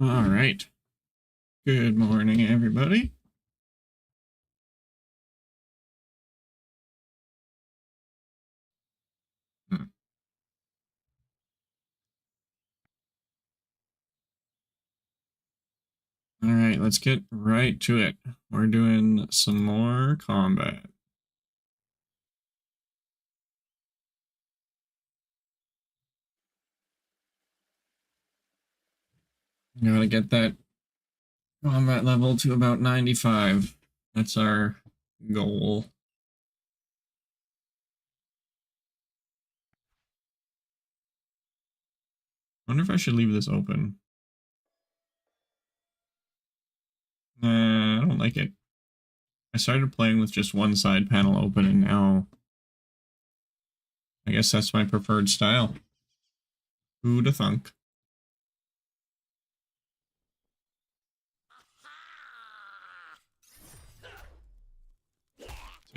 All right. Good morning, everybody. Hmm. All right, let's get right to it. We're doing some more combat. Gotta get that combat level to about 95. That's our goal. Wonder if I should leave this open. Nah, I don't like it. I started playing with just one side panel open, and now I guess that's my preferred style. Who'da thunk?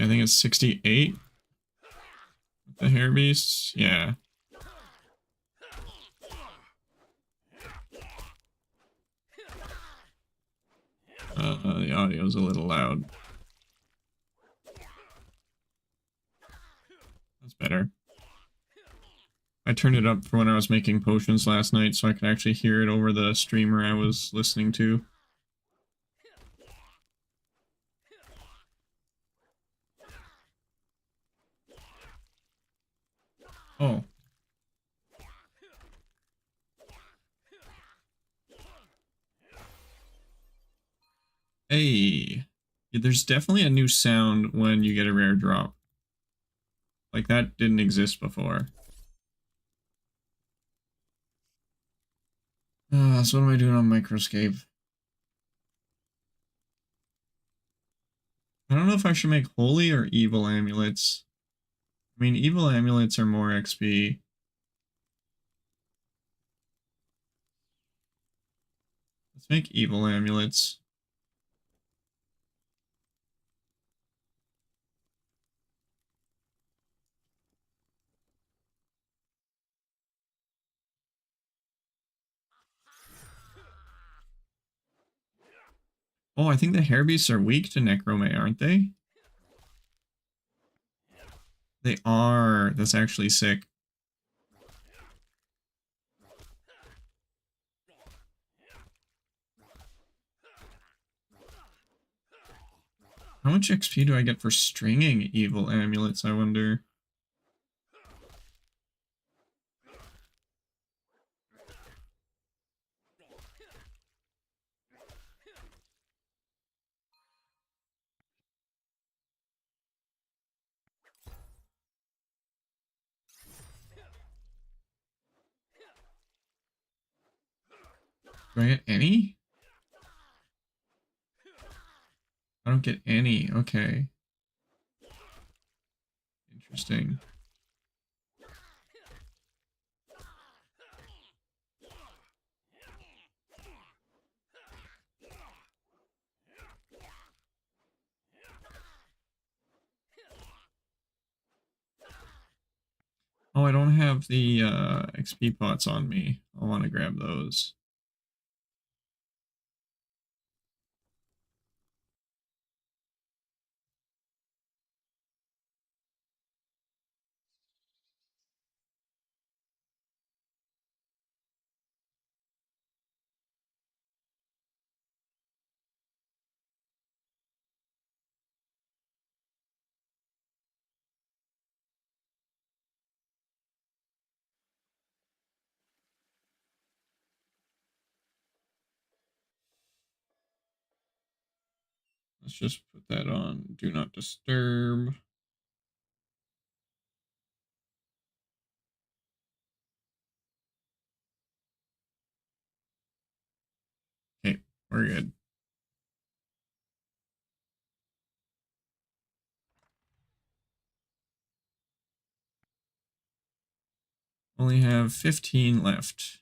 I think it's 68 with the hair beasts. Yeah. The audio's a little loud. That's better. I turned it up for when I was making potions last night so I could actually hear it over the streamer I was listening to. Oh. Hey. Yeah, there's definitely a new sound when you get a rare drop. Like, that didn't exist before. So what am I doing on Microscape? I don't know if I should make holy or evil amulets. I mean, evil amulets are more XP. Let's make evil amulets. Oh, I think the hair beasts are weak to Necromay, aren't they? They are. That's actually sick. How much XP do I get for stringing evil amulets, I wonder? Do I get any? I don't get any. Okay. Interesting. Oh, I don't have the XP pots on me. I want to grab those. Let's just put that on Do Not Disturb. Okay, we're good. Only have 15 left.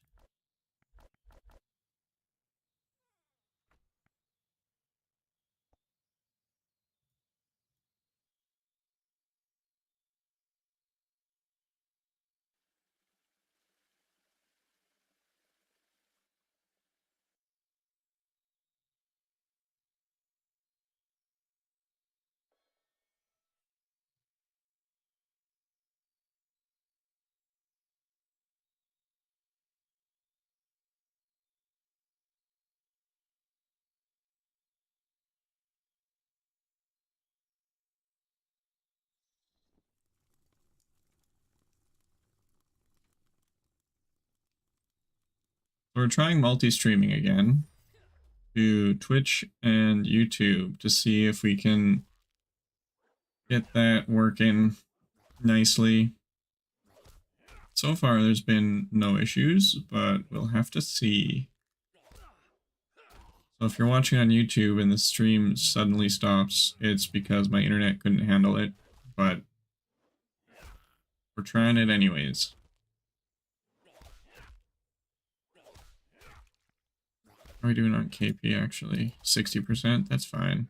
we're trying multi-streaming again to Twitch and YouTube to see if we can get that working nicely. So far, there's been no issues, but we'll have to see. So if you're watching on YouTube and the stream suddenly stops, it's because my internet couldn't handle it, but we're trying it anyways. How are we doing on KP actually? 60%? That's fine.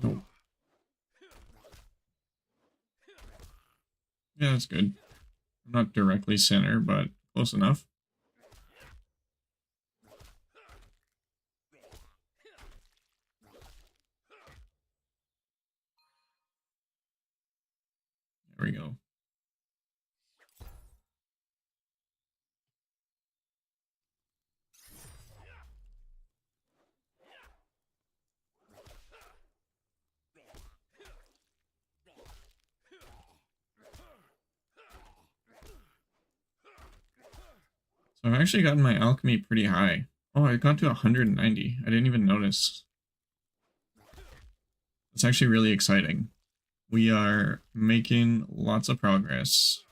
Nope. Yeah, that's good. I'm not directly center, but close enough. There we go. So I've actually gotten my alchemy pretty high. Oh, I got to 190. I didn't even notice. It's actually really exciting. We are making lots of progress.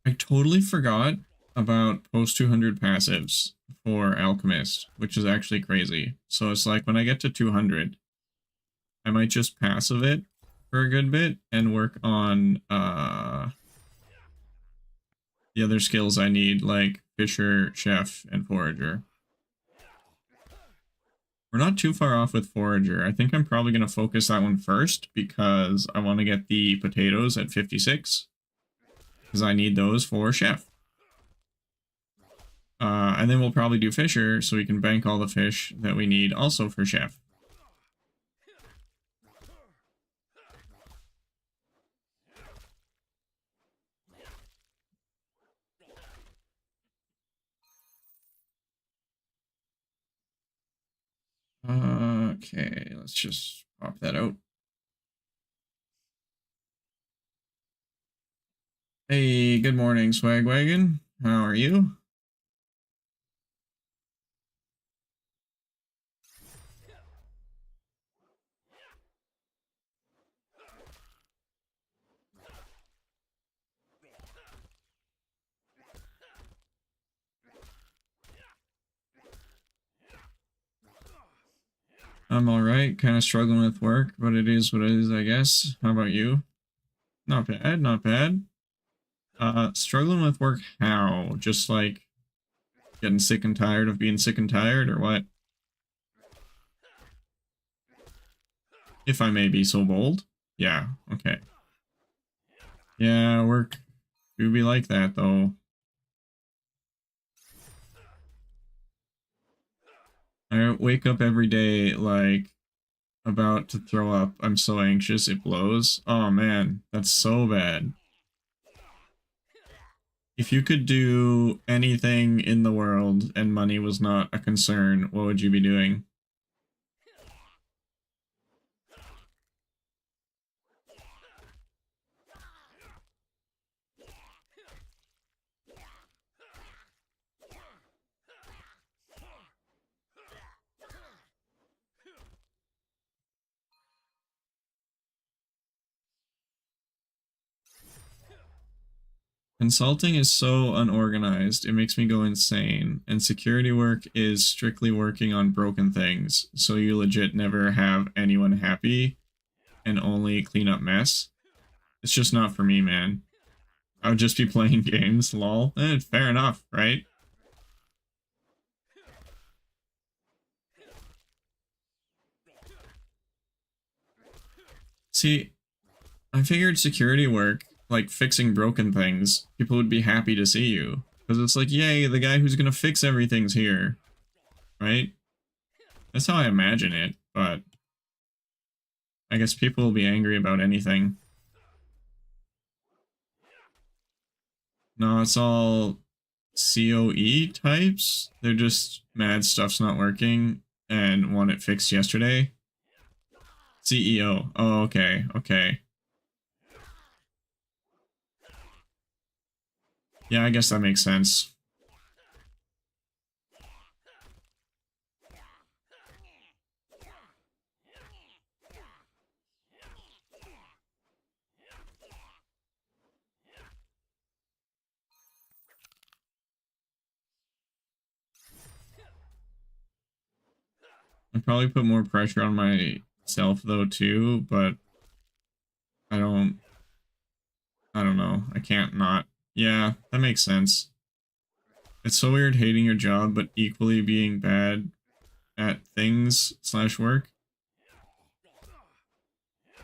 I totally forgot about post 200 passives for Alchemist, which is actually crazy. So it's like when I get to 200, I might just passive it for a good bit and work on the other skills I need, like Fisher, Chef, and Forager. We're not too far off with Forager. I think I'm probably going to focus that one first because I want to get the potatoes at 56. Because I need those for Chef. And then we'll probably do Fisher so we can bank all the fish that we need also for Chef. Okay, let's just pop that out. Hey, good morning, Swagwagon. How are you? I'm alright, kind of struggling with work, but it is what it is, I guess. How about you? Not bad, not bad. Struggling with work how? Just like getting sick and tired of being sick and tired, or what? If I may be so bold. Yeah, okay. Yeah, work do be like that, though. I wake up every day, like, about to throw up. I'm so anxious, it blows. Oh, man, that's so bad. If you could do anything in the world and money was not a concern, what would you be doing? Consulting is so unorganized, it makes me go insane, and security work is strictly working on broken things, so you legit never have anyone happy and only clean up mess. It's just not for me, man. I would just be playing games, lol. Fair enough, right? See, I figured security work, like fixing broken things, people would be happy to see you. Because it's like, yay, the guy who's gonna fix everything's here. right? That's how I imagine it, but I guess people will be angry about anything. No, it's all COE types. They're just mad stuff's not working and want it fixed yesterday. CEO. Oh, okay, okay. Yeah, I guess that makes sense. I'd probably put more pressure on myself though too, but I don't know. I can't not. Yeah, that makes sense. It's so weird hating your job but equally being bad at things slash work.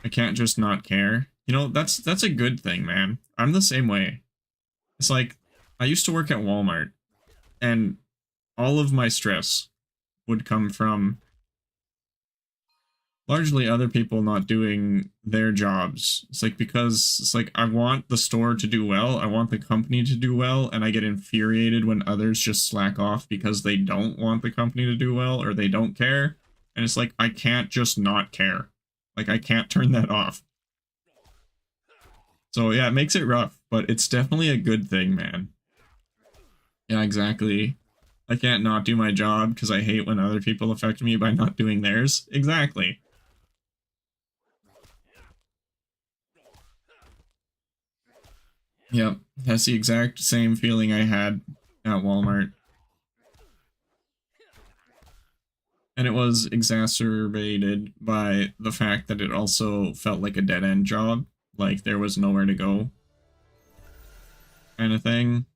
I can't just not care. You know, that's a good thing, man. I'm the same way. It's like I used to work at Walmart and all of my stress would come from largely other people not doing their jobs. It's like because it's like I want the store to do well, I want the company to do well, and I get infuriated when others just slack off because they don't want the company to do well or they don't care. And it's like I can't just not care. Like I can't turn that off. So yeah, it makes it rough, but it's definitely a good thing, man. Yeah, exactly. I can't not do my job because I hate when other people affect me by not doing theirs. Exactly. Yep, that's the exact same feeling I had at Walmart. And it was exacerbated by the fact that it also felt like a dead-end job. Like there was nowhere to go. Kind of thing.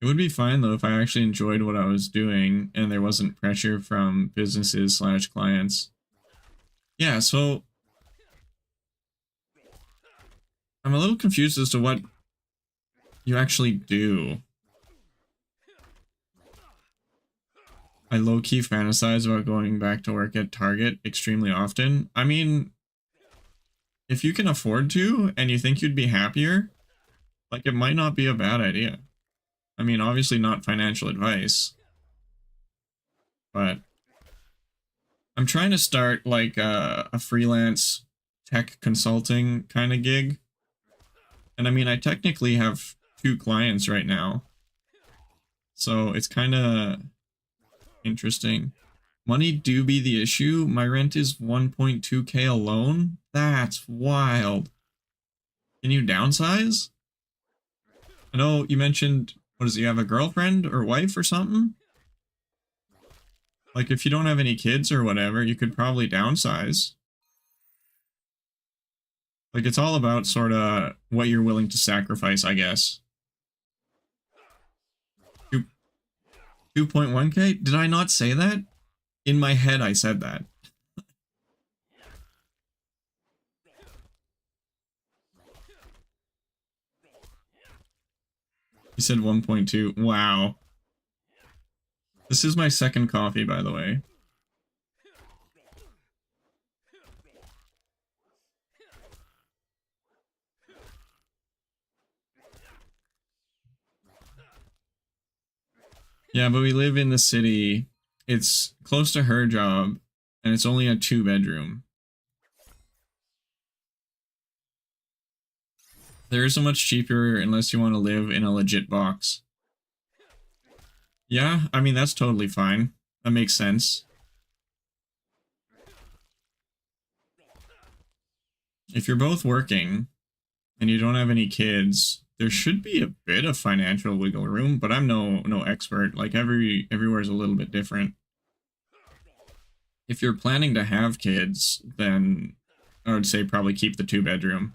It would be fine though if I actually enjoyed what I was doing and there wasn't pressure from businesses slash clients. Yeah, so I'm a little confused as to what you actually do. I low-key fantasize about going back to work at Target extremely often. I mean, if you can afford to and you think you'd be happier, like it might not be a bad idea. I mean, obviously not financial advice, but I'm trying to start like a freelance tech consulting kind of gig. And I mean, I technically have 2 clients right now. So it's kind of interesting. Money do be the issue. My rent is 1.2k alone. That's wild. Can you downsize? I know you mentioned, what is it, you have a girlfriend or wife or something? Like if you don't have any kids or whatever, you could probably downsize. Like it's all about sort of what you're willing to sacrifice, I guess. 2.1k? Did I not say that? In my head, I said that. You said 1.2. Wow. This is my second coffee, by the way. Yeah, but we live in the city. It's close to her job, and it's only a 2-bedroom. There isn't much cheaper unless you want to live in a legit box. Yeah, I mean, that's totally fine. That makes sense. If you're both working and you don't have any kids, there should be a bit of financial wiggle room, but I'm no expert. Like everywhere's a little bit different. If you're planning to have kids, then I would say probably keep the 2-bedroom.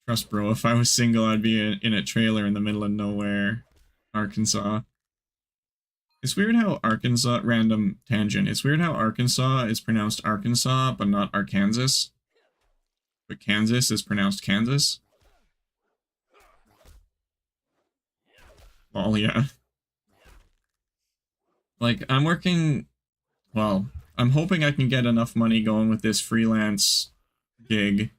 Trust bro, if I was single, I'd be in a trailer in the middle of nowhere, Arkansas. It's weird how Arkansas, random tangent, it's weird how Arkansas is pronounced Arkansas, but not Arkansas. But Kansas is pronounced Kansas. Well, yeah. Like, I'm working, well, I'm hoping I can get enough money going with this freelance gig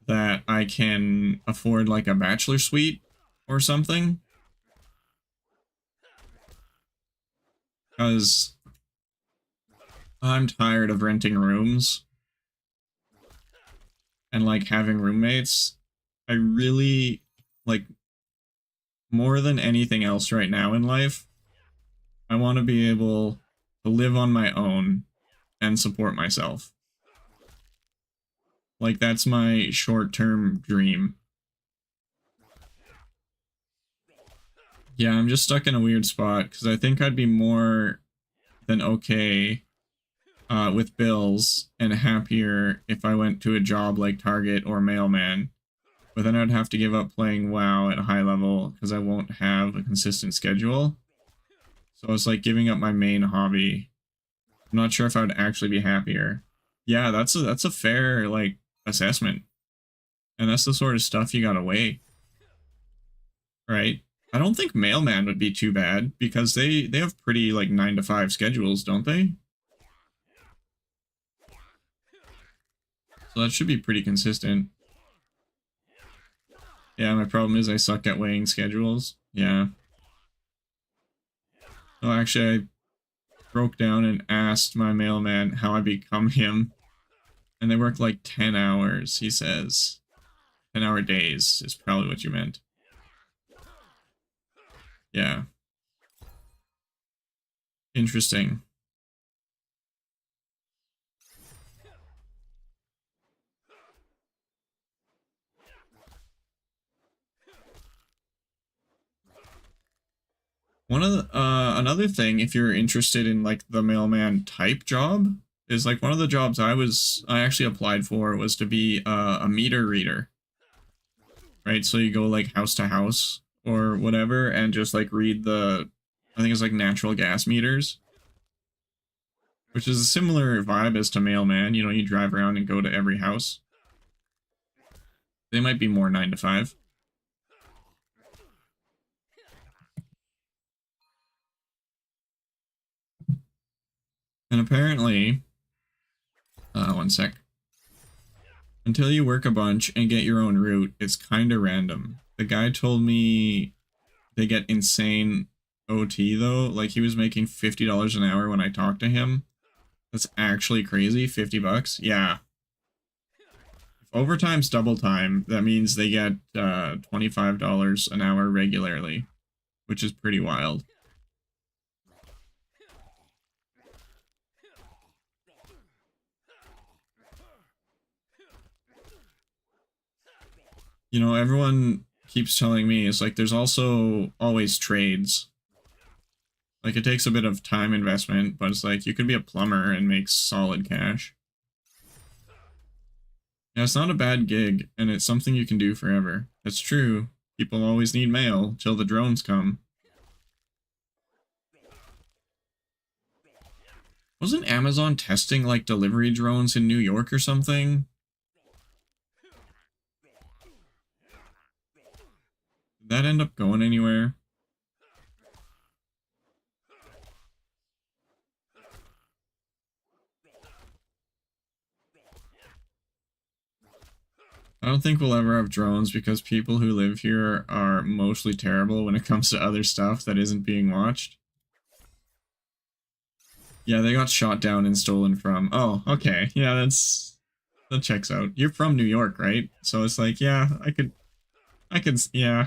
that I can afford like a bachelor suite or something. Because I'm tired of renting rooms and like having roommates. I really, like, more than anything else right now in life, I want to be able to live on my own and support myself. Like, that's my short-term dream. Yeah, I'm just stuck in a weird spot because I think I'd be more than okay with bills and happier if I went to a job like Target or Mailman. But then I'd have to give up playing WoW at a high level because I won't have a consistent schedule. So it's like giving up my main hobby. I'm not sure if I would actually be happier. Yeah, that's a fair like assessment. And that's the sort of stuff you gotta weigh. Right? I don't think Mailman would be too bad because they have pretty like 9 to 5 schedules, don't they? So that should be pretty consistent. Yeah, my problem is I suck at weighing schedules. Yeah. Oh, actually, I broke down and asked my mailman how I become him. And they work like 10 hours, he says. 10-hour days is probably what you meant. Yeah. Interesting. One of the, another thing, if you're interested in like the mailman type job, is like one of the jobs I actually applied for was to be a meter reader. Right? So you go like house to house or whatever and just like read the, I think it's like natural gas meters. Which is a similar vibe as to mailman, you know, you drive around and go to every house. They might be more 9 to 5. And apparently, one sec. Until you work a bunch and get your own route, it's kinda random. The guy told me they get insane OT though. Like he was making $50 an hour when I talked to him. That's actually crazy. 50 bucks. Yeah. If overtime's double time, that means they get $25 an hour regularly, which is pretty wild. You know, everyone keeps telling me it's like there's also always trades. Like it takes a bit of time investment, but it's like you could be a plumber and make solid cash. Yeah, it's not a bad gig, and it's something you can do forever. That's true. People always need mail till the drones come. Wasn't Amazon testing like delivery drones in New York or something? Did that end up going anywhere? I don't think we'll ever have drones because people who live here are mostly terrible when it comes to other stuff that isn't being watched. Yeah, they got shot down and stolen from. Oh, okay. Yeah, that checks out. You're from New York, right? So it's like, yeah, yeah,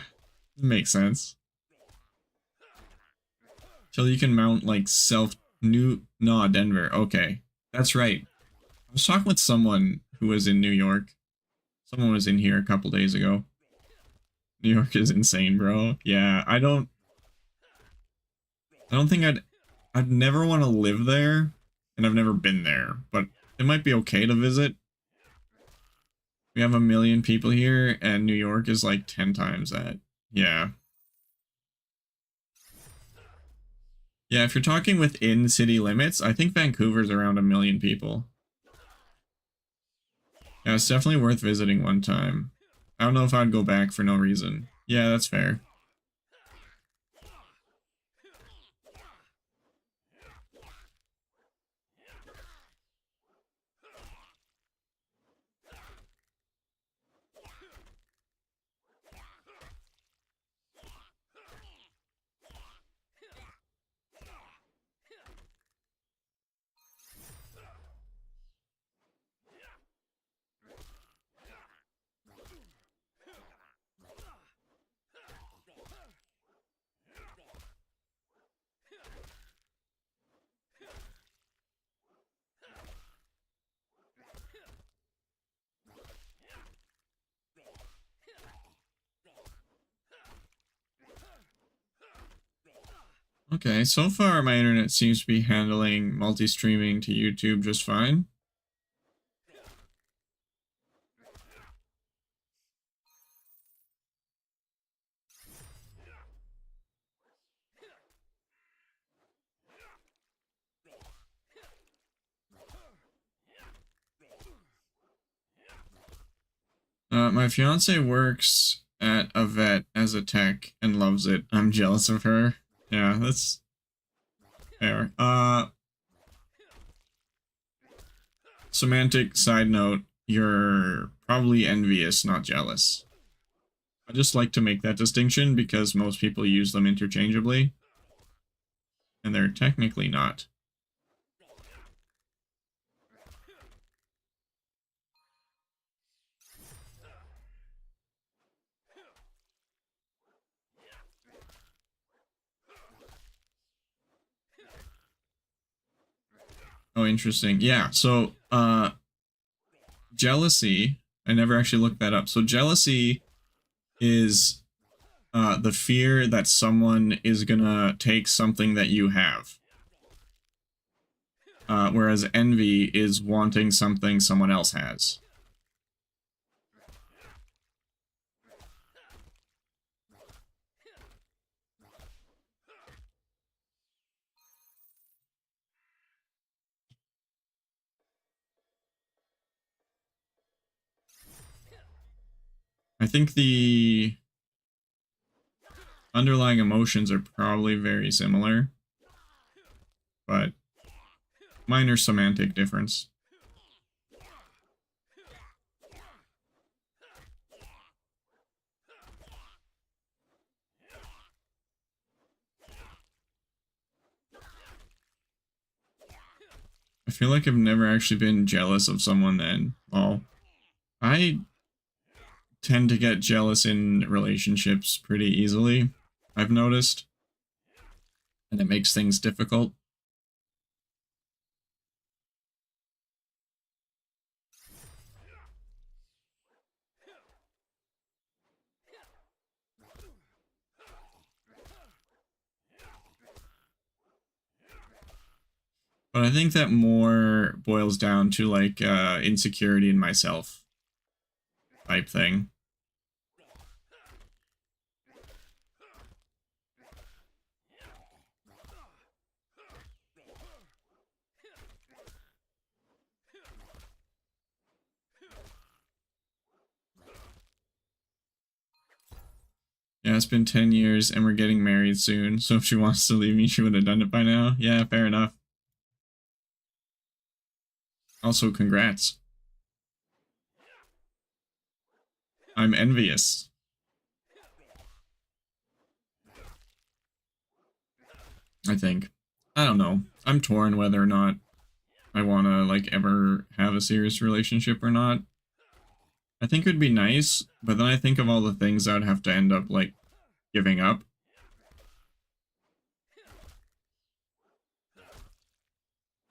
it makes sense. Till you can mount like Denver. Okay, that's right. I was talking with someone who was in New York. Someone was in here a couple days ago. New York is insane, bro. Yeah, I don't think I'd never want to live there, and I've never been there, but it might be okay to visit. We have 1 million people here, and New York is like 10 times that. Yeah. Yeah, if you're talking within city limits, I think Vancouver's around 1 million people. Yeah, it's definitely worth visiting one time. I don't know if I'd go back for no reason. Yeah, that's fair. Okay, so far my internet seems to be handling multi-streaming to YouTube just fine. My fiance works at a vet as a tech and loves it. I'm jealous of her. Yeah, that's fair. Semantic side note, you're probably envious, not jealous. I just like to make that distinction because most people use them interchangeably, and they're technically not. Oh, interesting. Yeah, so, jealousy, I never actually looked that up. So jealousy is the fear that someone is gonna take something that you have. Whereas envy is wanting something someone else has. I think the underlying emotions are probably very similar, but minor semantic difference. I feel like I've never actually been jealous of someone then. Well, I tend to get jealous in relationships pretty easily, I've noticed, and it makes things difficult. But I think that more boils down to like insecurity in myself type thing. Yeah, it's been 10 years and we're getting married soon, so if she wants to leave me, she would have done it by now. Yeah, fair enough. Also, congrats. I'm envious. I think. I don't know. I'm torn whether or not I want to, like, ever have a serious relationship or not. I think it would be nice, but then I think of all the things I would have to end up, like, giving up.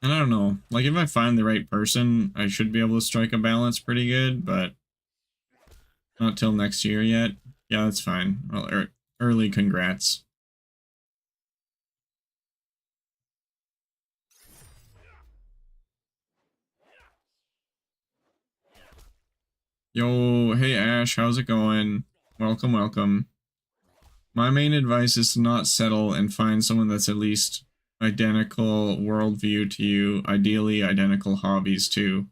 And I don't know. Like, if I find the right person, I should be able to strike a balance pretty good, but not till next year yet. Yeah, that's fine. Well, early congrats. Yo, hey Ash, how's it going? Welcome, welcome. My main advice is to not settle and find someone that's at least identical worldview to you, ideally identical hobbies too.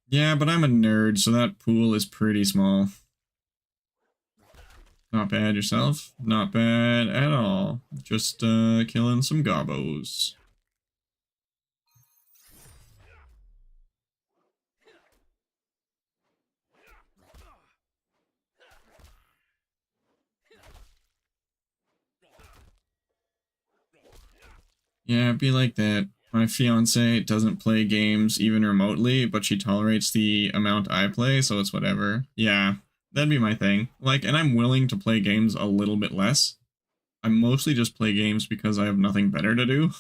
Yeah, but I'm a nerd, so that pool is pretty small. Not bad yourself? Not bad at all. Just killing some gobbos. Yeah, it'd be like that. My fiance doesn't play games even remotely, but she tolerates the amount I play, so it's whatever. Yeah, that'd be my thing. Like, and I'm willing to play games a little bit less. I mostly just play games because I have nothing better to do.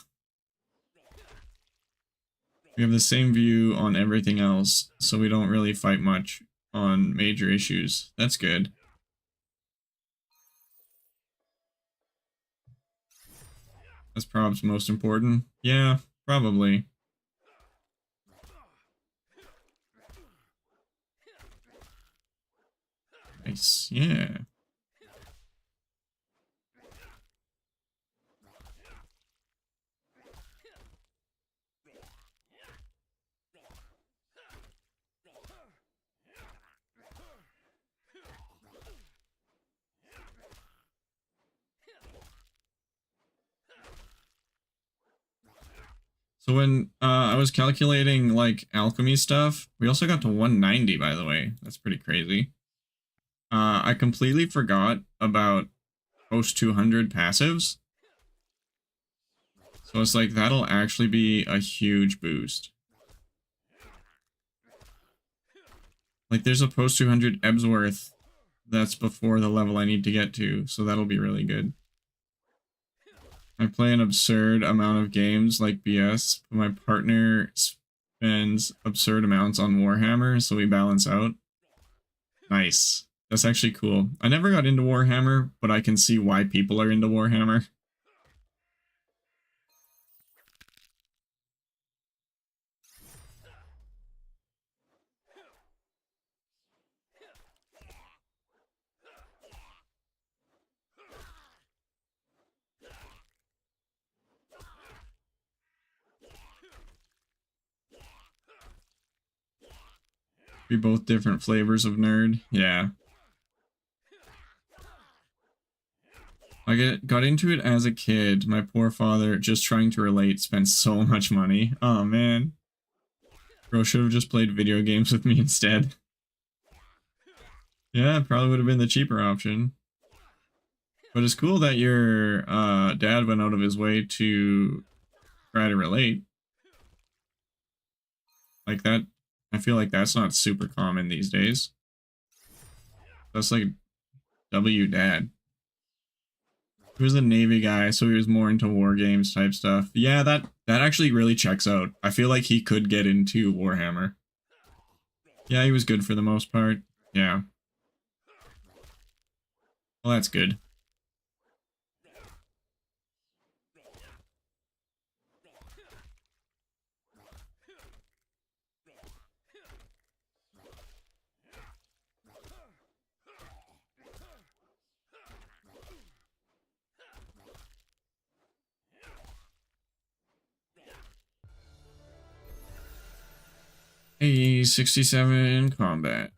We have the same view on everything else, so we don't really fight much on major issues. That's good. That's probs most important. Yeah, probably. Nice, yeah. So when I was calculating like alchemy stuff, we also got to 190, by the way. That's pretty crazy. I completely forgot about post 200 passives. So it's like that'll actually be a huge boost. Like there's a post 200 Ebsworth that's before the level I need to get to, so that'll be really good. I play an absurd amount of games like BS, but my partner spends absurd amounts on Warhammer, so we balance out. Nice. That's actually cool. I never got into Warhammer, but I can see why people are into Warhammer. Be both different flavors of nerd. Yeah. I got into it as a kid. My poor father, just trying to relate, spent so much money. Oh, man. Bro should have just played video games with me instead. Yeah, probably would have been the cheaper option. But it's cool that your dad went out of his way to try to relate. Like that, I feel like that's not super common these days. That's like W dad. He was a Navy guy, so he was more into war games type stuff. Yeah, that actually really checks out. I feel like he could get into Warhammer. Yeah, he was good for the most part. Yeah. Well, that's good. A 67 combat.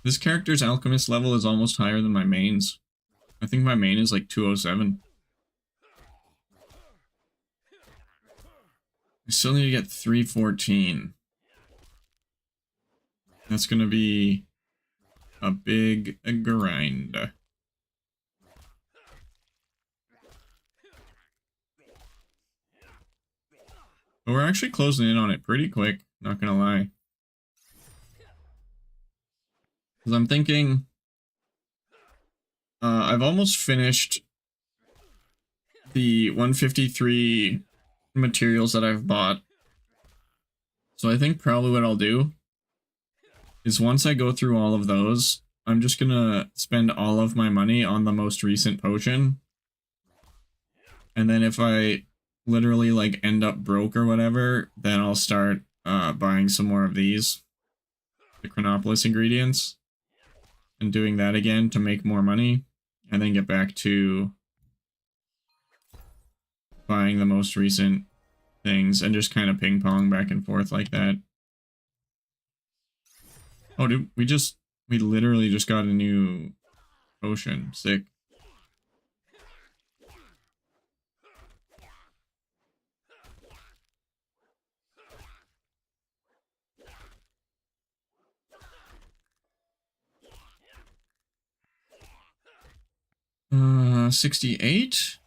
This character's alchemist level is almost higher than my main's. I think my main is like 207. I still need to get 314. That's gonna be a big grind. But we're actually closing in on it pretty quick, not gonna lie. Because I'm thinking... I've almost finished the 153 materials that I've bought. So I think probably what I'll do is once I go through all of those, I'm just gonna spend all of my money on the most recent potion. And then if I literally like end up broke or whatever, then I'll start buying some more of these, the Chronopolis ingredients, and doing that again to make more money, and then get back to buying the most recent things and just kind of ping pong back and forth like that. Oh, dude, we literally just got a new potion. Sick. Uh, 68?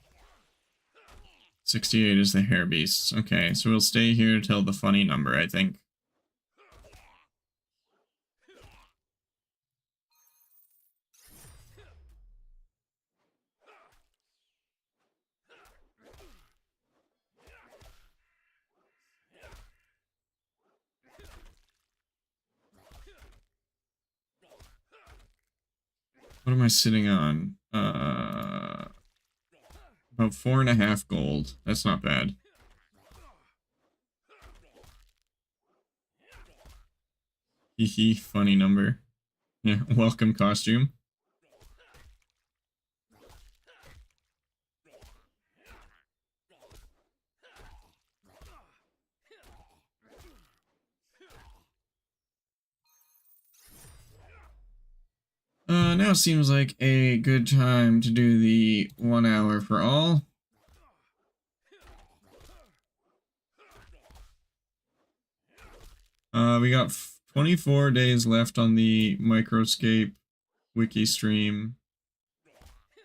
68 is the hair beasts. Okay, so we'll stay here till the funny number, I think. What am I sitting on? About 4.5 gold. That's not bad. Hee funny number. Yeah, welcome costume. Now seems like a good time to do the 1 hour for all. We got 24 days left on the Microscape wiki stream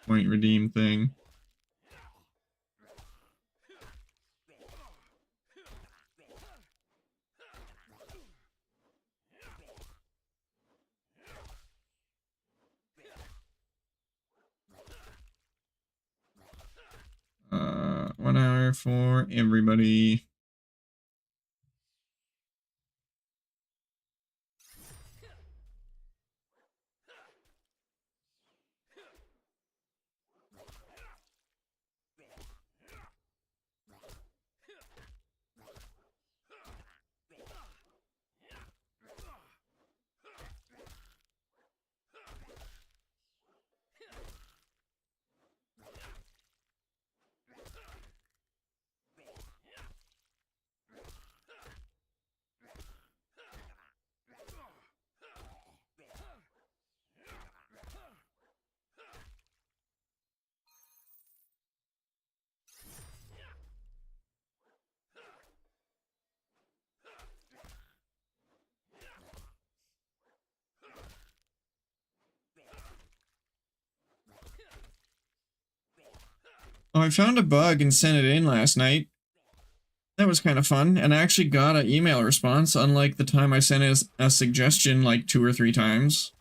point redeem thing. Uh, 1 hour for everybody. Oh, I found a bug and sent it in last night. That was kind of fun, and I actually got an email response, unlike the time I sent a suggestion like 2 or 3 times.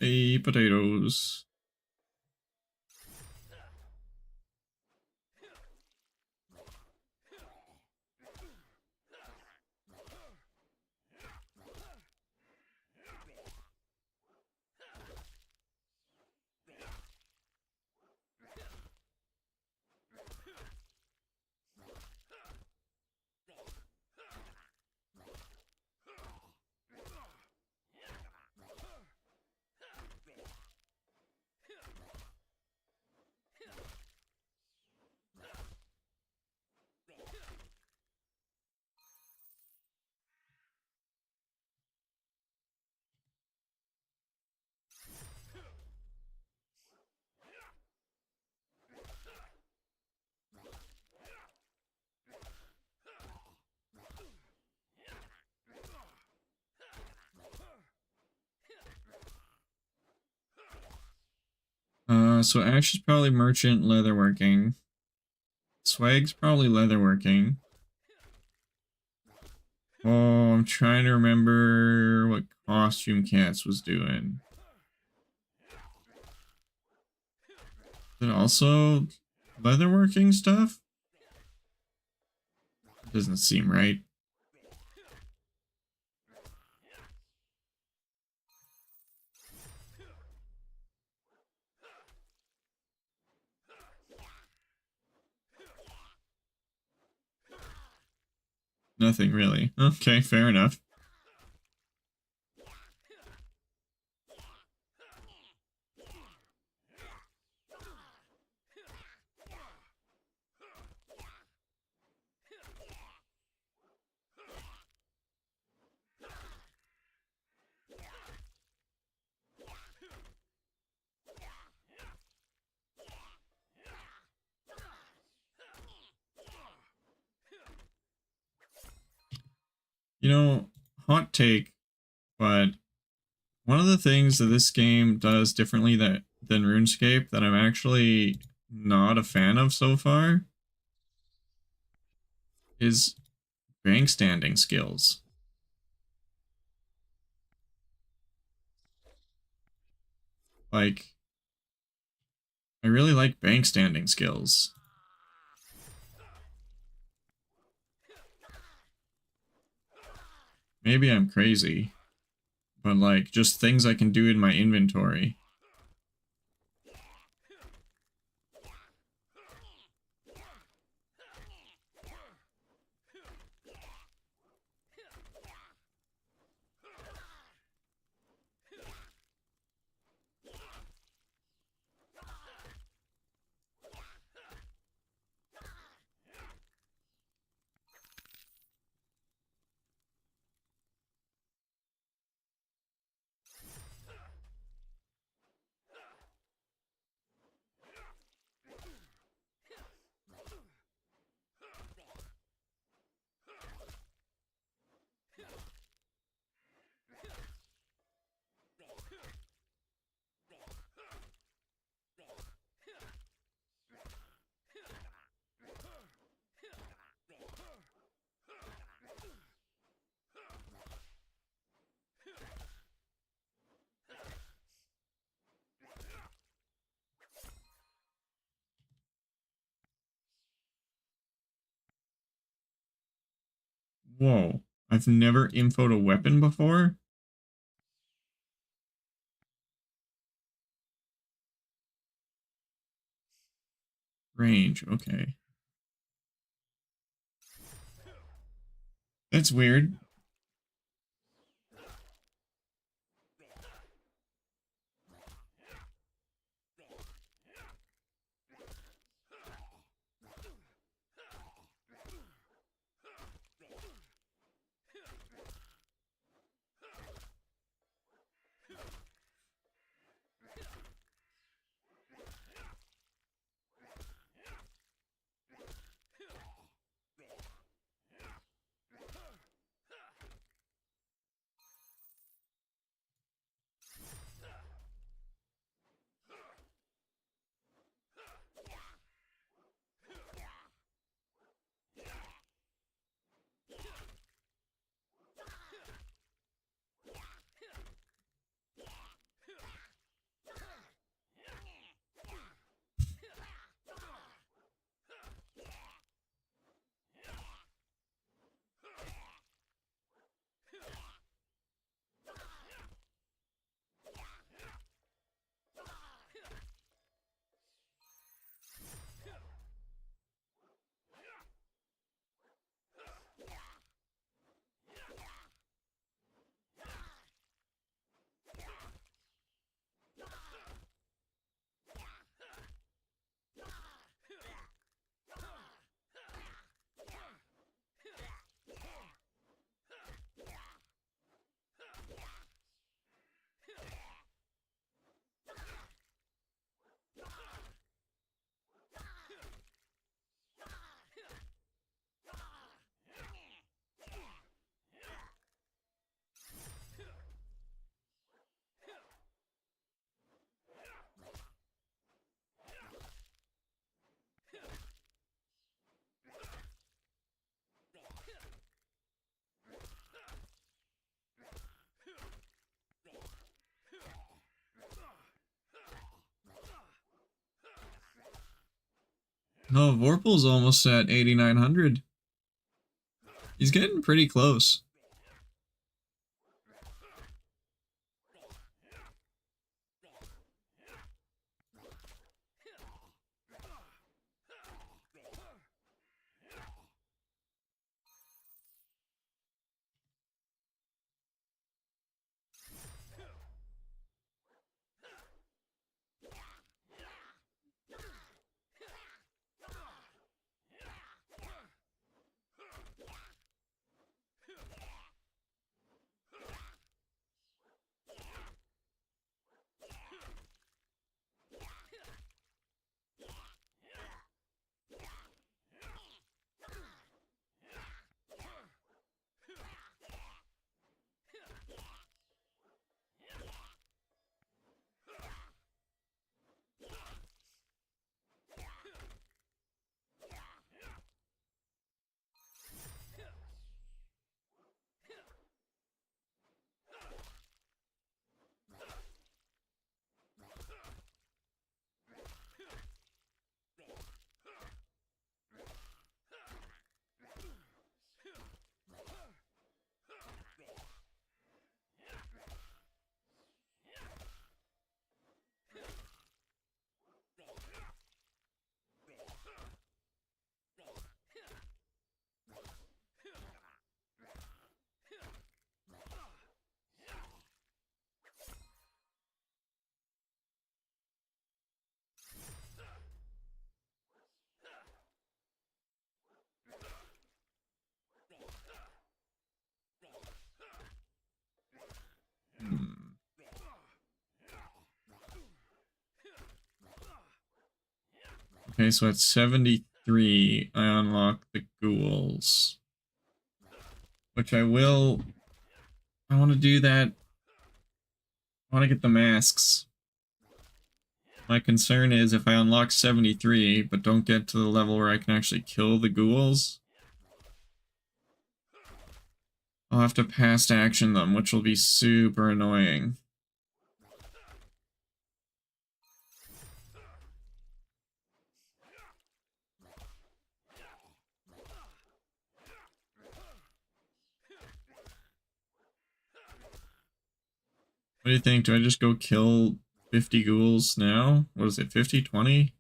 Hey, potatoes. So Ash is probably merchant leatherworking. Swag's probably leatherworking. Oh, I'm trying to remember what Costume Cats was doing. Is it also leatherworking stuff? Doesn't seem right. Nothing really. Okay, fair enough. You know, hot take, but one of the things that this game does differently than RuneScape that I'm actually not a fan of so far is bank standing skills. Like, I really like bank standing skills. Maybe I'm crazy, but like, just things I can do in my inventory. Whoa, I've never infoed a weapon before? Range, okay. That's weird. No, Vorpal's almost at 8,900. He's getting pretty close. Okay, so at 73, I unlock the ghouls. Which I will... I want to do that. I want to get the masks. My concern is if I unlock 73, but don't get to the level where I can actually kill the ghouls, I'll have to past action them, which will be super annoying. What do you think? Do I just go kill 50 ghouls now? What is it, 50, 20?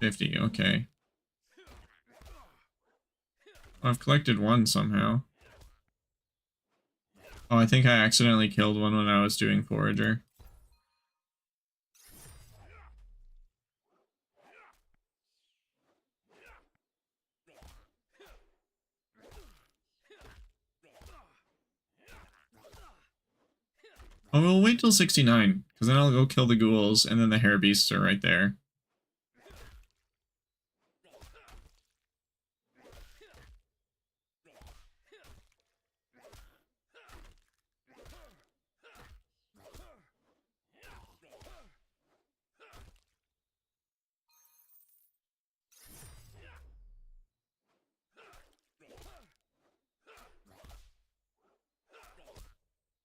50, okay. Oh, I've collected one somehow. Oh, I think I accidentally killed one when I was doing Forager. Oh, we'll wait till 69, because then I'll go kill the ghouls, and then the hair beasts are right there.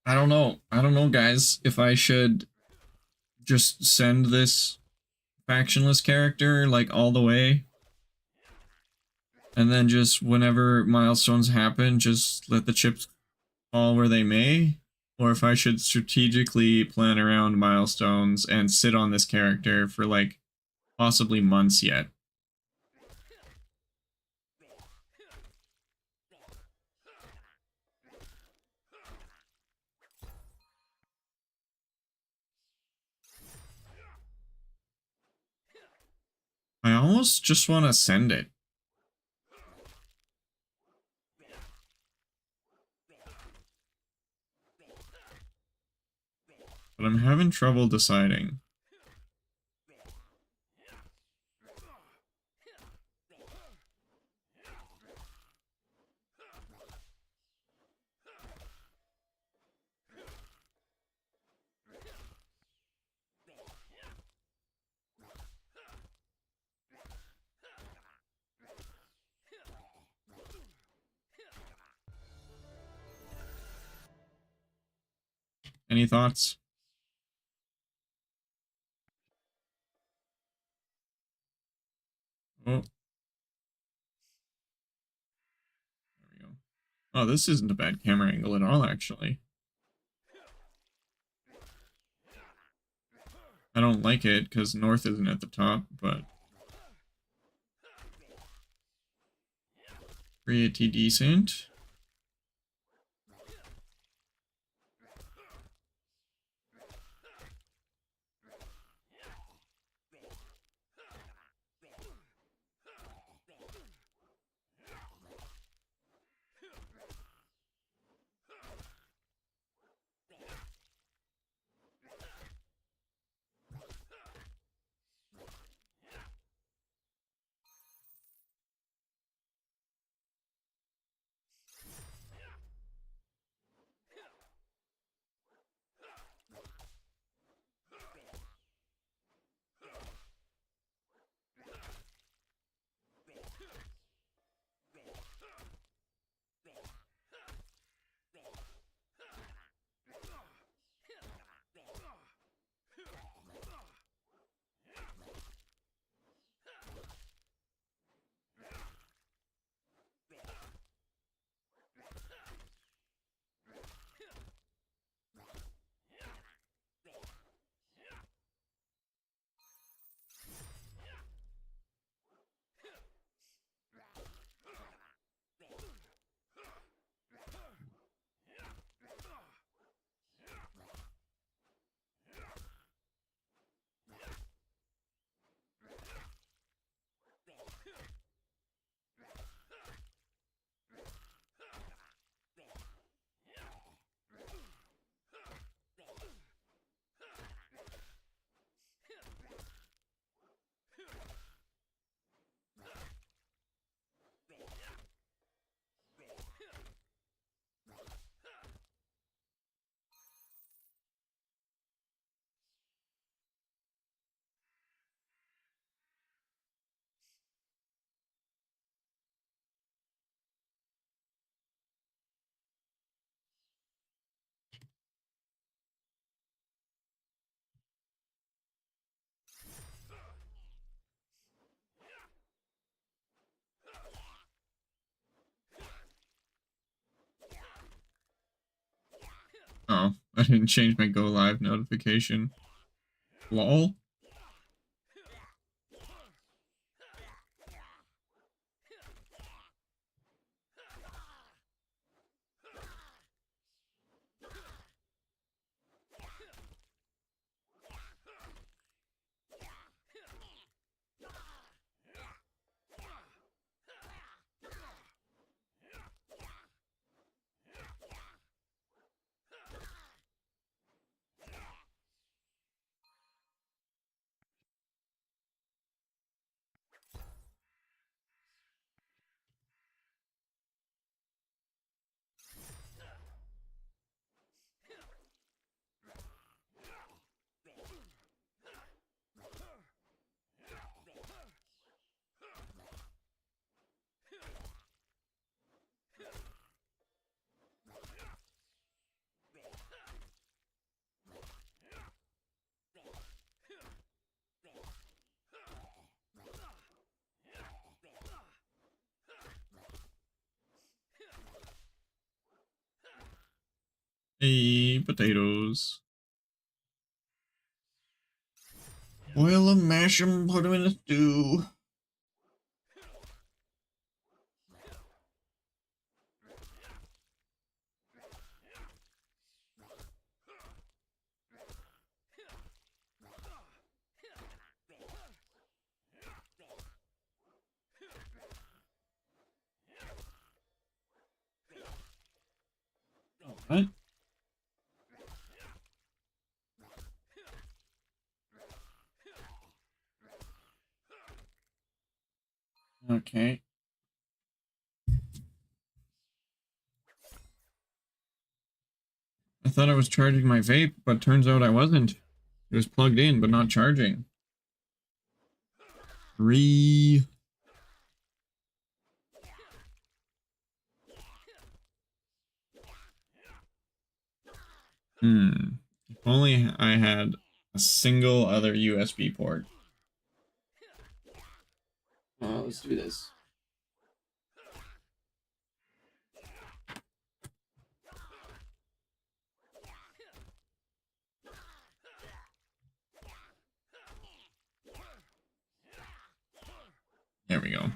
I don't know. I don't know, guys, if I should just send this factionless character, like, all the way. And then just whenever milestones happen, just let the chips fall where they may. Or if I should strategically plan around milestones and sit on this character for, like, possibly months yet. I almost just want to send it. But I'm having trouble deciding. Any thoughts? Oh, there we go. Oh, this isn't a bad camera angle at all, actually. I don't like it because north isn't at the top, but pretty decent. Oh, I didn't change my go live notification. Lol. Hey, potatoes. Boil them, mash them, put them in a stew. What? Okay. I thought I was charging my vape, but turns out I wasn't. It was plugged in, but not charging. 3. If only I had a single other USB port. Let's do this. There we go.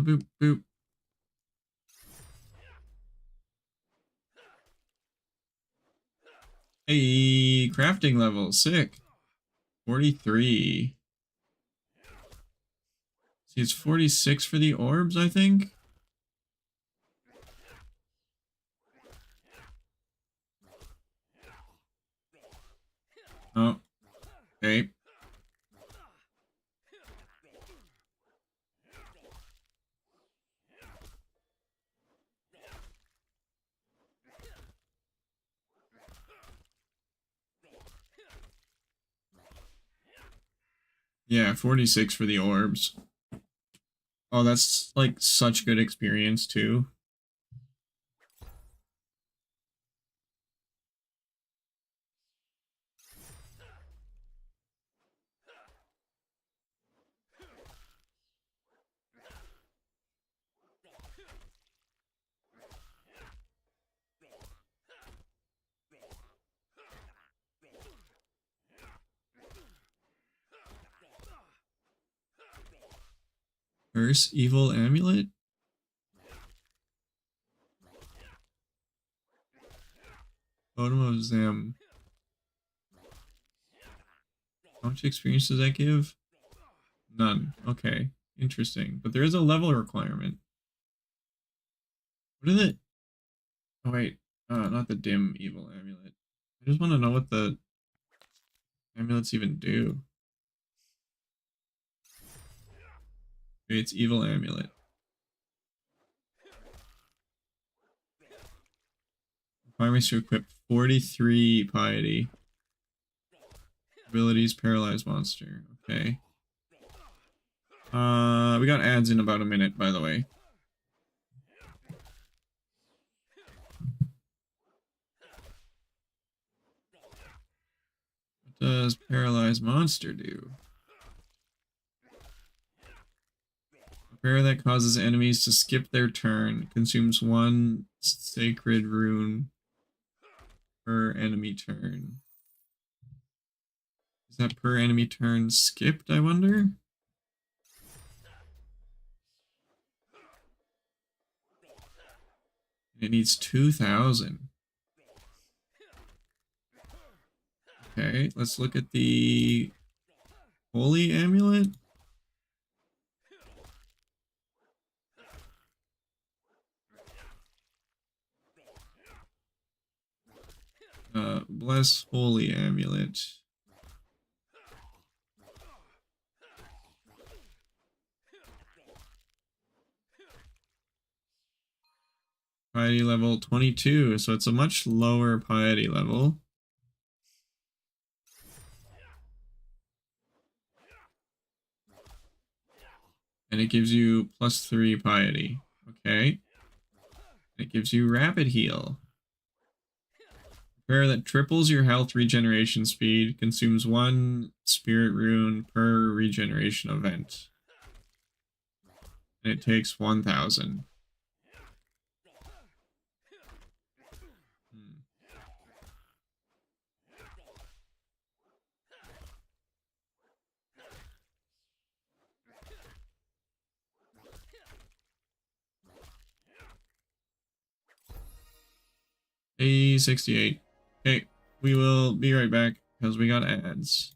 Boop, boop. Hey, crafting level, sick. 43. See, it's 46 for the orbs, I think. Oh, okay. Yeah, 46 for the orbs. Oh, that's like such good experience too. Curse Evil Amulet? Totem of Zem. How much experience does that give? None. Okay. Interesting. But there is a level requirement. What is it? Oh wait. Not the dim evil amulet. I just want to know what the amulets even do. Okay, it's evil amulet. Requirements to equip 43 piety. Abilities paralyze monster. Okay. We got ads in about a minute, by the way. What does paralyze monster do? A prayer that causes enemies to skip their turn consumes one sacred rune per enemy turn. Is that per enemy turn skipped, I wonder? It needs 2,000. Okay, let's look at the Holy Amulet. Bless Holy Amulet. Piety level 22, so it's a much lower piety level. And it gives you +3 piety. Okay. It gives you rapid heal. Prayer that triples your health regeneration speed, consumes one spirit rune per regeneration event. And it takes 1,000. A68. Okay, we will be right back because we got ads.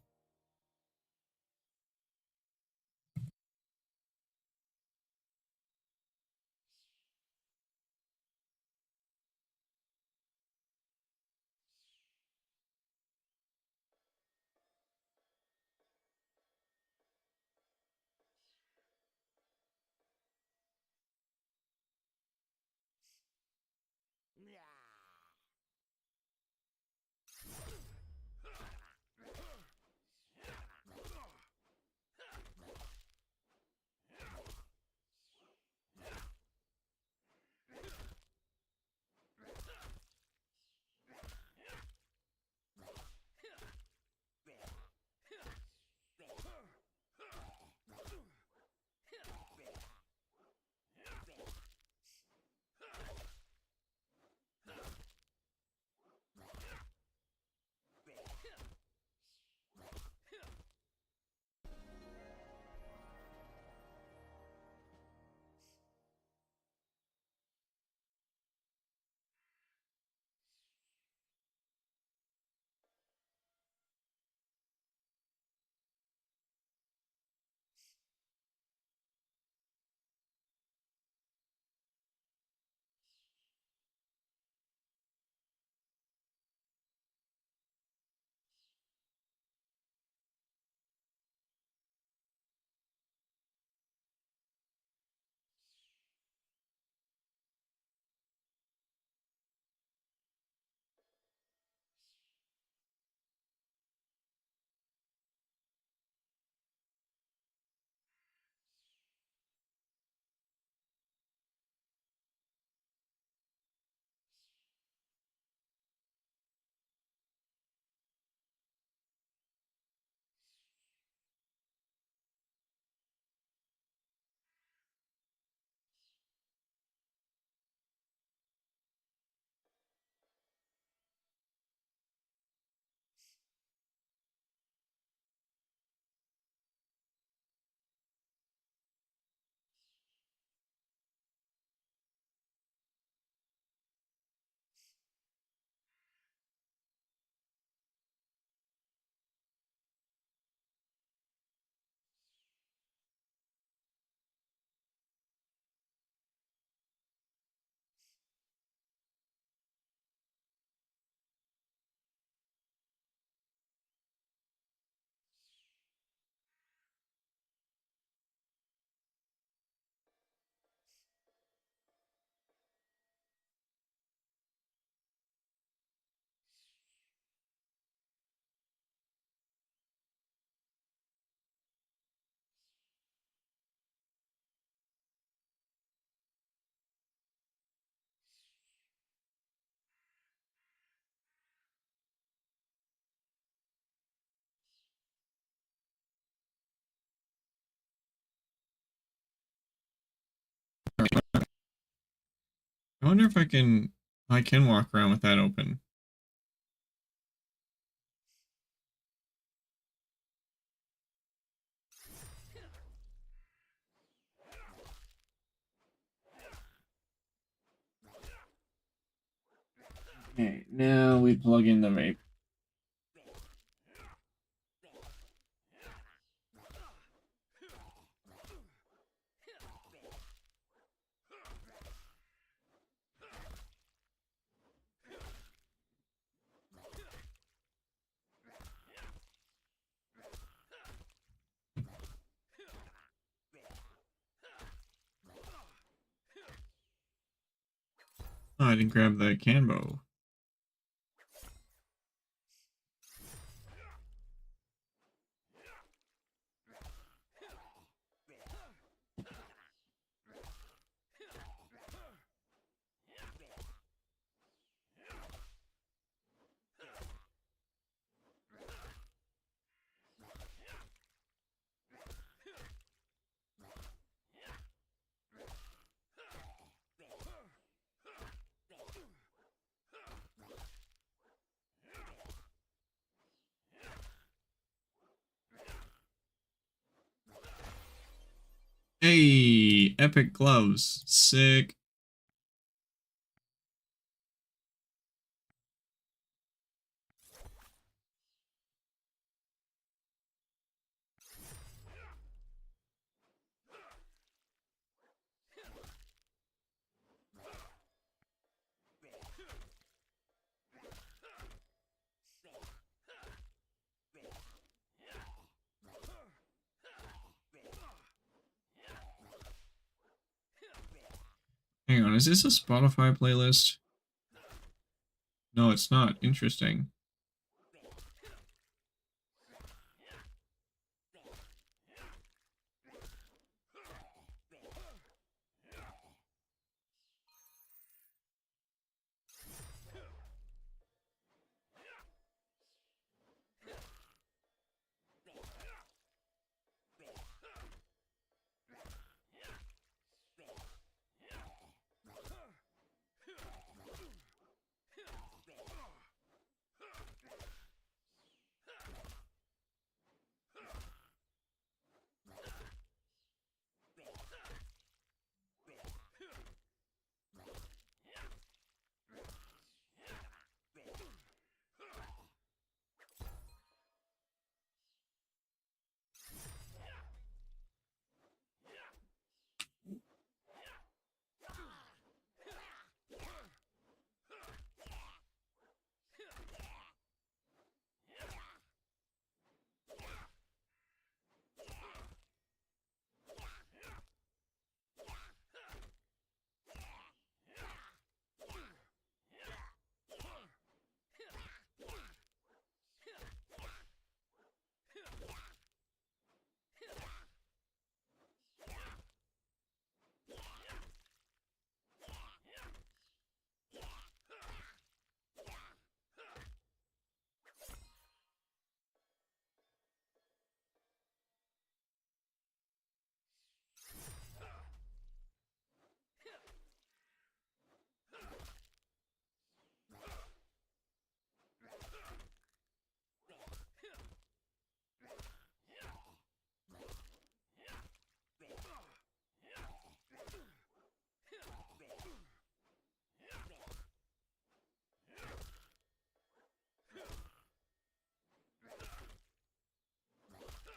I wonder if I can walk around with that open. Okay, now we plug in the vape. Oh, I didn't grab the canbo. Hey, epic gloves. Sick. Hang on, is this a Spotify playlist? No, it's not. Interesting.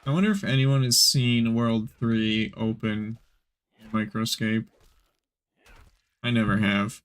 I wonder if anyone has seen World 3 open in Microscape. I never have.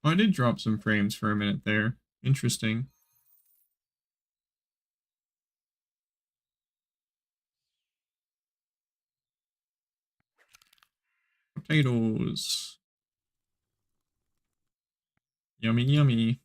Oh, I did drop some frames for a minute there. Interesting. Potatoes. Yummy, yummy.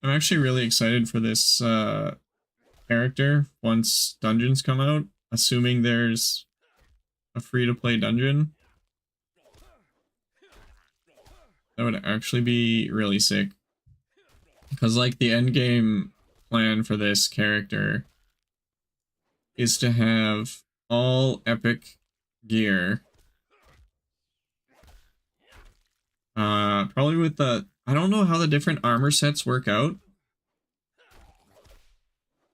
I'm actually really excited for this character once dungeons come out, assuming there's a free-to-play dungeon. That would actually be really sick. Because, like, the endgame plan for this character is to have all epic gear. Probably with the... I don't know how the different armor sets work out.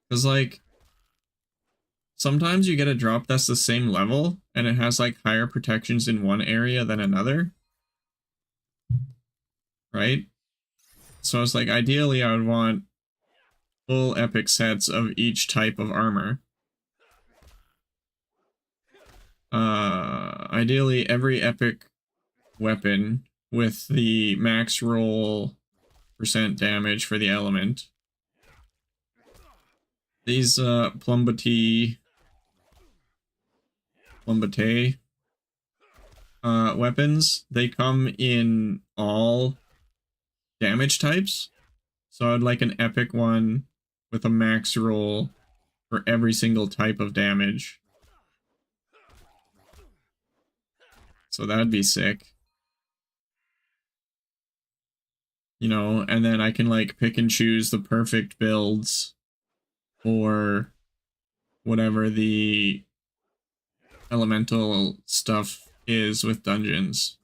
Because, like, sometimes you get a drop that's the same level, and it has like higher protections in one area than another. Right? So it's like, ideally I would want full epic sets of each type of armor. Ideally every epic weapon with the max roll % damage for the element. These Plumbate weapons, they come in all damage types. So I'd like an epic one with a max roll for every single type of damage. So that'd be sick. You know, and then I can like pick and choose the perfect builds for whatever the elemental stuff is with dungeons.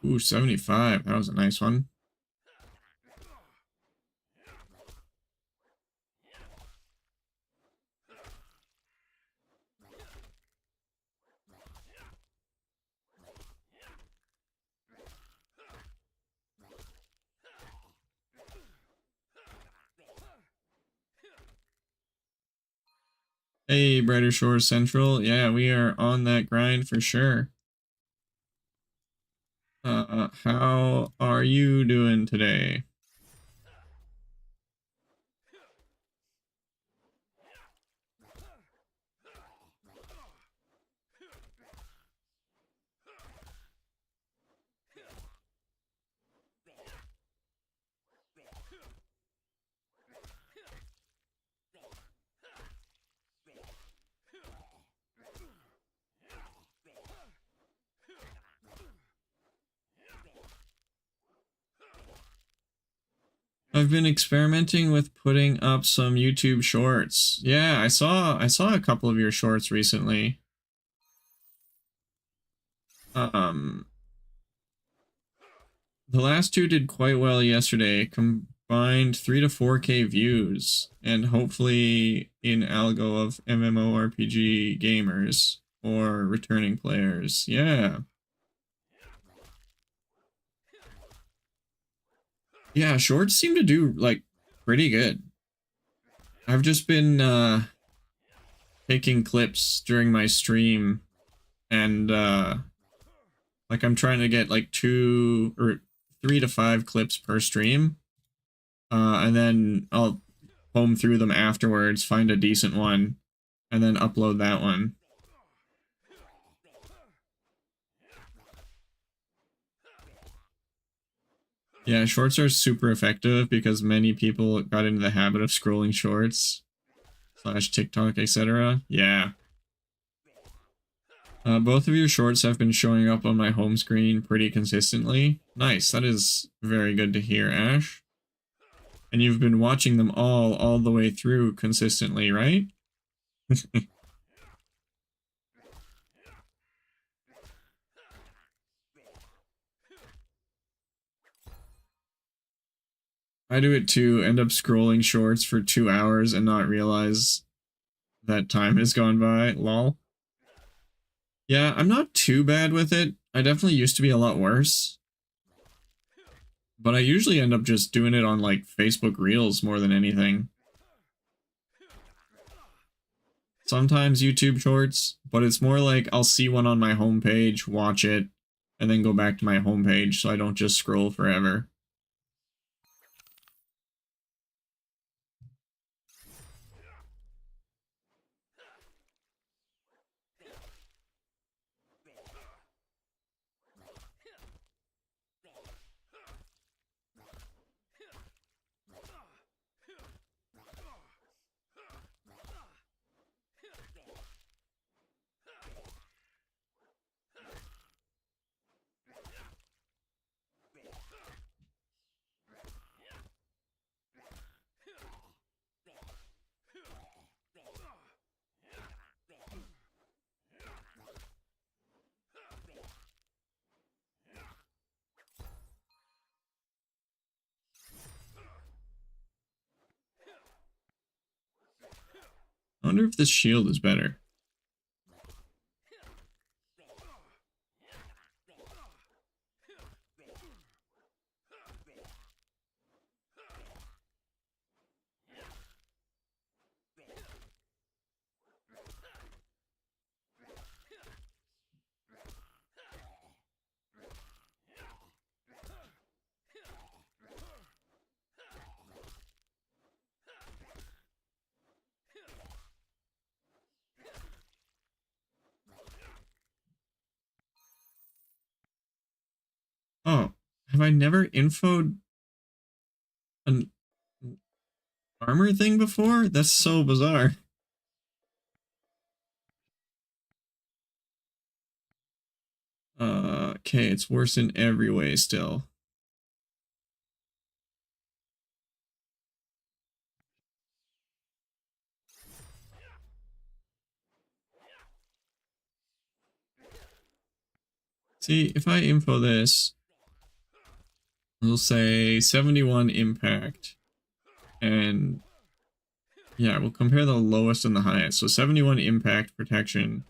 Ooh, 75. That was a nice one. Hey, Brighter Shores Central. Yeah, we are on that grind for sure. How are you doing today? I've been experimenting with putting up some YouTube shorts. Yeah, I saw a couple of your shorts recently. The last two did quite well yesterday, combined 3 to 4K views, and hopefully in algo of MMORPG gamers or returning players. Yeah. Yeah, shorts seem to do, like, pretty good. I've just been, taking clips during my stream, and, like, I'm trying to get, like, 2 or 3 to 5 clips per stream, and then I'll comb through them afterwards, find a decent one, and then upload that one. Yeah, shorts are super effective because many people got into the habit of scrolling shorts / TikTok, etc. Yeah. Both of your shorts have been showing up on my home screen pretty consistently. Nice, that is very good to hear, Ash. And you've been watching them all the way through consistently, right? I do it too, end up scrolling shorts for 2 hours and not realize that time has gone by, lol. Yeah, I'm not too bad with it. I definitely used to be a lot worse. But I usually end up just doing it on, like, Facebook Reels more than anything. Sometimes YouTube Shorts, but it's more like I'll see one on my homepage, watch it, and then go back to my homepage so I don't just scroll forever. wonder if this shield is better. Oh, have I never infoed an armor thing before? That's so bizarre. Okay, it's worse in every way still. See, if I info this, we'll say 71 impact. And yeah, we'll compare the lowest and the highest. So 71 impact protection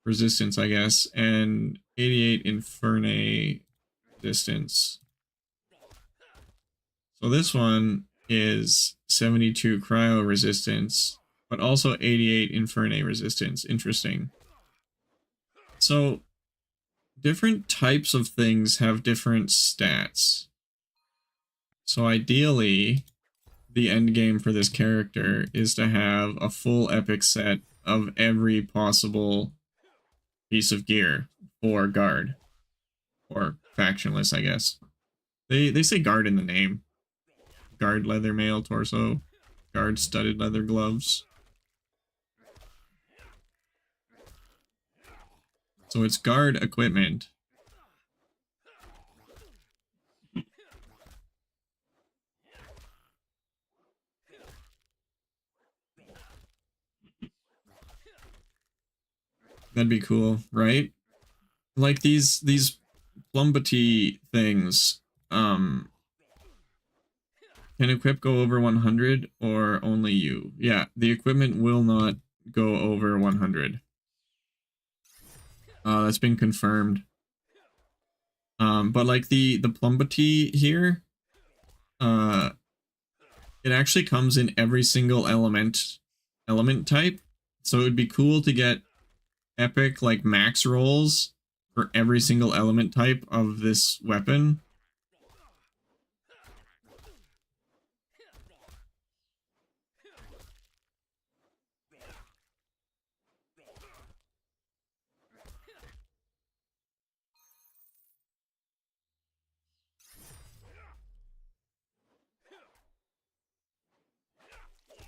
resistance, I guess, and 88 Infernae resistance. So this one is 72 cryo resistance, but also 88 Infernae resistance. Interesting. So different types of things have different stats. So ideally, the end game for this character is to have a full epic set of every possible piece of gear for guard. Or factionless, I guess. They say guard in the name. Guard leather mail torso. Guard studded leather gloves. So it's guard equipment. That'd be cool, right? Like these Plumbity things, can equip go over 100 or only you? Yeah, the equipment will not go over 100. That's been confirmed. But like the Plumbity here, it actually comes in every single element type. So it would be cool to get epic like max rolls for every single element type of this weapon.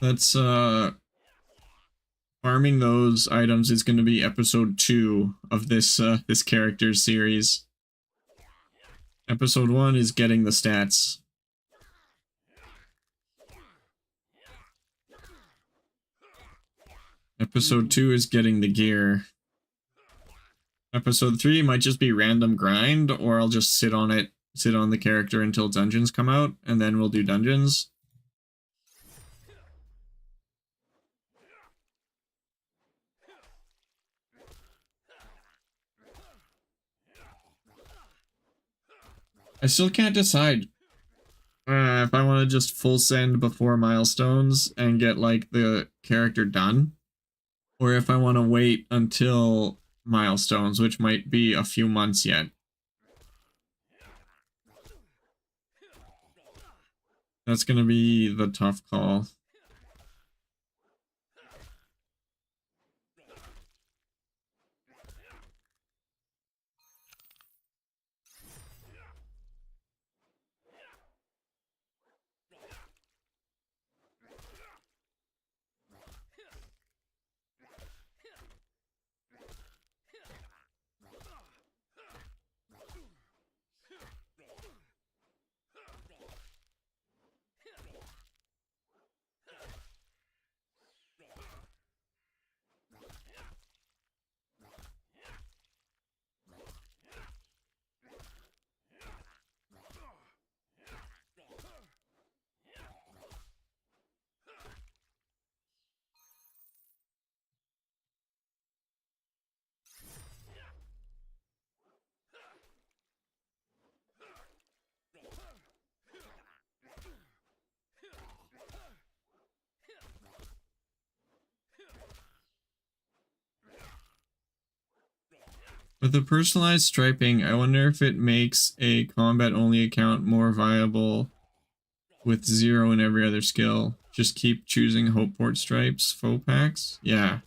That's farming those items is going to be episode 2 of this this character's series. Episode 1 is getting the stats. Episode 2 is getting the gear. Episode 3 might just be random grind, or I'll just sit on the character until dungeons come out, and then we'll do dungeons. I still can't decide if I want to just full send before milestones and get like the character done, or if I want to wait until milestones, which might be a few months yet. That's gonna be the tough call. With the personalized striping, I wonder if it makes a combat-only account more viable with 0 in every other skill. Just keep choosing Hopeport stripes, faux packs? Yeah.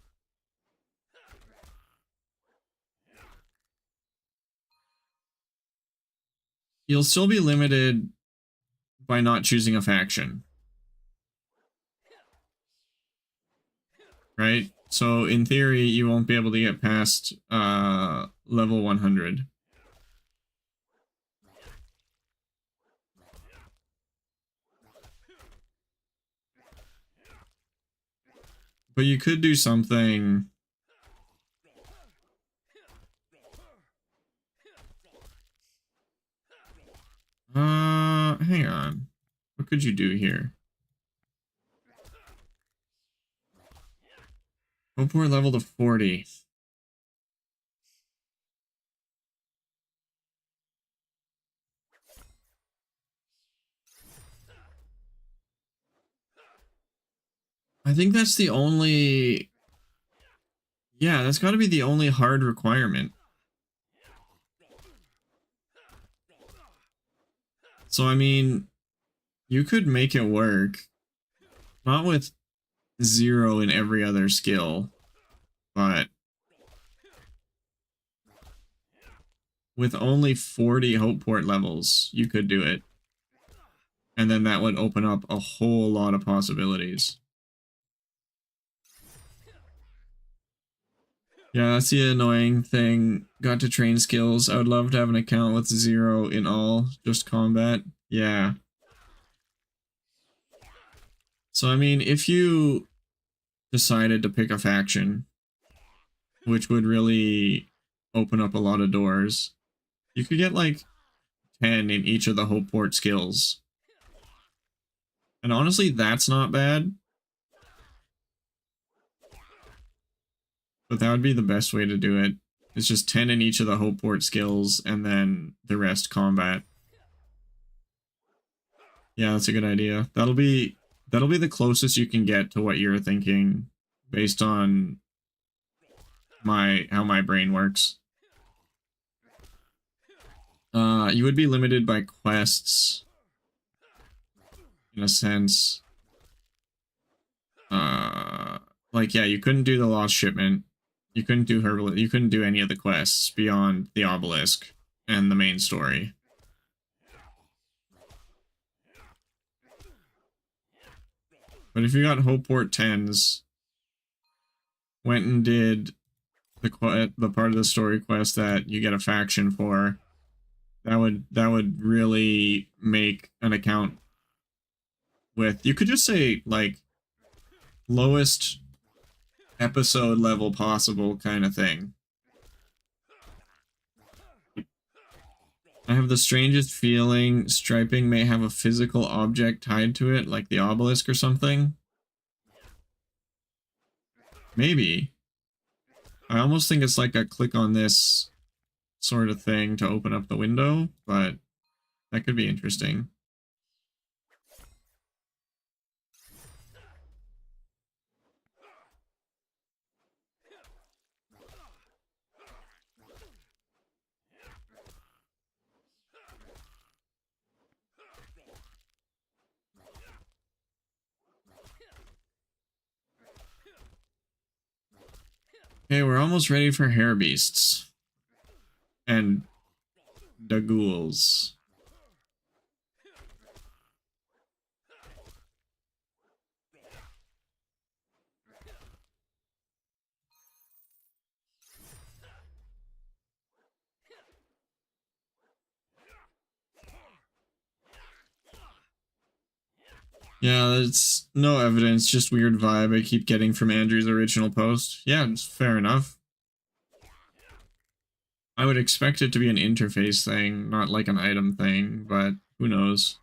You'll still be limited by not choosing a faction. Right? So in theory, you won't be able to get past level 100. But you could do something. Hang on. What could you do here? Hopeport level to 40. I think that's the only... Yeah, that's got to be the only hard requirement. So, I mean, you could make it work. Not with 0 in every other skill, but with only 40 Hopeport levels, you could do it. And then that would open up a whole lot of possibilities. Yeah, that's the annoying thing. Got to train skills. I would love to have an account with 0 in all, just combat. Yeah. So, I mean, if you decided to pick a faction, which would really open up a lot of doors, you could get like 10 in each of the Hopeport skills. And honestly, that's not bad. But that would be the best way to do it. It's just 10 in each of the Hopeport skills, and then the rest combat. Yeah, that's a good idea. That'll be the closest you can get to what you're thinking, based on how my brain works. You would be limited by quests, in a sense. Like, yeah, you couldn't do the Lost Shipment. You couldn't do Herbalist. You couldn't do any of the quests beyond the Obelisk and the main story. But if you got Hopeport 10s, went and did the part of the story quest that you get a faction for, that would really make an account with, you could just say, like, lowest episode level possible kind of thing. I have the strangest feeling striping may have a physical object tied to it, like the obelisk or something. Maybe. I almost think it's like a click on this sort of thing to open up the window, but that could be interesting. Okay, we're almost ready for hair beasts. And the ghouls. Yeah, that's no evidence, just weird vibe I keep getting from Andrew's original post. Yeah, it's fair enough. I would expect it to be an interface thing, not like an item thing, but who knows.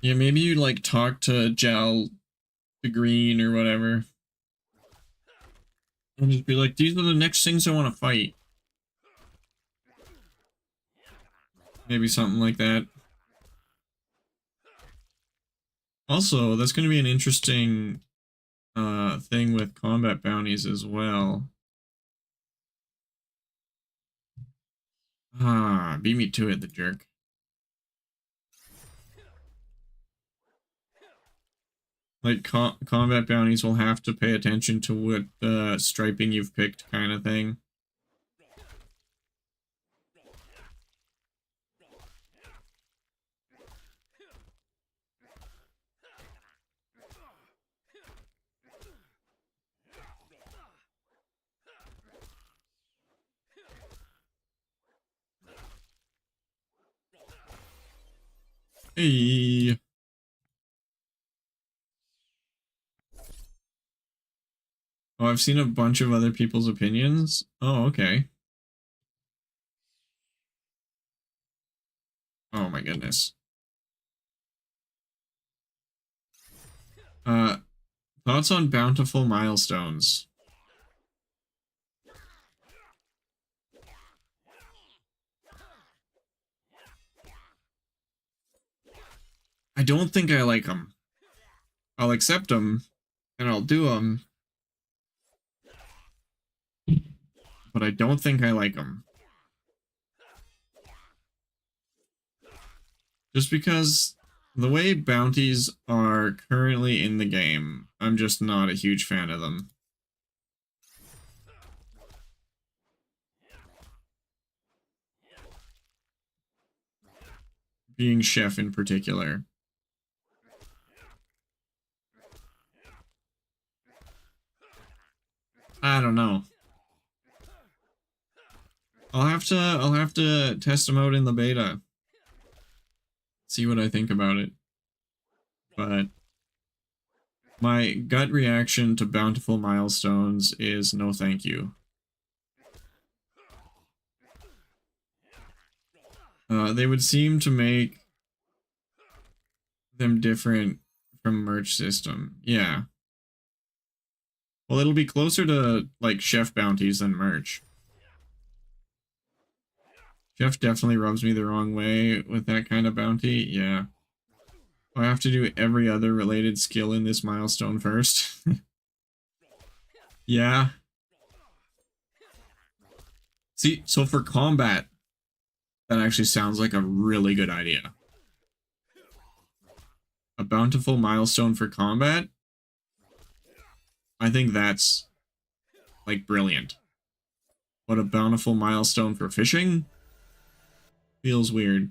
Yeah, maybe you like talk to Jal the Green or whatever. And just be like, these are the next things I want to fight. Maybe something like that. Also, that's going to be an interesting thing with combat bounties as well. Ah, beat me to it, the jerk. Like, combat bounties will have to pay attention to what striping you've picked kind of thing. Hey. Oh, I've seen a bunch of other people's opinions. Oh, okay. Oh my goodness. Uh, Thoughts on bountiful milestones? I don't think I like them. I'll accept them, and I'll do them, but I don't think I like them. Just because the way bounties are currently in the game, I'm just not a huge fan of them. Being chef in particular. I don't know. I'll have to test them out in the beta. See what I think about it. But my gut reaction to bountiful milestones is no thank you. They would seem to make them different from merch system. Yeah. Well, it'll be closer to, like, chef bounties than merch. Chef definitely rubs me the wrong way with that kind of bounty. Yeah. I have to do every other related skill in this milestone first. Yeah. See, so for combat, that actually sounds like a really good idea. A bountiful milestone for combat? I think that's, like, brilliant. But a bountiful milestone for fishing? Feels weird.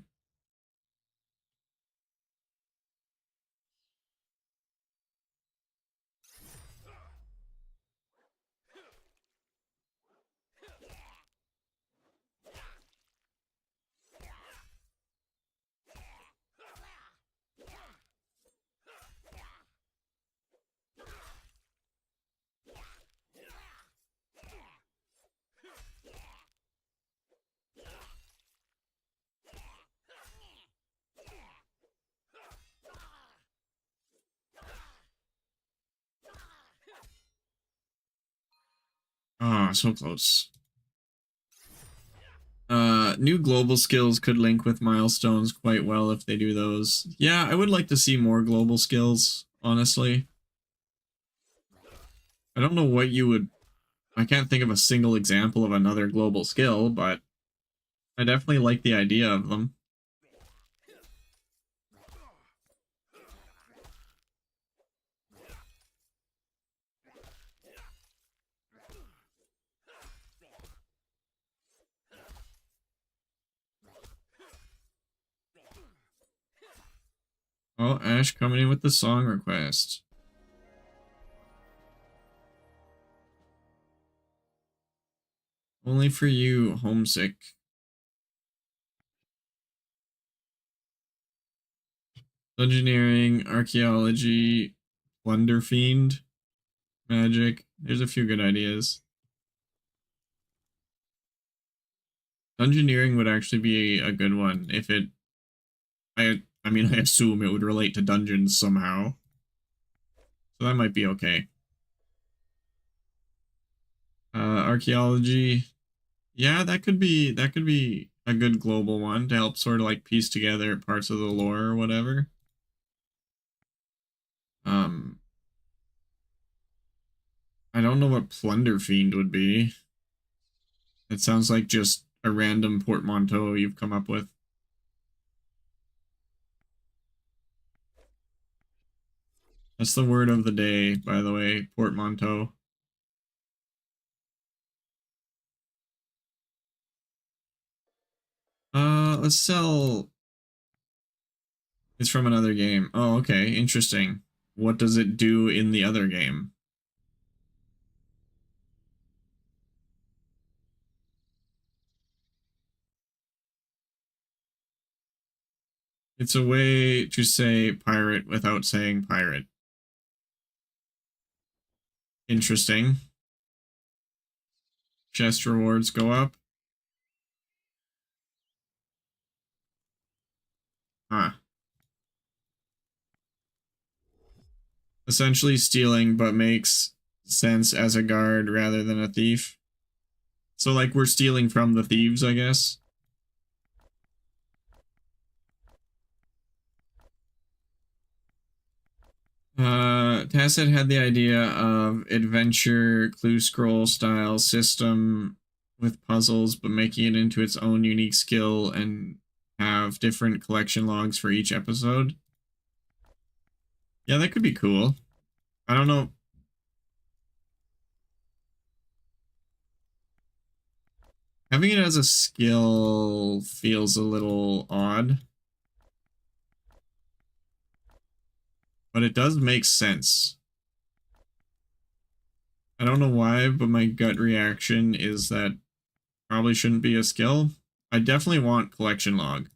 Ah, so close. New global skills could link with milestones quite well if they do those. Yeah, I would like to see more global skills, honestly. I don't know what you would... I can't think of a single example of another global skill, but I definitely like the idea of them. Oh, Ash coming in with the song request. Only for you, homesick. Engineering, archaeology, plunder fiend, magic. There's a few good ideas. Dungeoneering would actually be a good one if it... I mean, I assume it would relate to dungeons somehow. So that might be okay. Archaeology. Yeah, that could be a good global one to help sort of like piece together parts of the lore or whatever. I don't know what Plunder Fiend would be. It sounds like just a random portmanteau you've come up with. That's the word of the day, by the way, portmanteau. Let's sell... It's from another game. Oh, okay, interesting. What does it do in the other game? It's a way to say pirate without saying pirate. Interesting. Chest rewards go up. Huh. Essentially stealing, but makes sense as a guard rather than a thief. So, like, we're stealing from the thieves, I guess. Tacit had the idea of adventure clue scroll style system with puzzles, but making it into its own unique skill and have different collection logs for each episode. Yeah, that could be cool. I don't know. Having it as a skill feels a little odd. But it does make sense. I don't know why, but my gut reaction is that probably shouldn't be a skill. I definitely want collection log.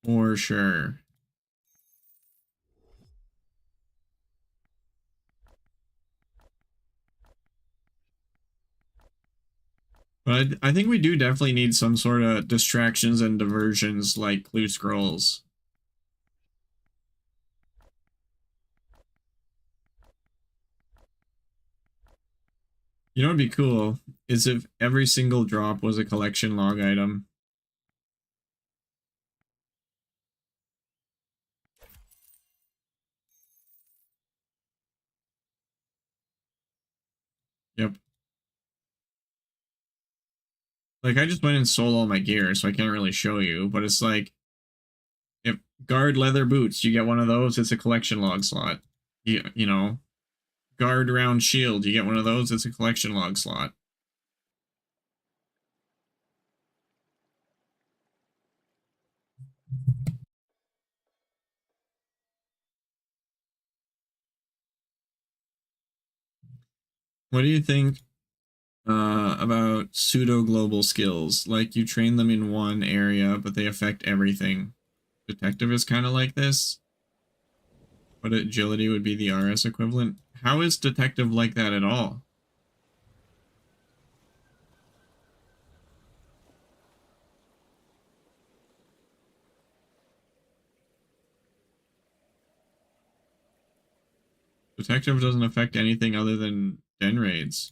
For sure. But I think we do definitely need some sort of distractions and diversions like clue scrolls. You know what would be cool is if every single drop was a collection log item. Yep. Like, I just went and sold all my gear, so I can't really show you, but it's like, if guard leather boots, you get one of those, it's a collection log slot. You know, guard round shield, you get one of those, it's a collection log slot. What do you think about pseudo-global skills? Like, you train them in one area, but they affect everything. Detective is kind of like this, but agility would be the RS equivalent. How is detective like that at all? Detective doesn't affect anything other than den raids.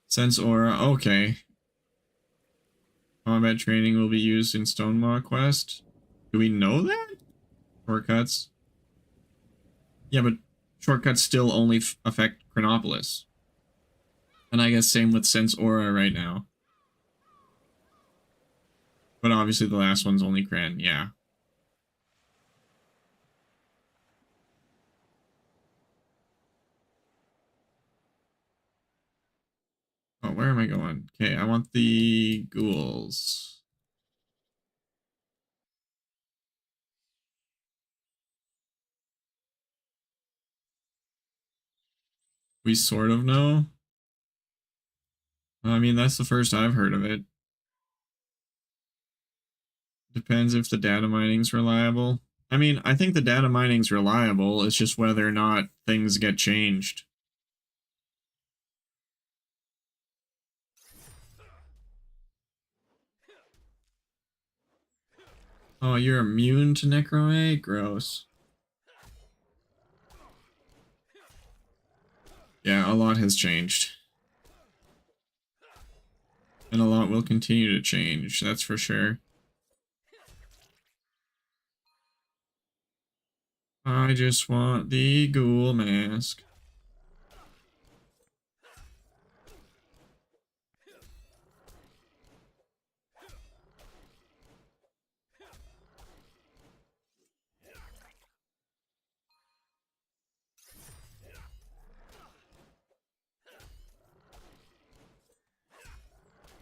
Sense aura, okay. Combat training will be used in Stonemaw quest. Do we know that? Shortcuts. Yeah, but shortcuts still only affect Chronopolis. And I guess same with Sense Aura right now. But obviously the last one's only Cran, yeah. Oh, where am I going? Okay, I want the ghouls. We sort of know. I mean, that's the first I've heard of it. Depends if the data mining's reliable. I mean, I think the data mining's reliable. It's just whether or not things get changed. Oh, you're immune to Necromate? Gross. Yeah, a lot has changed. And a lot will continue to change, that's for sure. I just want the ghoul mask.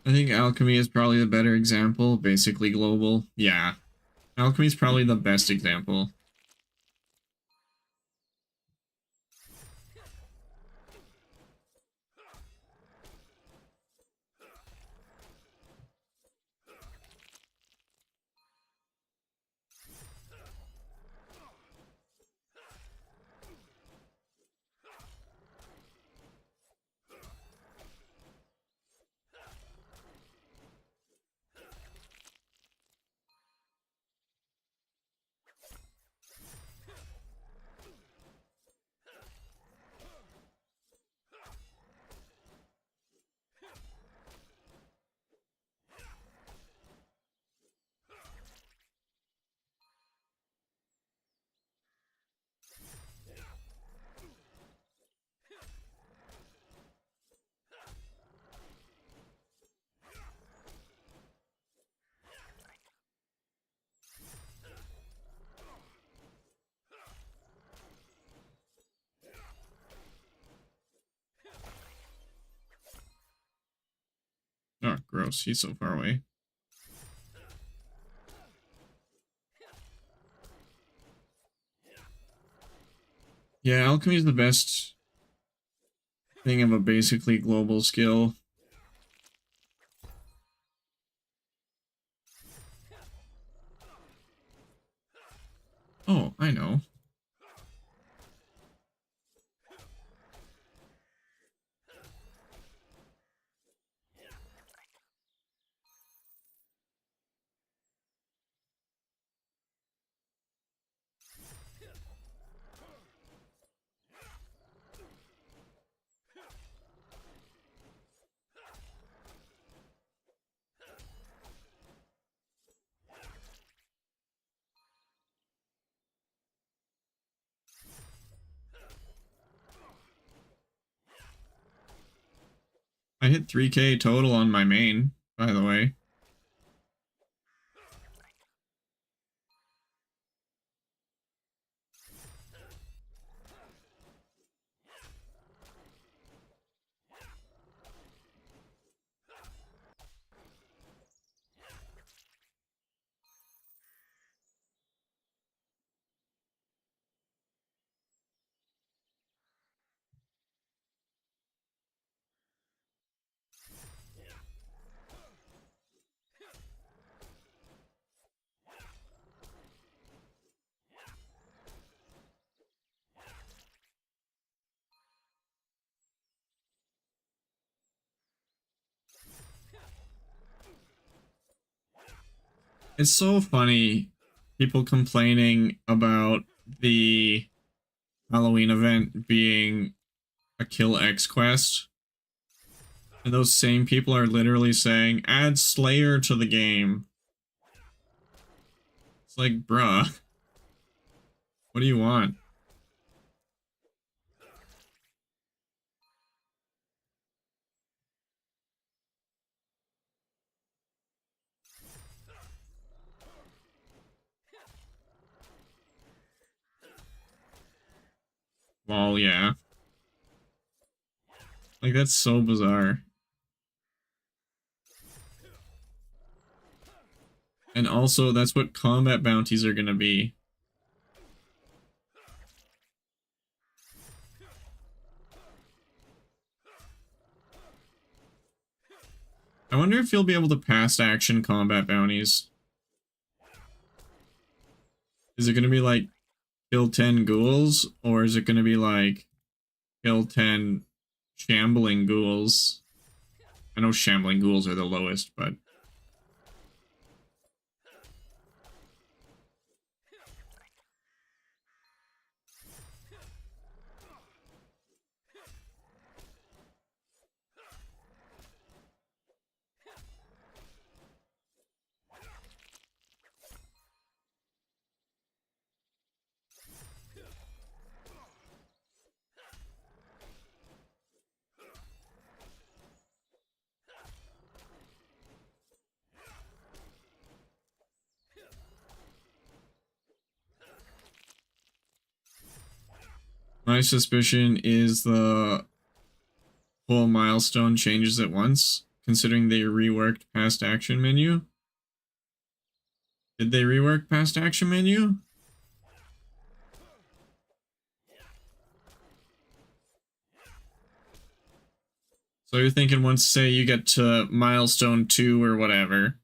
I think alchemy is probably the better example. Basically global. Yeah. Alchemy is probably the best example. Oh, gross. He's so far away. Yeah, alchemy is the best thing of a basically global skill. Oh, I know. I hit 3k total on my main, by the way. It's so funny, people complaining about the Halloween event being a Kill X quest. And those same people are literally saying, add Slayer to the game. It's like, bruh. What do you want? Well, yeah. Like, that's so bizarre. And also, that's what combat bounties are gonna be. I wonder if you'll be able to pass action combat bounties. Is it gonna be like, kill 10 ghouls? Or is it gonna be like, kill 10 shambling ghouls? I know shambling ghouls are the lowest, but... My suspicion is the whole milestone changes at once, considering they reworked past action menu. Did they rework past action menu? So you're thinking once, say, you get to milestone 2 or whatever,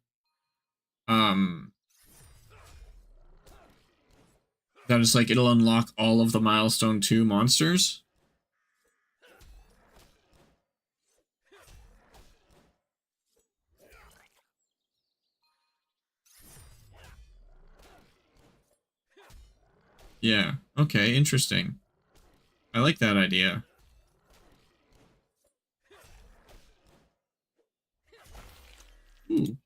that is like, it'll unlock all of the milestone 2 monsters? Yeah, okay, interesting. I like that idea. Ooh.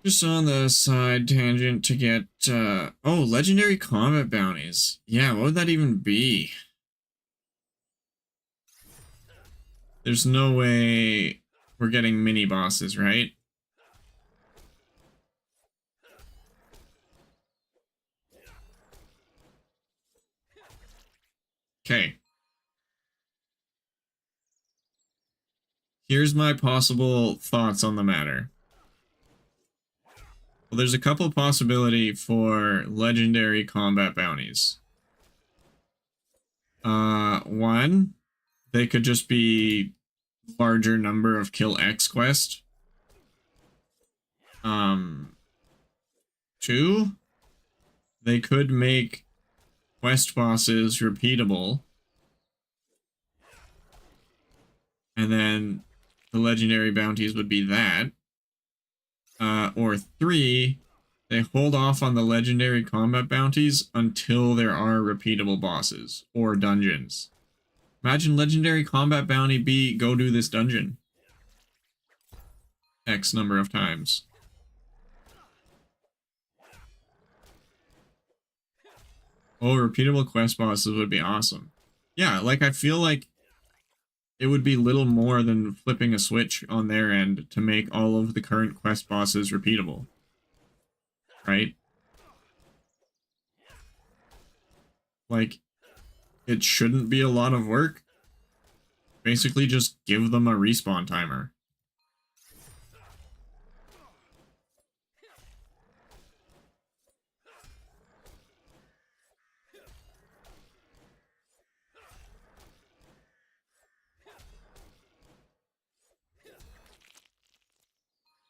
Just on the side tangent to get, oh, legendary combat bounties. Yeah, what would that even be? There's no way we're getting mini bosses, right? Okay. Here's my possible thoughts on the matter. Well, there's a couple possibility for legendary combat bounties. One, they could just be larger number of kill X quest. Two, they could make quest bosses repeatable. And then the legendary bounties would be that. Or three, they hold off on the legendary combat bounties until there are repeatable bosses or dungeons. Imagine legendary combat bounty be go do this dungeon X number of times. Oh, repeatable quest bosses would be awesome. Yeah, like I feel like it would be little more than flipping a switch on their end to make all of the current quest bosses repeatable. Right? Like, it shouldn't be a lot of work. Basically, just give them a respawn timer.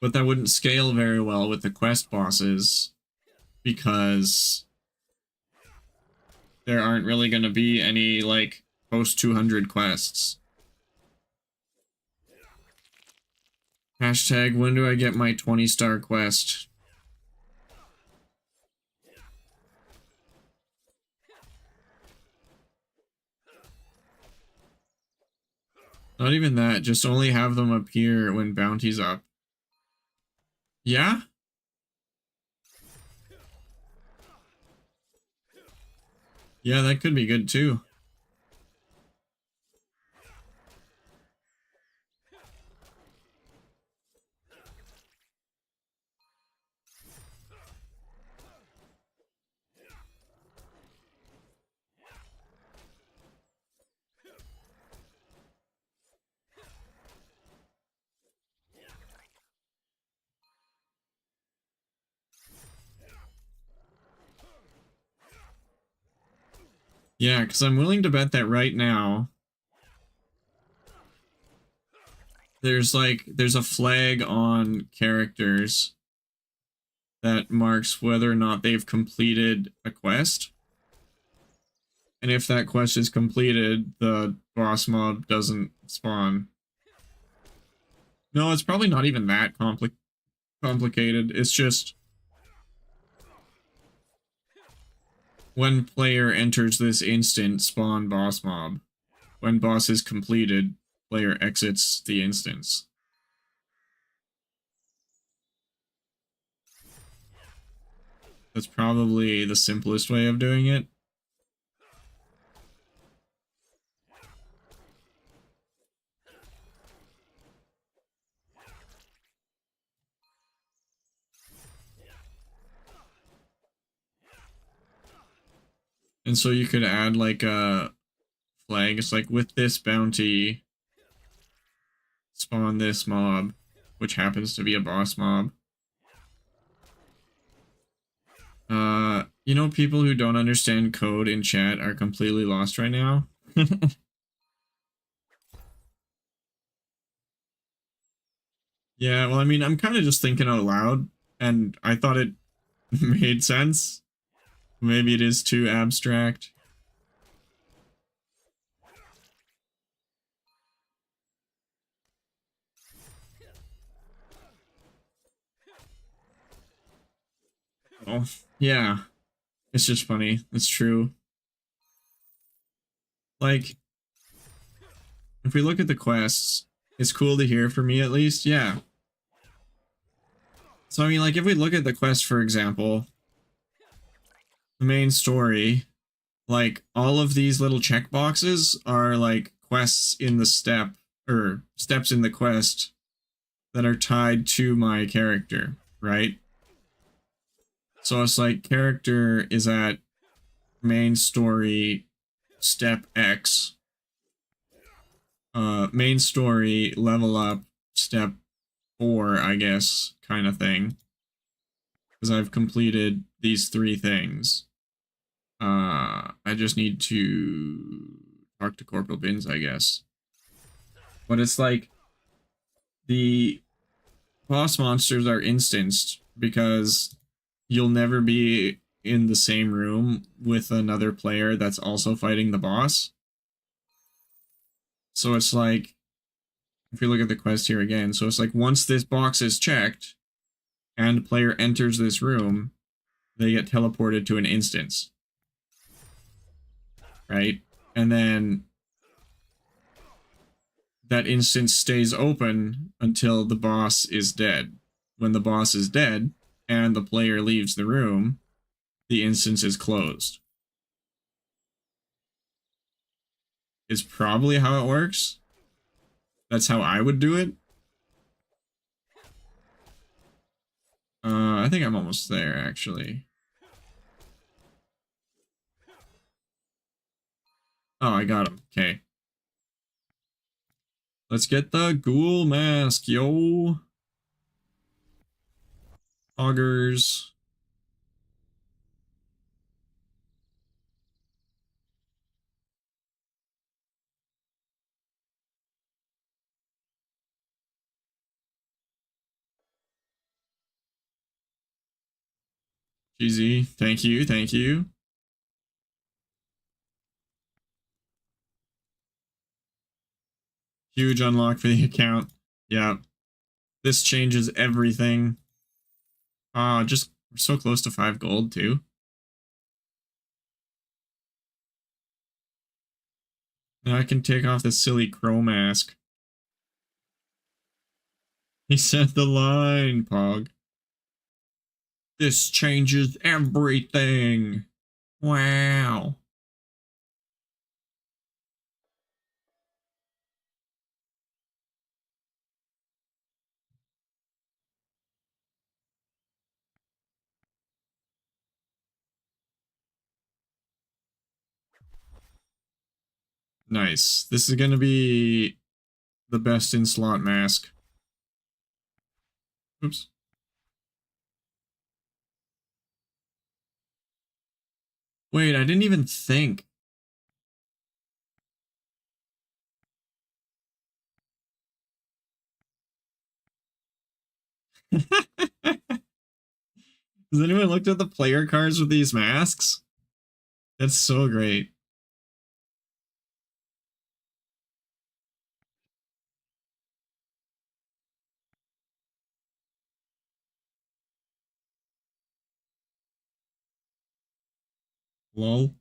But that wouldn't scale very well with the quest bosses because there aren't really going to be any, like, post 200 quests. Hashtag, when do I get my 20-star quest? Not even that, just only have them appear when bounty's up. Yeah? Yeah, that could be good too. Yeah, because I'm willing to bet that right now there's a flag on characters that marks whether or not they've completed a quest. And if that quest is completed, the boss mob doesn't spawn. No, it's probably not even that complicated. It's just When player enters this instant, spawn boss mob. When boss is completed, player exits the instance. That's probably the simplest way of doing it. And so you could add like a flag. It's like with this bounty, spawn this mob, which happens to be a boss mob. You know, people who don't understand code in chat are completely lost right now. Yeah, well, I mean, I'm kind of just thinking out loud, and I thought it made sense. Maybe it is too abstract. Oh, yeah. It's just funny. It's true. Like, if we look at the quests, it's cool to hear for me at least. Yeah. So, I mean, like, if we look at the quest, for example, the main story, like, all of these little checkboxes are, like, quests in the step, or steps in the quest that are tied to my character, right? So it's like, character is at main story step X, main story level up step 4, I guess, kind of thing. Because I've completed these 3 things. I just need to talk to Corporal Bins, I guess. But it's like the boss monsters are instanced because you'll never be in the same room with another player that's also fighting the boss. So it's like, if you look at the quest here again, so it's like once this box is checked and player enters this room, they get teleported to an instance. Right? And then that instance stays open until the boss is dead. When the boss is dead and the player leaves the room, the instance is closed. Is probably how it works. That's how I would do it. I think I'm almost there, actually. Oh, I got him. Okay. Let's get the ghoul mask, yo. Augers. GZ. Thank you. Thank you. Huge unlock for the account. Yeah. This changes everything. Just we're so close to 5 gold, too. Now I can take off this silly crow mask. He said the line, Pog. This changes everything. Wow. Nice. This is gonna be the best in slot mask. Oops. Wait, I didn't even think. Has anyone looked at the player cards with these masks? That's so great. Lol.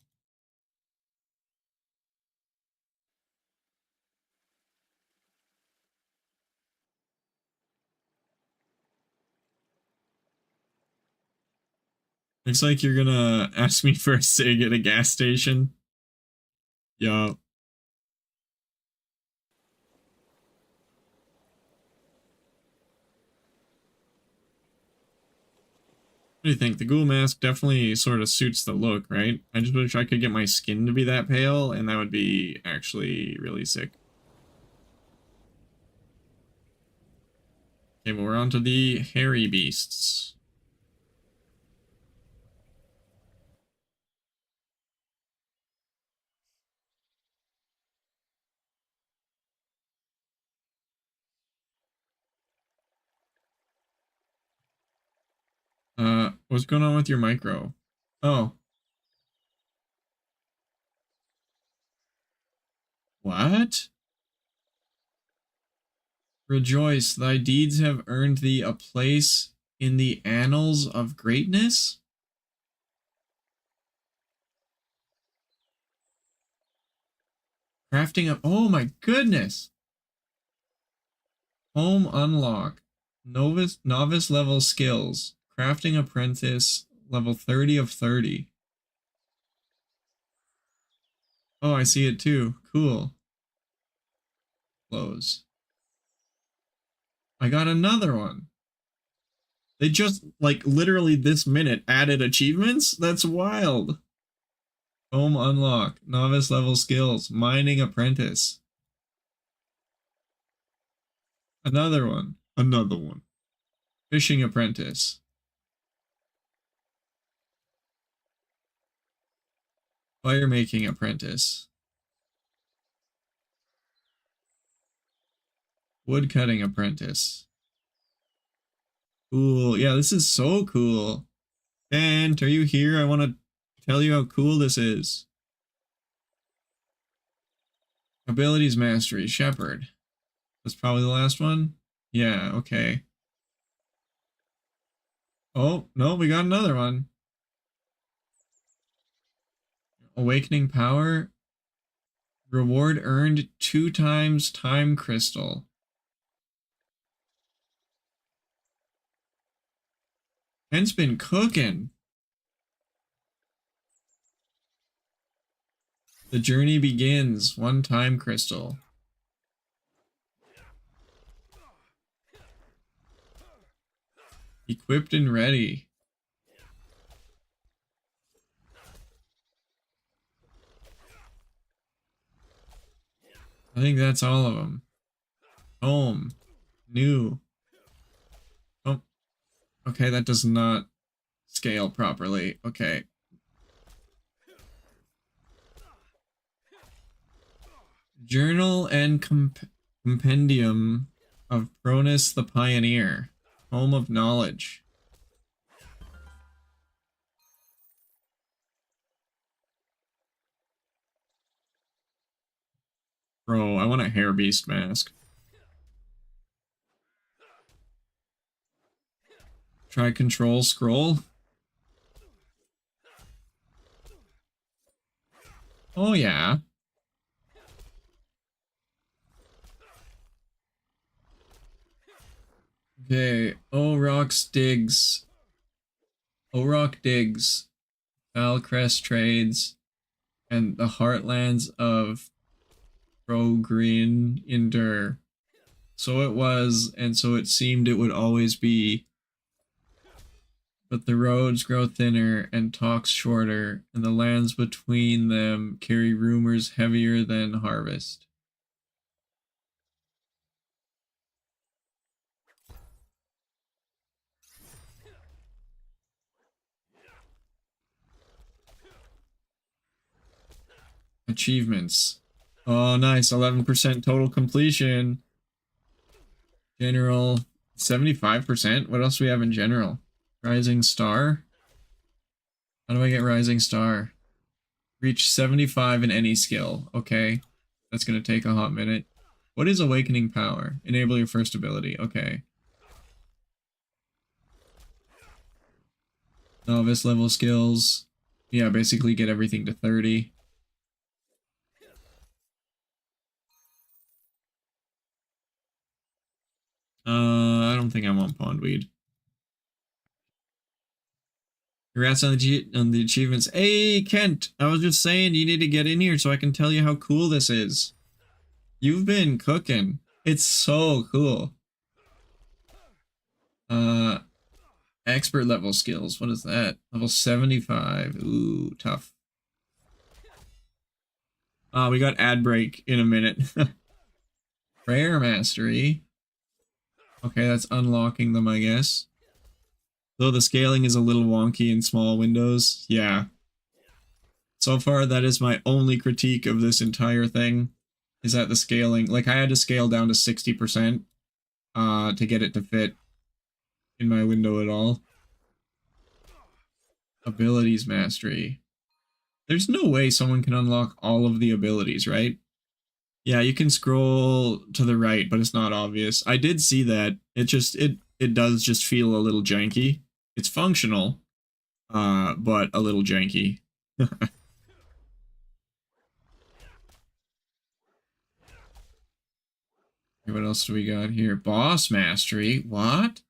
Looks like you're gonna ask me for a cig at a gas station. Yup. What do you think? The ghoul mask definitely sort of suits the look, right? I just wish I could get my skin to be that pale, and that would be actually really sick. Okay, but we're on to the hairy beasts. What's going on with your micro? Oh. What? Rejoice, thy deeds have earned thee a place in the annals of greatness? Crafting up. Oh my goodness. Home unlock. Novice level skills. Crafting apprentice level 30 of 30. Oh, I see it too. Cool. Close. I got another one. They just, like, literally this minute added achievements? That's wild. Home unlock. Novice level skills. Mining apprentice. Another one. Another one. Fishing apprentice. Fire making apprentice. Wood cutting apprentice. Cool. Yeah, this is so cool. Dant, are you here? I want to tell you how cool this is. Abilities mastery. Shepherd. That's probably the last one. Yeah, okay. Oh, no, we got another one. Awakening power. Reward earned 2 times time crystal. Kent's been cooking. The journey begins. 1 time crystal. Equipped and ready. I think that's all of them. Home. New. Oh. Okay, that does not scale properly. Okay. Journal and Compendium of Cronus the Pioneer. Home of Knowledge. Bro, I want a hair beast mask. Try control scroll. Oh yeah. Okay, O'Rock digs. O'Rock digs. Valcrest trades. And the heartlands of Green endure. So it was, and so it seemed it would always be. But the roads grow thinner and talks shorter, and the lands between them carry rumors heavier than harvest. Achievements. Oh, nice. 11% total completion. General, 75%? What else do we have in general? Rising Star? How do I get Rising Star? Reach 75 in any skill. Okay. That's going to take a hot minute. What is Awakening Power? Enable your first ability. Okay. Novice level skills. Yeah, basically get everything to 30. I don't think I want pondweed. Congrats on the achievements. Hey, Kent, I was just saying you need to get in here so I can tell you how cool this is. You've been cooking. It's so cool. Uh, expert level skills. What is that? Level 75. Ooh, tough. We got ad break in a minute. Prayer mastery. Okay, that's unlocking them, I guess. Though the scaling is a little wonky in small windows. Yeah. So far, that is my only critique of this entire thing. Is that the scaling. Like, I had to scale down to 60% to get it to fit in my window at all. Abilities mastery. There's no way someone can unlock all of the abilities, right? Yeah, you can scroll to the right, but it's not obvious. I did see that. It does just feel a little janky. It's functional, but a little janky. What else do we got here? Boss mastery. What?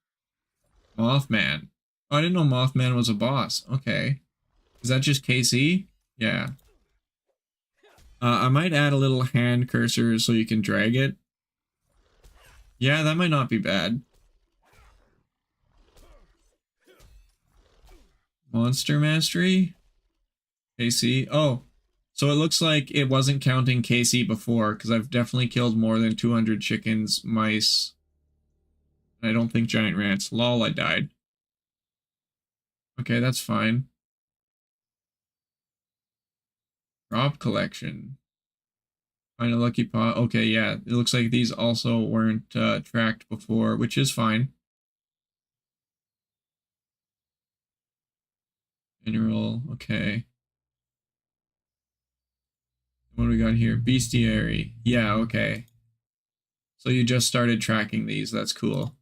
Mothman. Oh, I didn't know Mothman was a boss. Okay. Is that just KC? Yeah. I might add a little hand cursor so you can drag it. Yeah, that might not be bad. Monster mastery? KC? Oh, so it looks like it wasn't counting KC before, because I've definitely killed more than 200 chickens, mice. I don't think giant rats. Lol, I died. Okay, that's fine. Drop collection. Find a lucky pot. Okay, yeah. It looks like these also weren't tracked before, which is fine. Mineral. Okay. What do we got here? Bestiary. Yeah, okay. So you just started tracking these. That's cool.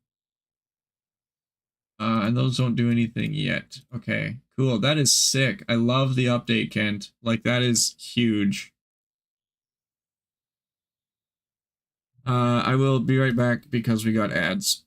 And those don't do anything yet. Okay, cool. That is sick. I love the update, Kent. Like, that is huge. I will be right back because we got ads.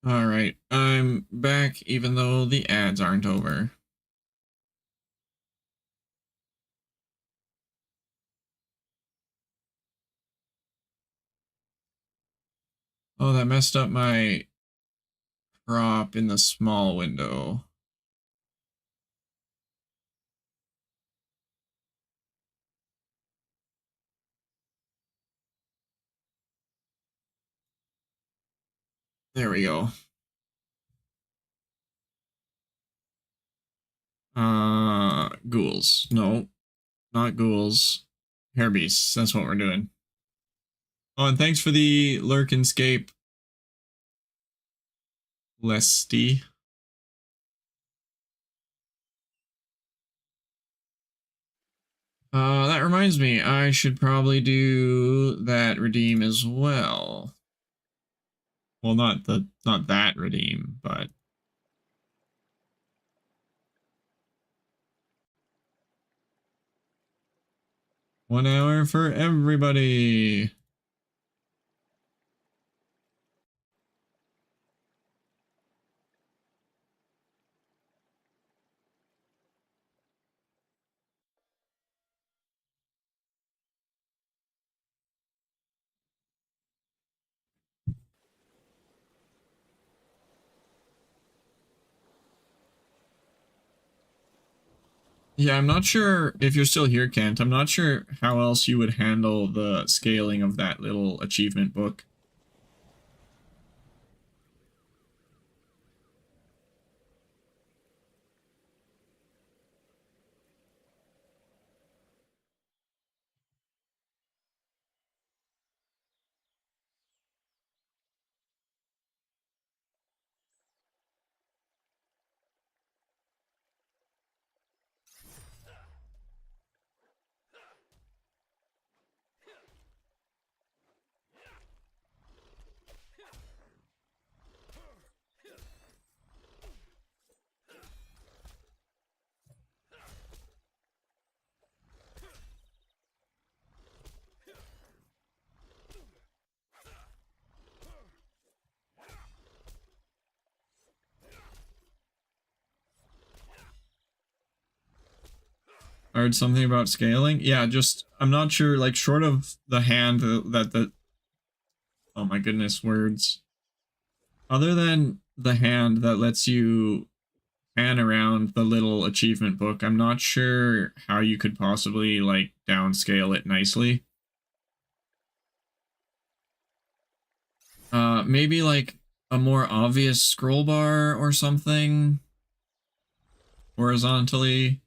All right, I'm back even though the ads aren't over. Oh, that messed up my crop in the small window. There we go. Ghouls. No, not ghouls. Hair beasts. That's what we're doing. Oh, and thanks for the Lurkinscape, Lesty. That reminds me, I should probably do that redeem as well. Well, not that redeem, but one hour for everybody. Yeah, I'm not sure if you're still here, Kent. I'm not sure how else you would handle the scaling of that little achievement book. I heard something about scaling. Yeah, just, I'm not sure, like, short of the hand that the, oh my goodness, words. Other than the hand that lets you pan around the little achievement book, I'm not sure how you could possibly, like, downscale it nicely. Maybe, like, a more obvious scroll bar or something. Horizontally.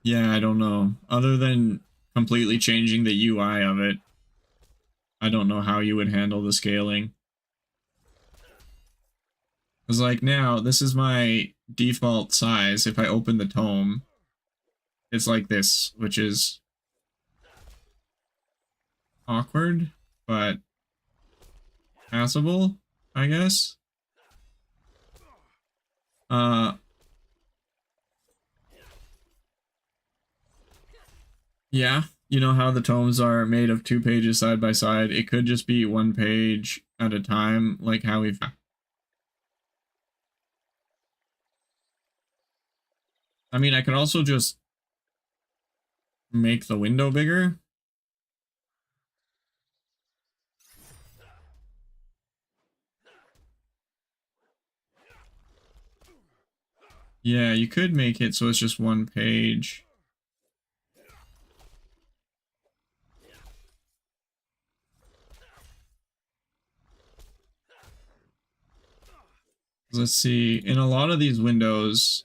Yeah, I don't know. Other than completely changing the UI of it, I don't know how you would handle the scaling. Because, like, now, this is my default size. If I open the tome, it's like this, which is awkward, but passable, I guess. Yeah, you know how the tomes are made of 2 pages side by side? It could just be 1 page at a time, like how we've... I mean, I could also just make the window bigger. Yeah, you could make it so it's just 1 page. Let's see, in a lot of these windows,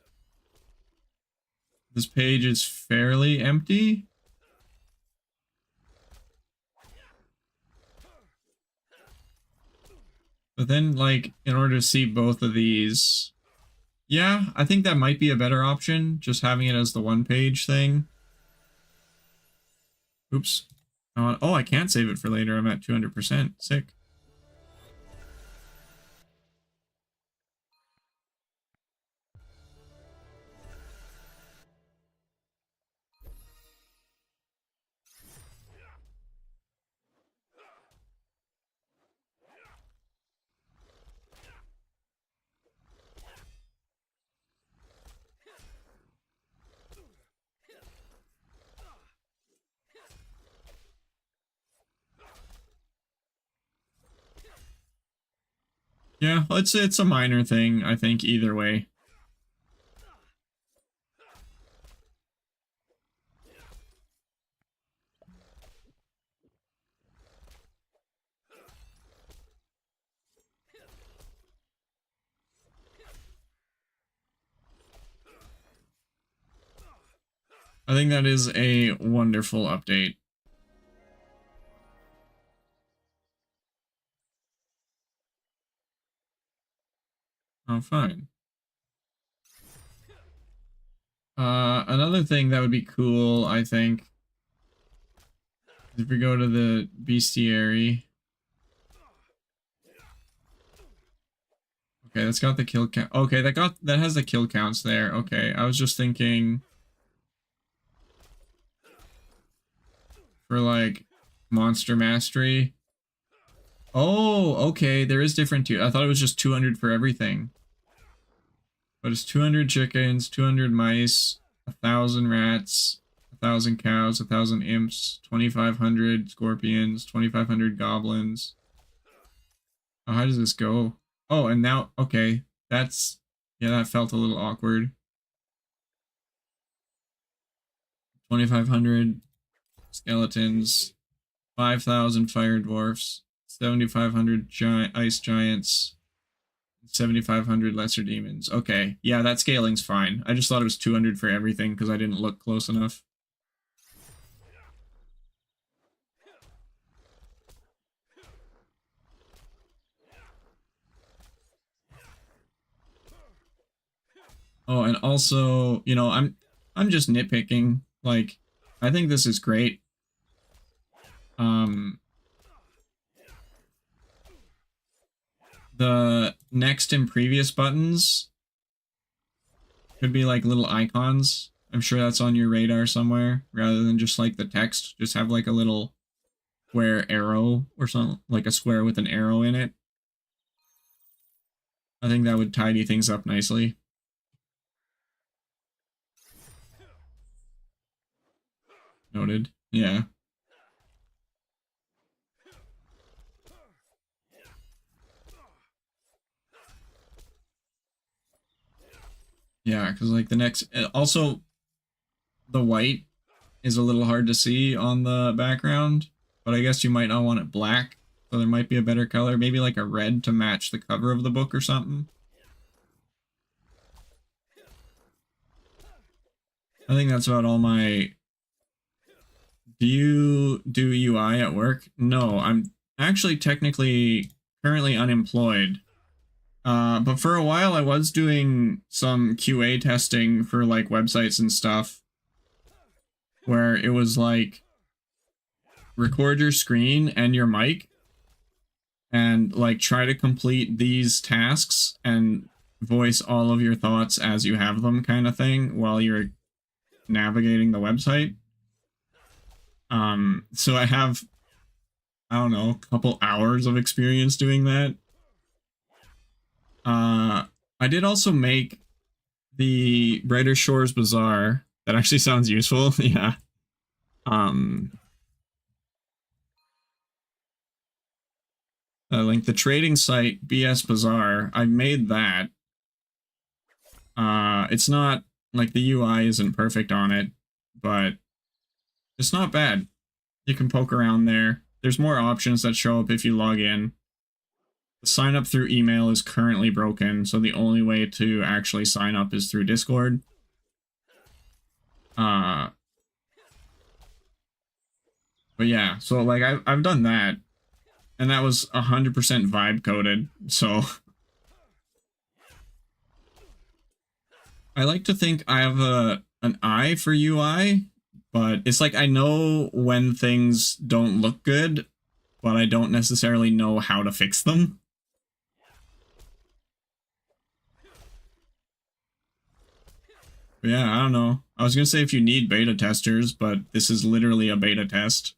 this page is fairly empty. But then, like, in order to see both of these, yeah, I think that might be a better option, just having it as the 1 page thing. Oops. Oh, I can't save it for later. I'm at 200%. Sick. Yeah, it's a minor thing, I think, either way. I think that is a wonderful update. Oh, fine. Another thing that would be cool, I think, if we go to the bestiary. Okay, that's got the kill count. Okay, that has the kill counts there. Okay, I was just thinking for like monster mastery. Oh, okay, there is different too. I thought it was just 200 for everything. But it's 200 chickens, 200 mice, 1,000 rats, 1,000 cows, 1,000 imps, 2,500 scorpions, 2,500 goblins. Oh, how does this go? Oh, and now, okay, that's, yeah, that felt a little awkward. 2,500 skeletons, 5,000 fire dwarfs, 7,500 ice giants, 7,500 lesser demons. Okay, yeah, that scaling's fine. I just thought it was 200 for everything because I didn't look close enough. Oh, and also, you know, I'm just nitpicking. Like, I think this is great. The next and previous buttons could be like little icons. I'm sure that's on your radar somewhere, rather than just like the text. Just have like a little square arrow or something, like a square with an arrow in it. I think that would tidy things up nicely. Noted. Yeah. Yeah, because like the next... Also, the white is a little hard to see on the background, but I guess you might not want it black, so there might be a better color. Maybe like a red to match the cover of the book or something. I think that's about all my... Do you do UI at work? No, I'm actually technically currently unemployed. But for a while I was doing some QA testing for like websites and stuff where it was like record your screen and your mic and like try to complete these tasks and voice all of your thoughts as you have them kind of thing while you're navigating the website. So I have, I don't know, a couple hours of experience doing that. I did also make the Brighter Shores Bazaar. That actually sounds useful. Yeah. Like the trading site BS Bazaar. I made that. It's not like the UI isn't perfect on it, but it's not bad. You can poke around there. There's more options that show up if you log in. The sign up through email is currently broken, so the only way to actually sign up is through Discord. But yeah, so like I've done that, and that was 100% vibe coded. So I like to think I have an eye for UI, but it's like I know when things don't look good, but I don't necessarily know how to fix them. But yeah, I don't know. I was gonna say if you need beta testers, but this is literally a beta test.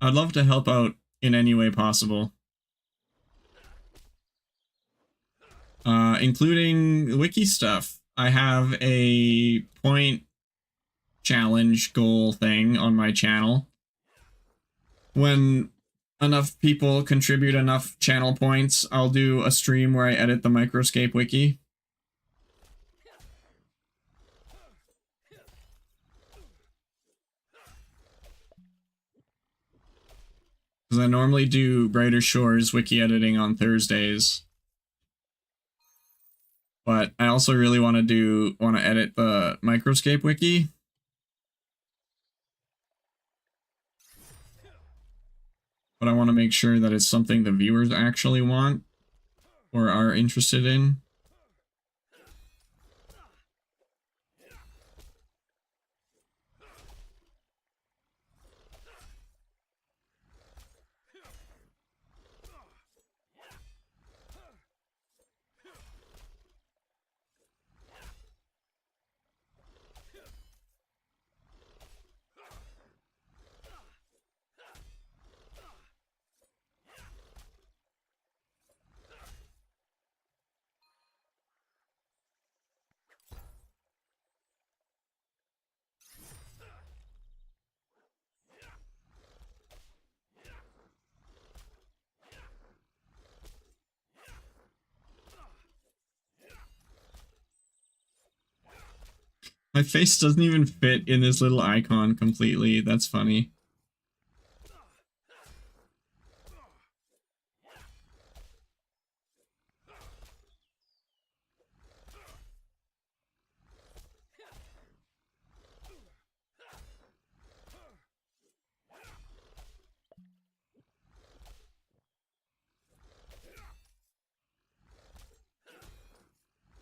I'd love to help out in any way possible. Including wiki stuff. I have a point challenge goal thing on my channel. When enough people contribute enough channel points, I'll do a stream where I edit the Microscape wiki. Because I normally do Brighter Shores wiki editing on Thursdays. But I also really want to edit the Microscape wiki. But I want to make sure that it's something the viewers actually want or are interested in. My face doesn't even fit in this little icon completely. That's funny.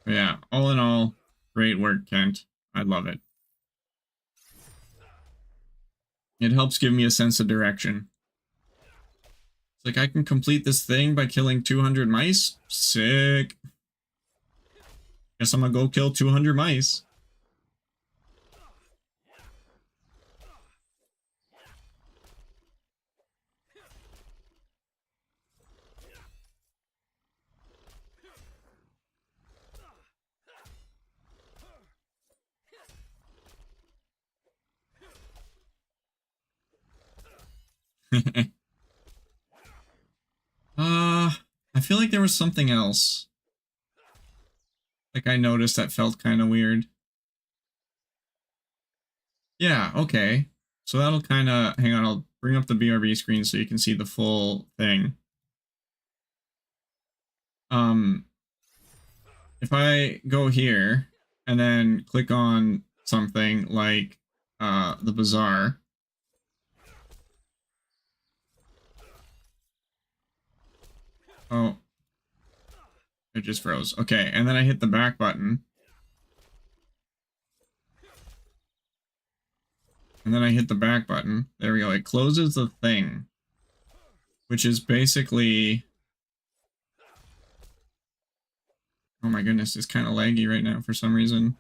But yeah, all in all, great work, Kent. I love it. It helps give me a sense of direction. It's like, I can complete this thing by killing 200 mice? Sick. Guess I'm gonna go kill 200 mice. I feel like there was something else. Like, I noticed that felt kind of weird. Yeah, okay. So that'll kind of... Hang on, I'll bring up the BRB screen so you can see the full thing. If I go here and then click on something like the bazaar. Oh, it just froze. Okay, and then I hit the back button. And then I hit the back button. There we go. It closes the thing, which is basically... Oh my goodness, it's kind of laggy right now for some reason.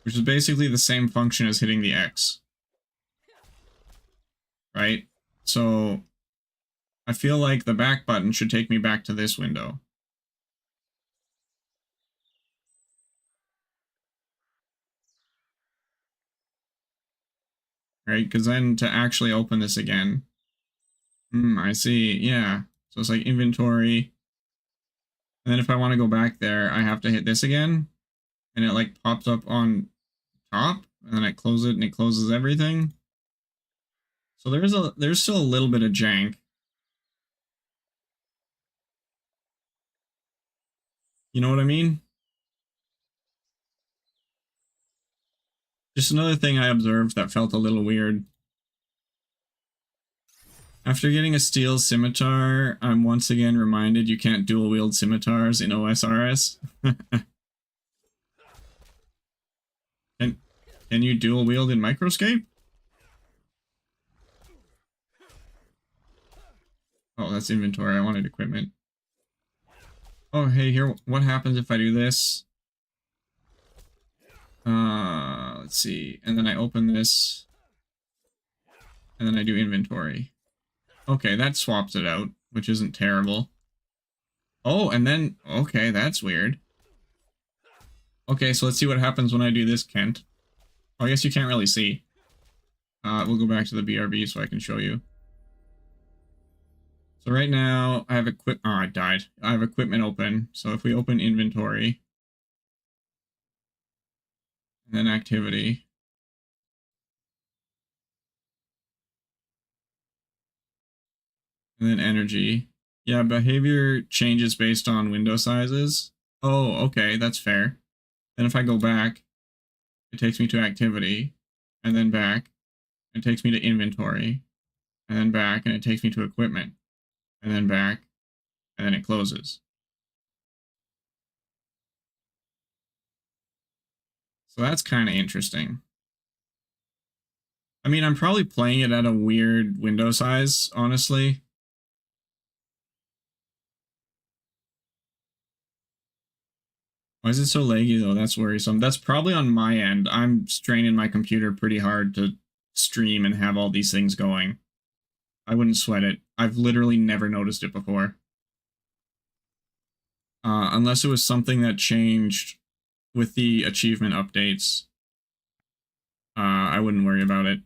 Which is basically the same function as hitting the X. Right? So I feel like the back button should take me back to this window. Right? Because then to actually open this again... I see. Yeah. So it's like inventory. And then if I want to go back there, I have to hit this again. And it like pops up on top. And then I close it and it closes everything. So there's still a little bit of jank. You know what I mean? Just another thing I observed that felt a little weird. After getting a steel scimitar, I'm once again reminded you can't dual wield scimitars in OSRS. Can you dual wield in Microscape? Oh, that's inventory. I wanted equipment. Oh, hey, here. What happens if I do this? Let's see. And then I open this. And then I do inventory. Okay, that swaps it out, which isn't terrible. Oh, and then... Okay, that's weird. Okay, so let's see what happens when I do this, Kent. Oh, I guess you can't really see. We'll go back to the BRB so I can show you. So right now, I have equip... Oh, I died. I have equipment open. So if we open inventory... And then activity... And then energy. Yeah, behavior changes based on window sizes. Oh, okay, that's fair. Then if I go back, it takes me to activity, and then back. It takes me to inventory, and then back, and it takes me to equipment, and then back, and then it closes. So that's kind of interesting. I mean, I'm probably playing it at a weird window size, honestly. Why is it so laggy, though? That's worrisome. That's probably on my end. I'm straining my computer pretty hard to stream and have all these things going. I wouldn't sweat it. I've literally never noticed it before. Unless it was something that changed with the achievement updates. I wouldn't worry about it.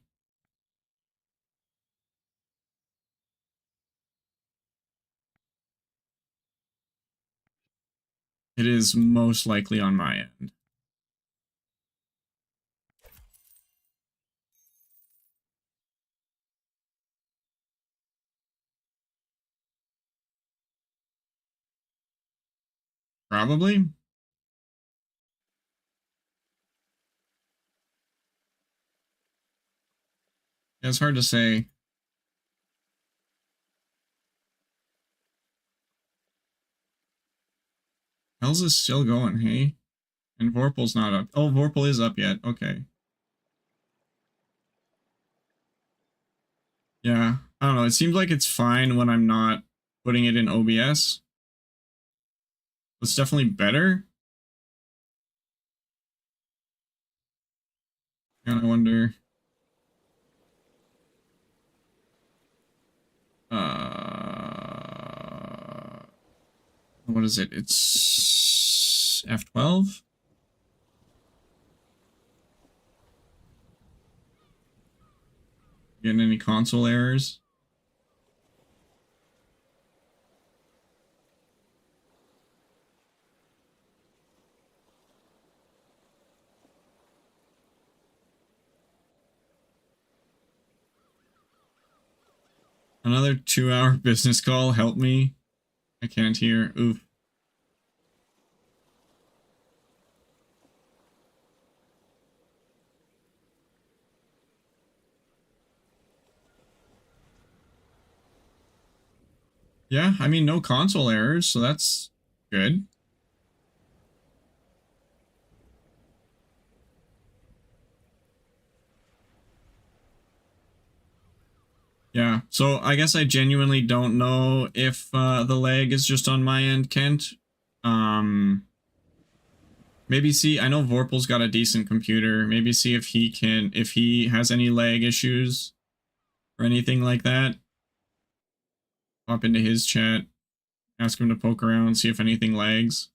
It is most likely on my end. Probably. It's hard to say. Hell's is still going, hey? And Vorpal's not up. Oh, Vorpal is up yet. Okay. Yeah. I don't know. It seems like it's fine when I'm not putting it in OBS. It's definitely better. And I wonder... what is it? It's F12? Getting any console errors? Another 2-hour business call. Help me. I can't hear. Oof. Yeah, I mean, no console errors, so that's good. Yeah, so I guess I genuinely don't know if the lag is just on my end, Kent. Maybe see, I know Vorpal's got a decent computer. Maybe see if he has any lag issues or anything like that. Pop into his chat, ask him to poke around, see if anything lags.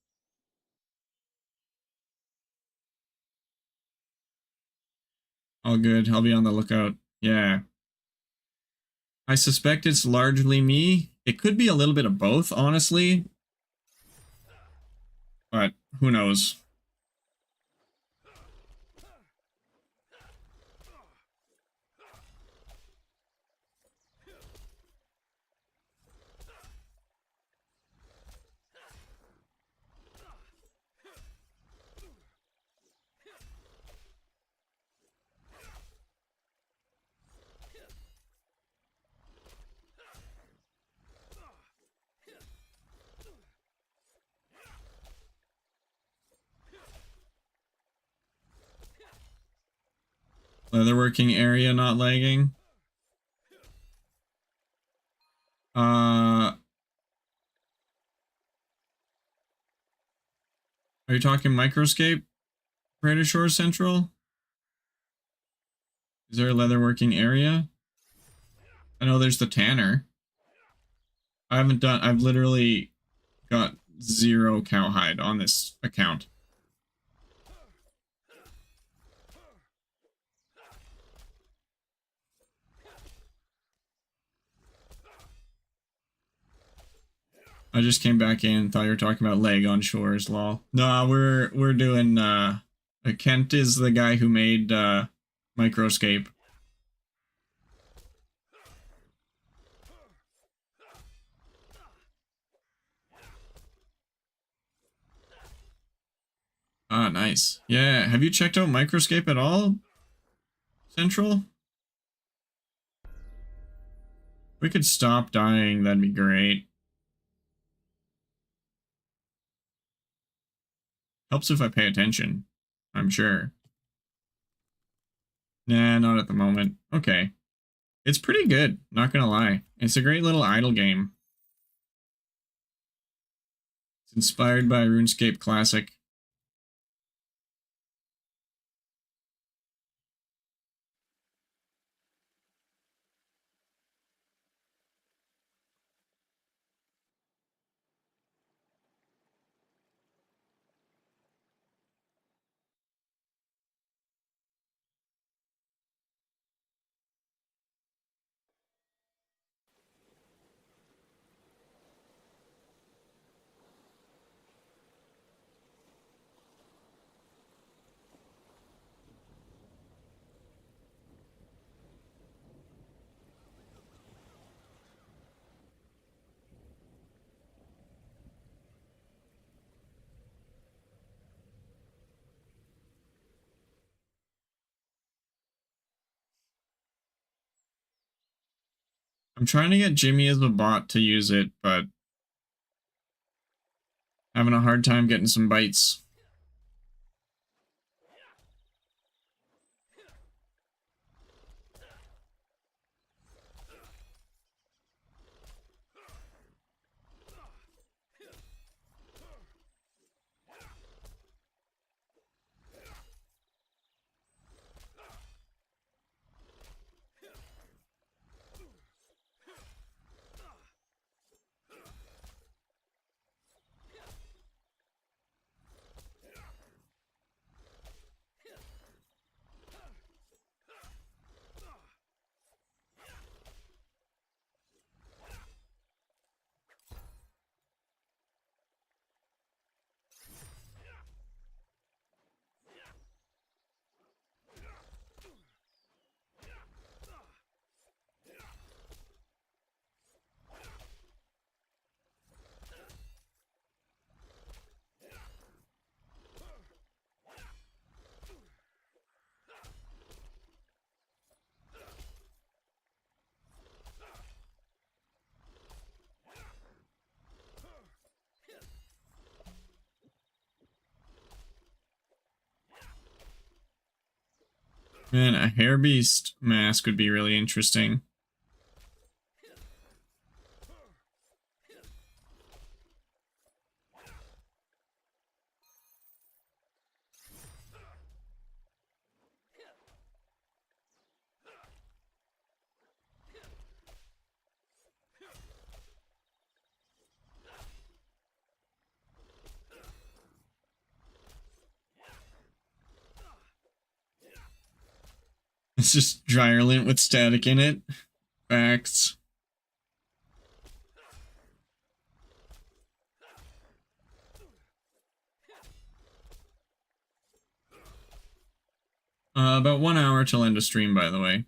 All good, I'll be on the lookout. Yeah. I suspect it's largely me. It could be a little bit of both, honestly. But who knows? Leatherworking area not lagging. Are you talking Microscape? Greater Shore Central? Is there a leatherworking area? I know there's the tanner. I've literally got 0 cowhide on this account. I just came back in, thought you were talking about leg on shores, lol. No, we're doing Kent is the guy who made Microscape. Ah, nice. Yeah, have you checked out Microscape at all, Central? We could stop dying, that'd be great. Helps if I pay attention, I'm sure. Nah, not at the moment. Okay. It's pretty good, not gonna lie. It's a great little idle game. It's inspired by RuneScape Classic. I'm trying to get Jimmy as a bot to use it, but having a hard time getting some bites. Man, a Hairbeast mask would be really interesting. It's just Dryerlint with static in it. Facts. About 1 hour till end of stream, by the way.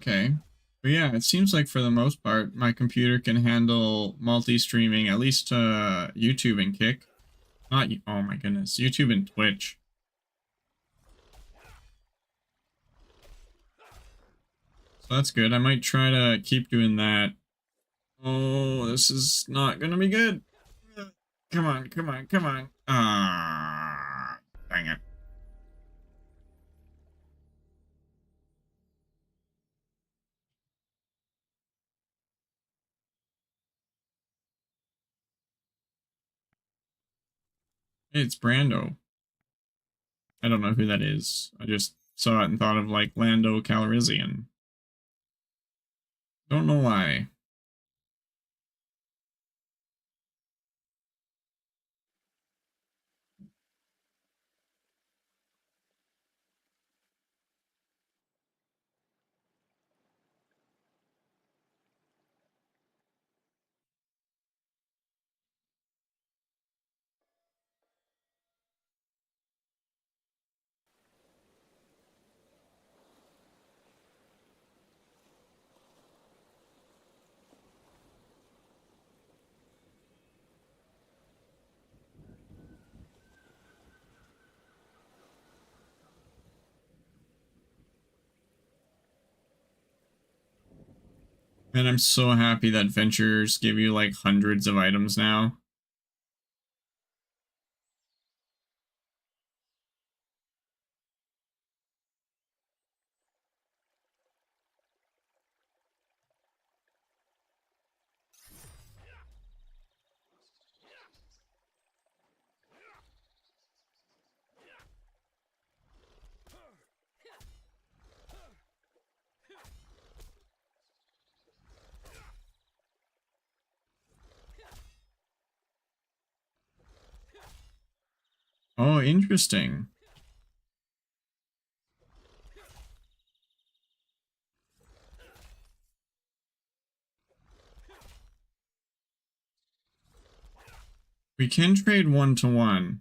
Okay. But yeah, it seems like for the most part, my computer can handle multi-streaming, at least YouTube and Kick. Not, oh my goodness, YouTube and Twitch. So that's good. I might try to keep doing that. Oh, this is not gonna be good. Come on, come on, come on. Ah, dang it. It's Brando. I don't know who that is. I just saw it and thought of like Lando Calrissian. Don't know why. And I'm so happy that Ventures give you like hundreds of items now. Oh, interesting. We can trade 1-to-1.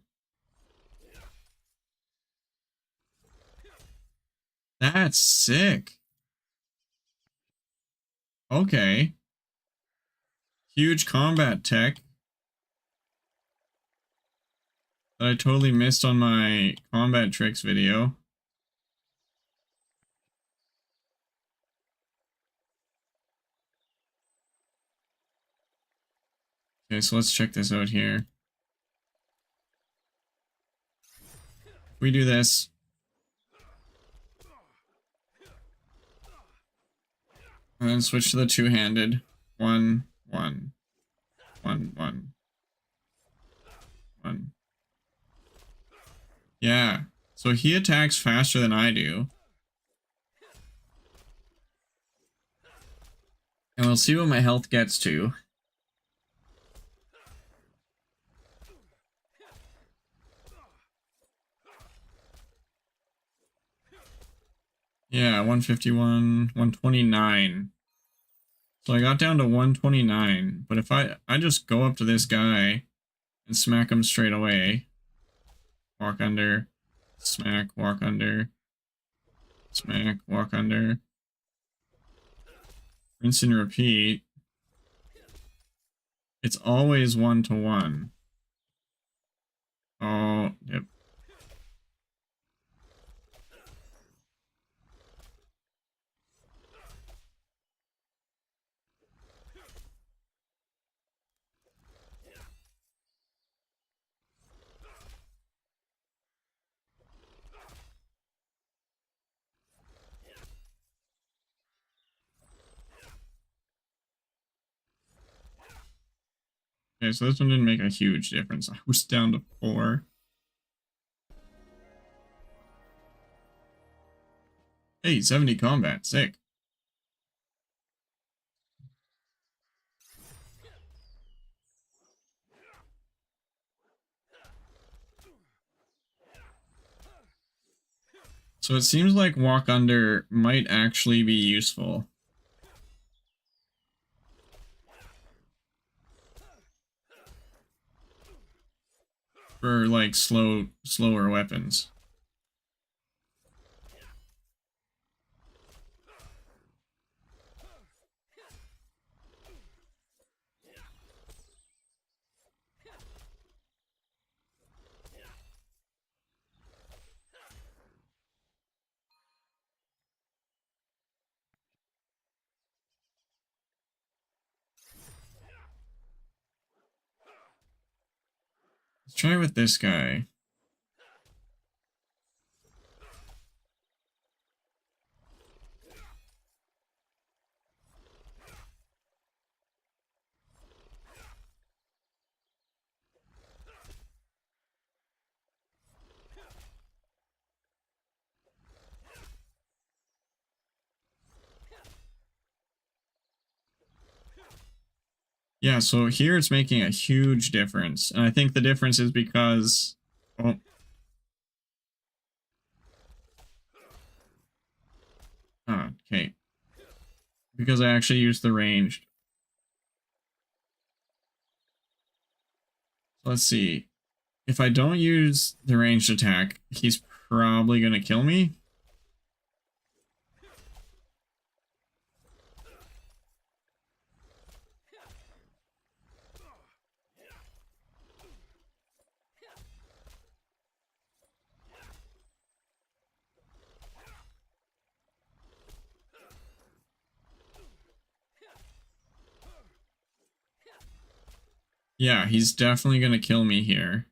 That's sick. Okay. Huge combat tech that I totally missed on my combat tricks video. Okay, so let's check this out here. We do this. And then switch to the two-handed. 1, 1, 1, 1, 1. Yeah. So he attacks faster than I do. And we'll see what my health gets to. Yeah, 151, 129. So I got down to 129, but if I just go up to this guy and smack him straight away. Walk under, smack, walk under, smack, walk under. Rinse and repeat. It's always 1-to-1. Oh, yep. Okay, so this one didn't make a huge difference. I was down to 4. Hey, 70 combat, sick. So it seems like walk under might actually be useful. For like slower weapons. Let's try with this guy. Yeah, so here it's making a huge difference. And I think the difference is because... Oh. Oh, okay. Because I actually used the ranged. So let's see. If I don't use the ranged attack, he's probably going to kill me. Yeah, he's definitely going to kill me here.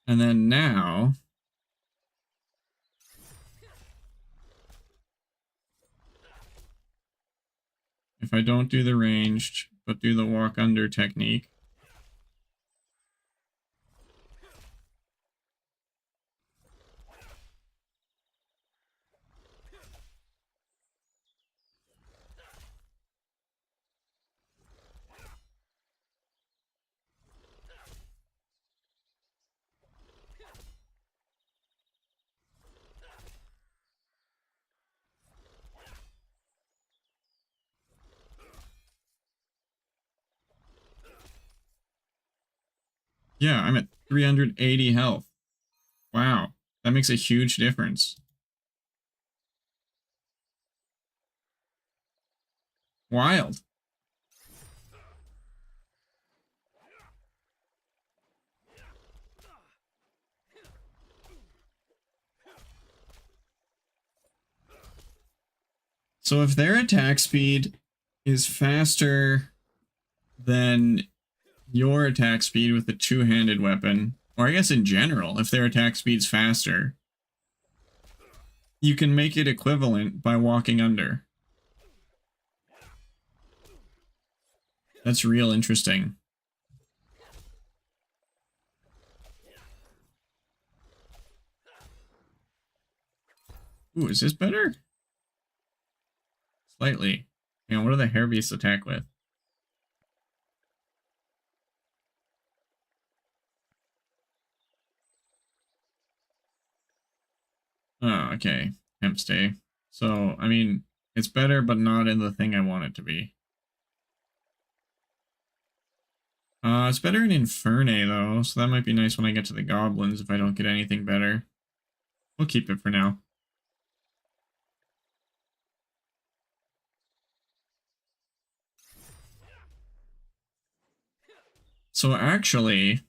And then now... if I don't do the ranged, but do the walk under technique... Yeah, I'm at 380 health. Wow, that makes a huge difference. Wild. So if their attack speed is faster than your attack speed with the two-handed weapon, or I guess in general, if their attack speed's faster, you can make it equivalent by walking under. That's real interesting. Ooh, is this better? Slightly. And what do the hair beasts attack with? Oh, okay. Hemp stay. So, I mean, it's better, but not in the thing I want it to be. It's better in Infernae, though, so that might be nice when I get to the goblins if I don't get anything better. We'll keep it for now. So actually...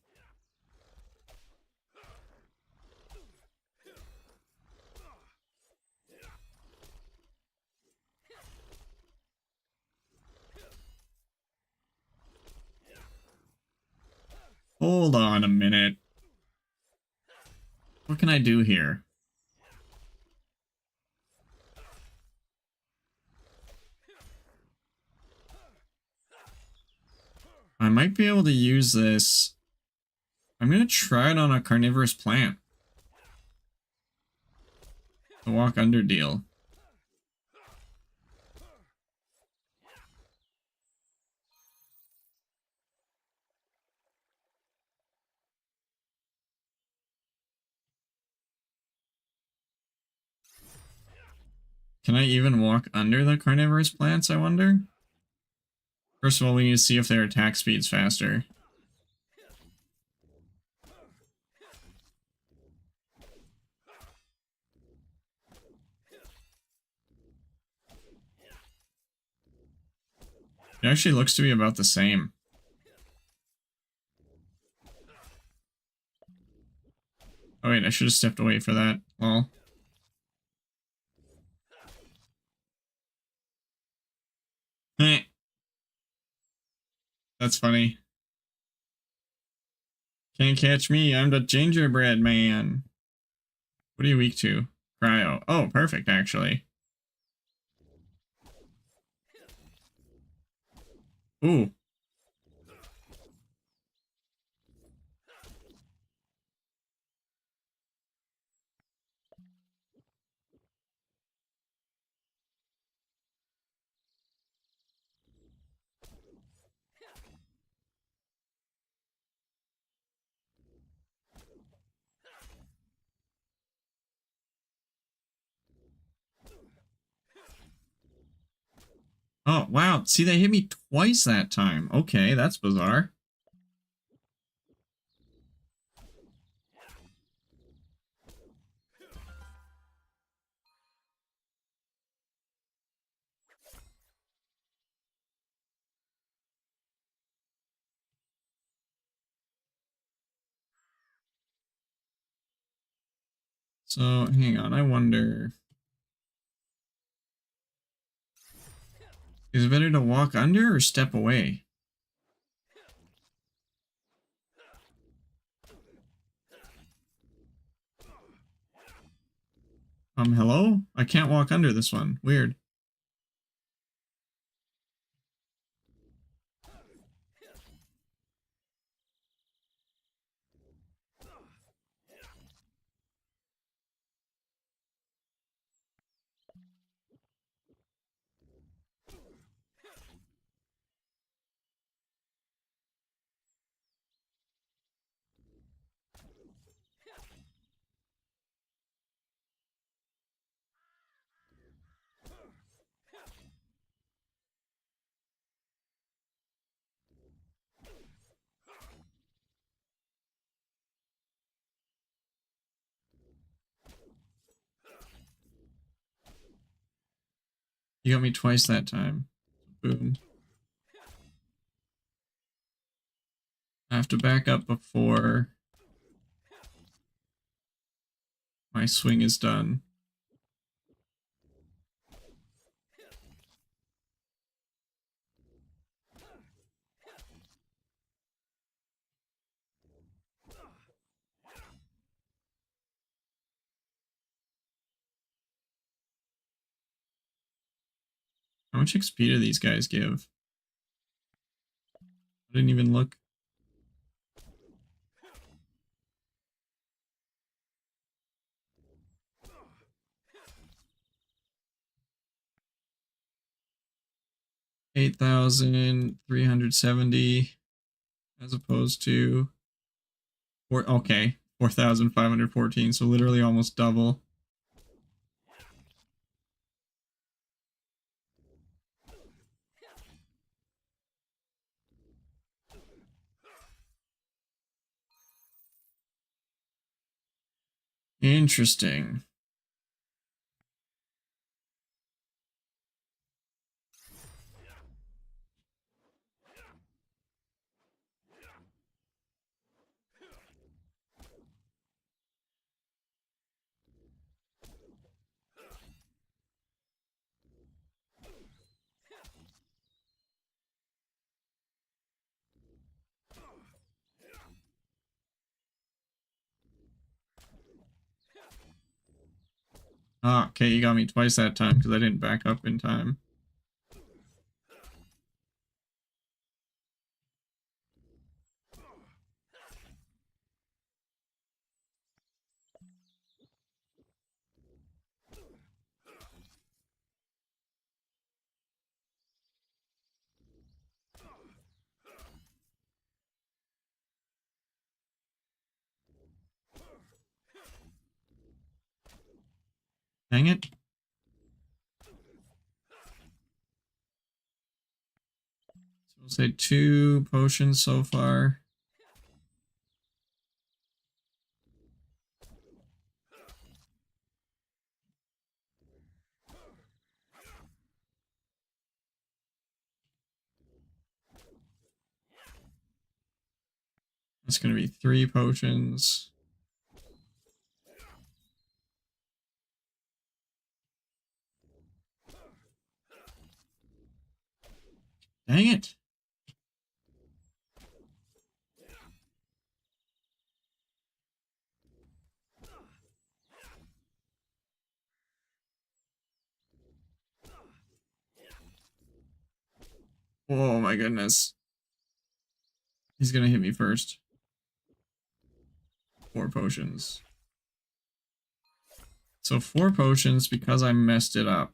hold on a minute. What can I do here? I might be able to use this. I'm going to try it on a carnivorous plant. The walk under deal. Can I even walk under the carnivorous plants, I wonder? First of all, we need to see if their attack speed's faster. It actually looks to be about the same. Oh wait, I should have stepped away for that. Well. Eh. That's funny. Can't catch me, I'm the gingerbread man. What are you weak to? Cryo. Oh, perfect, actually. Ooh. Oh, wow. See, they hit me twice that time. Okay, that's bizarre. So, hang on. I wonder... Is it better to walk under or step away? Hello? I can't walk under this one. Weird. You got me twice that time. Boom. I have to back up before my swing is done. How much XP do these guys give? I didn't even look. $8,370 as opposed to okay, 4,514, so literally almost double. Interesting. Ah, okay, you got me twice that time because I didn't back up in time. Dang it. So we'll say 2 potions so far. That's going to be 3 potions. Dang it. Oh my goodness. He's gonna hit me first. 4 potions. So 4 potions because I messed it up.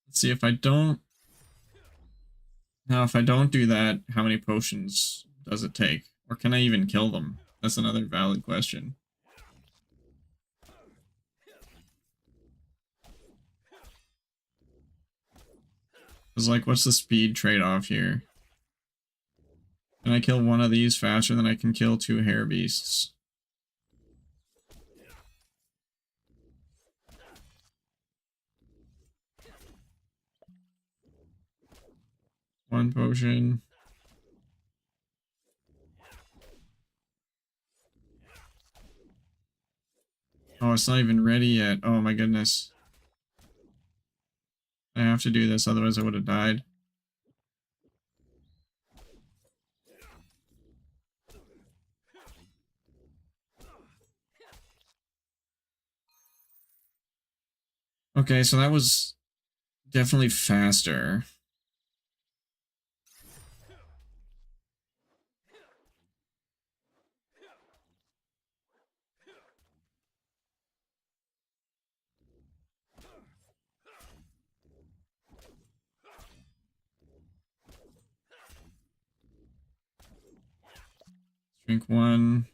Let's see if I don't... Now, if I don't do that, how many potions does it take? Or can I even kill them? That's another valid question. Because, like, what's the speed trade-off here? Can I kill one of these faster than I can kill 2 hair beasts? One potion. Oh, it's not even ready yet. Oh my goodness. I have to do this, otherwise I would have died. Okay, so that was definitely faster. Drink 1.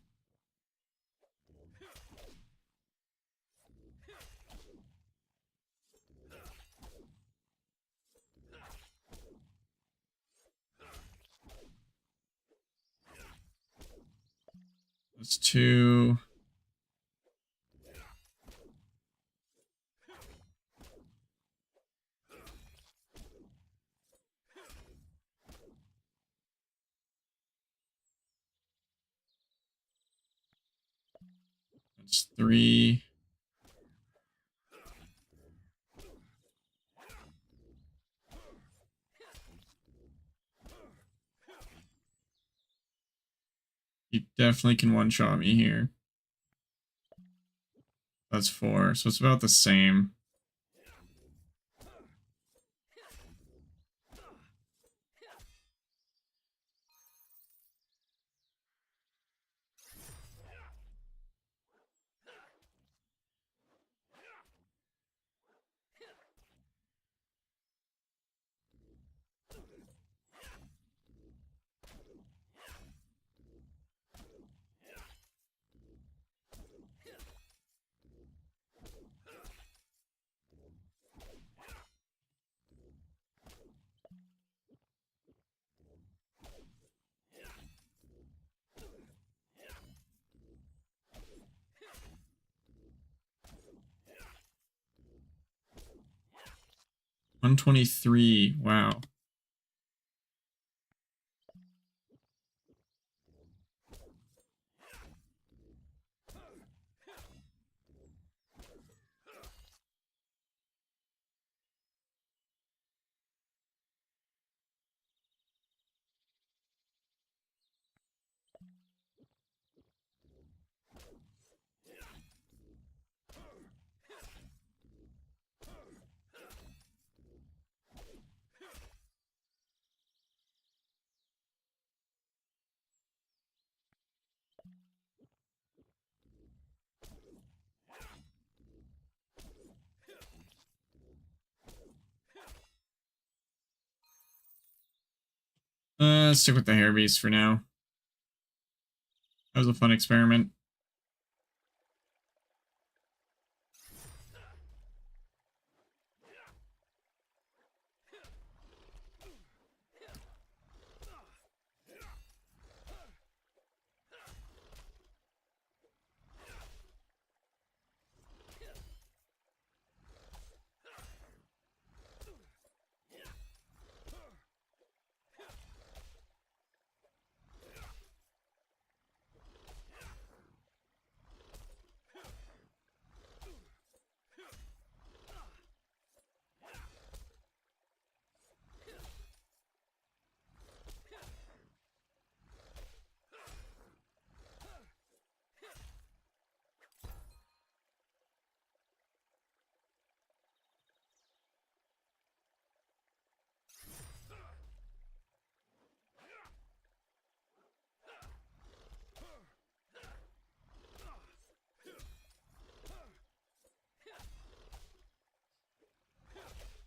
That's 2. That's 3. You definitely can one-shot me here. That's 4, so it's about the same. $123. Wow. Stick with the hair beast for now. That was a fun experiment.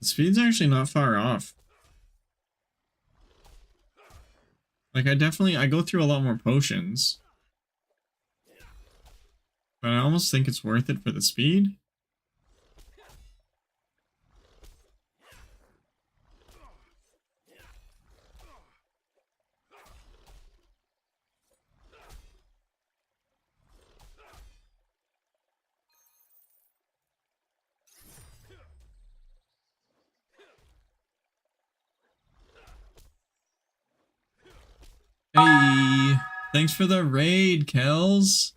The speed's actually not far off. Like, I go through a lot more potions. But I almost think it's worth it for the speed. Hey, thanks for the raid, Kels.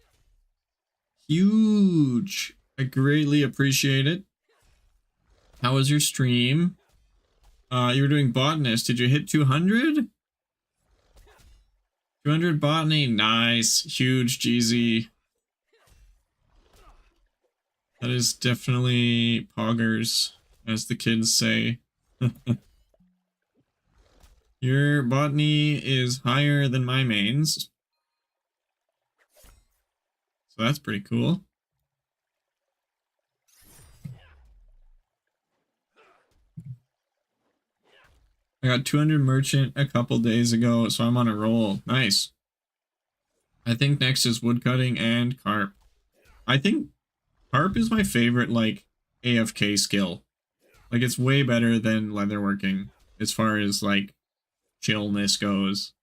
Huge. I greatly appreciate it. How was your stream? You were doing botanist. Did you hit 200? 200 botany. Nice. Huge, GZ. That is definitely poggers, as the kids say. Your botany is higher than my mains. So that's pretty cool. I got 200 merchant a couple days ago, so I'm on a roll. Nice. I think next is woodcutting and carp. I think carp is my favorite, like, AFK skill. Like, it's way better than leatherworking as far as, like, chillness goes.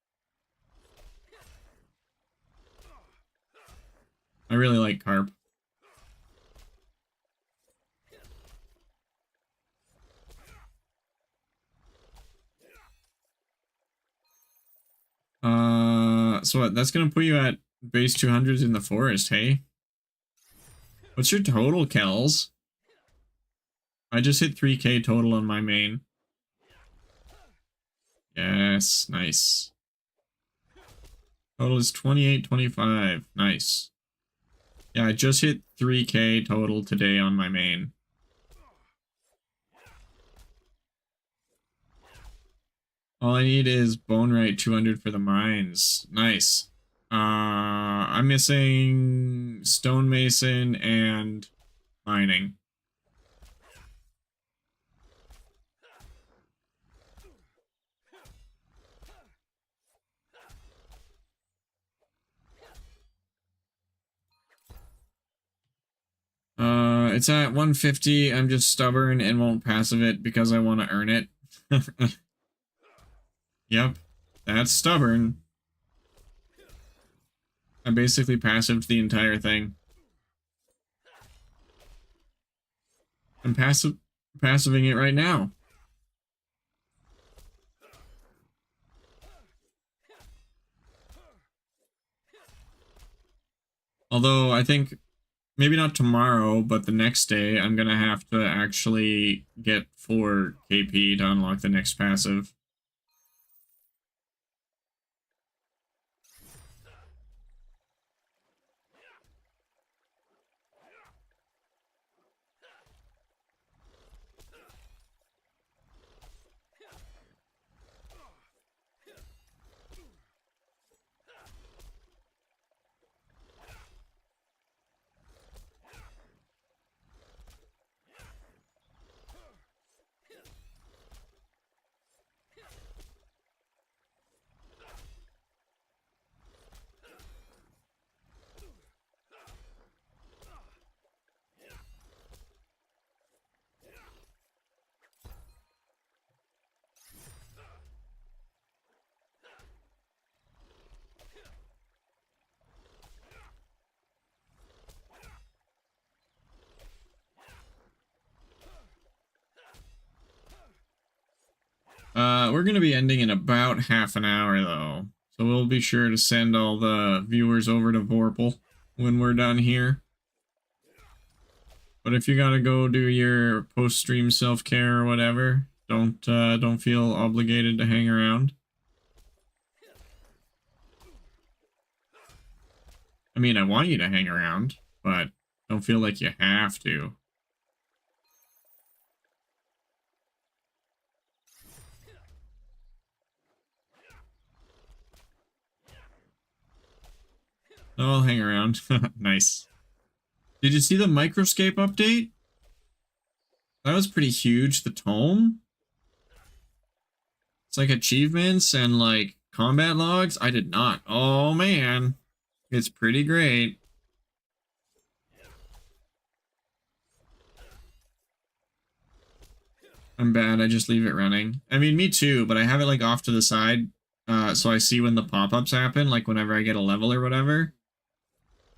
I really like carp. So what, that's gonna put you at base 200s in the forest, hey? What's your total, Kells? I just hit 3k total on my main. Yes, nice. Total is 2825. Nice. Yeah, I just hit 3k total today on my main. All I need is Boneright 200 for the mines. Nice. I'm missing stonemason and mining. It's at 150. I'm just stubborn and won't passive it because I want to earn it. Yep, that's stubborn. I basically passived the entire thing. I'm passiving it right now. Although I think maybe not tomorrow, but the next day I'm gonna have to actually get 4 KP to unlock the next passive. We're gonna be ending in about half an hour though, so we'll be sure to send all the viewers over to Vorpal when we're done here. But if you gotta go do your post-stream self-care or whatever, don't feel obligated to hang around. I mean, I want you to hang around, but don't feel like you have to. No, I'll hang around. Nice. Did you see the Microscape update? That was pretty huge. The tome? It's like achievements and like combat logs. I did not. Oh man. It's pretty great. I'm bad. I just leave it running. I mean, me too, but I have it like off to the side. So I see when the pop-ups happen, like whenever I get a level or whatever.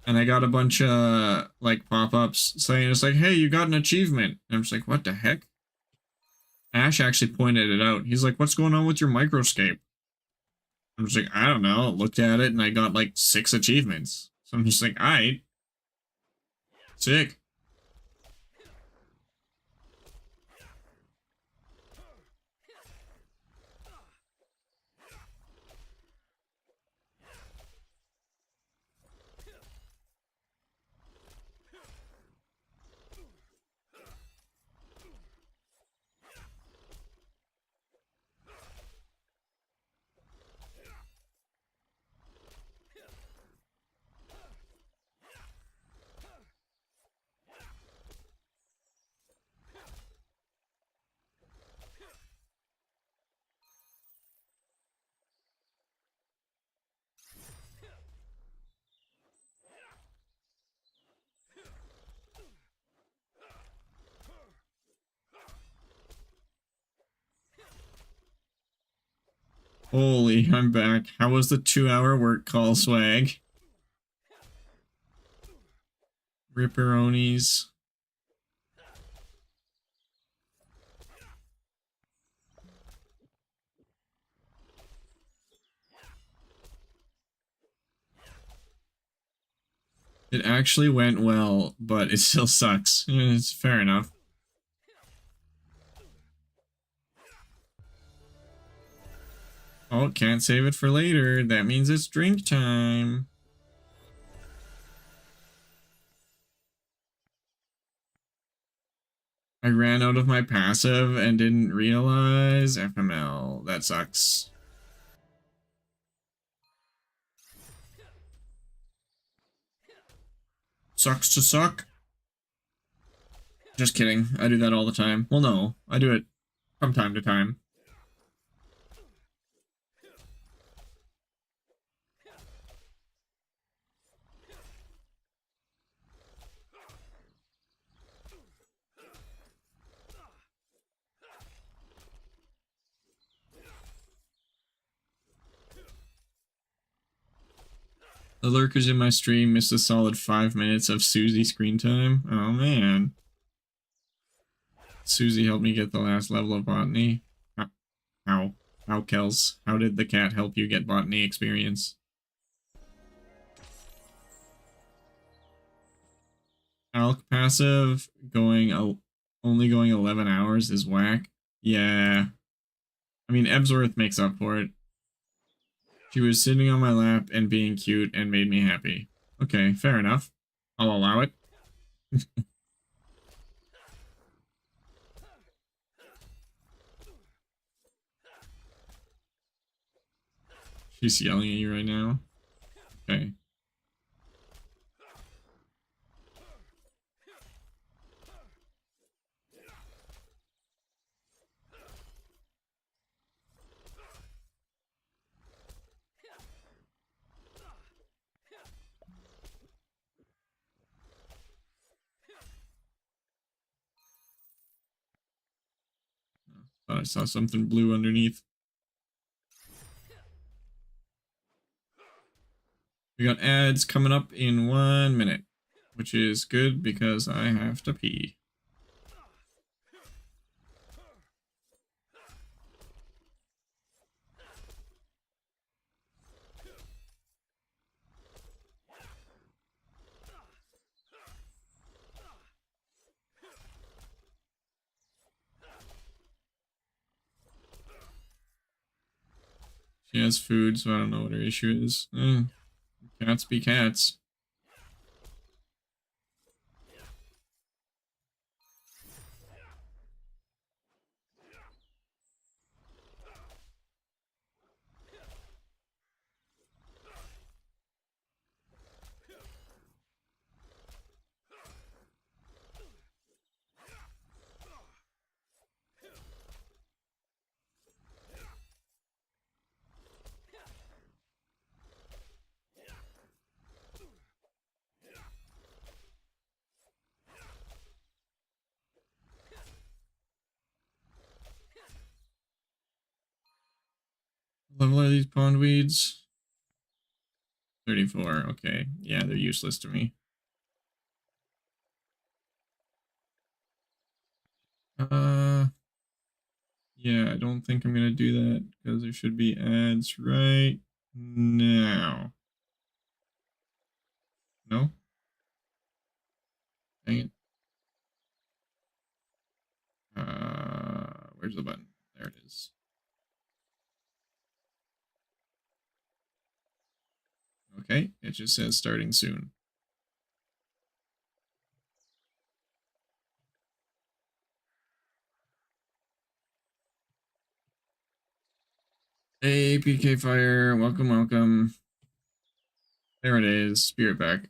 And I got a bunch of like pop-ups saying it's like, hey, you got an achievement. And I'm just like, what the heck? Ash actually pointed it out. He's like, what's going on with your microscape? I'm just like, I don't know. Looked at it and I got like 6 achievements. So I'm just like, alright. Sick. Holy, I'm back. How was the 2-hour work call, swag? Ripperonis. It actually went well, but it still sucks. It's fair enough. Oh, can't save it for later. That means it's drink time. I ran out of my passive and didn't realize. FML. That sucks. Sucks to suck. Just kidding. I do that all the time. Well, no. I do it from time to time. The lurkers in my stream missed a solid 5 minutes of Susie screen time. Oh, man. Susie helped me get the last level of botany. How? How, Kels? How did the cat help you get botany experience? Alk passive only going 11 hours is whack. Yeah. I mean, Ebsworth makes up for it. She was sitting on my lap and being cute and made me happy. Okay, fair enough. I'll allow it. She's yelling at you right now. Okay. Thought I saw something blue underneath. We got ads coming up in 1 minute, which is good because I have to pee. She has food, so I don't know what her issue is. Cats be cats. these pondweeds? 34. Okay. Yeah, they're useless to me. Yeah, I don't think I'm gonna do that because there should be ads right now. No? Dang it. Where's the button? There it is. Okay, it just says starting soon. Hey, PK Fire, welcome, welcome. There it is, Spirit back.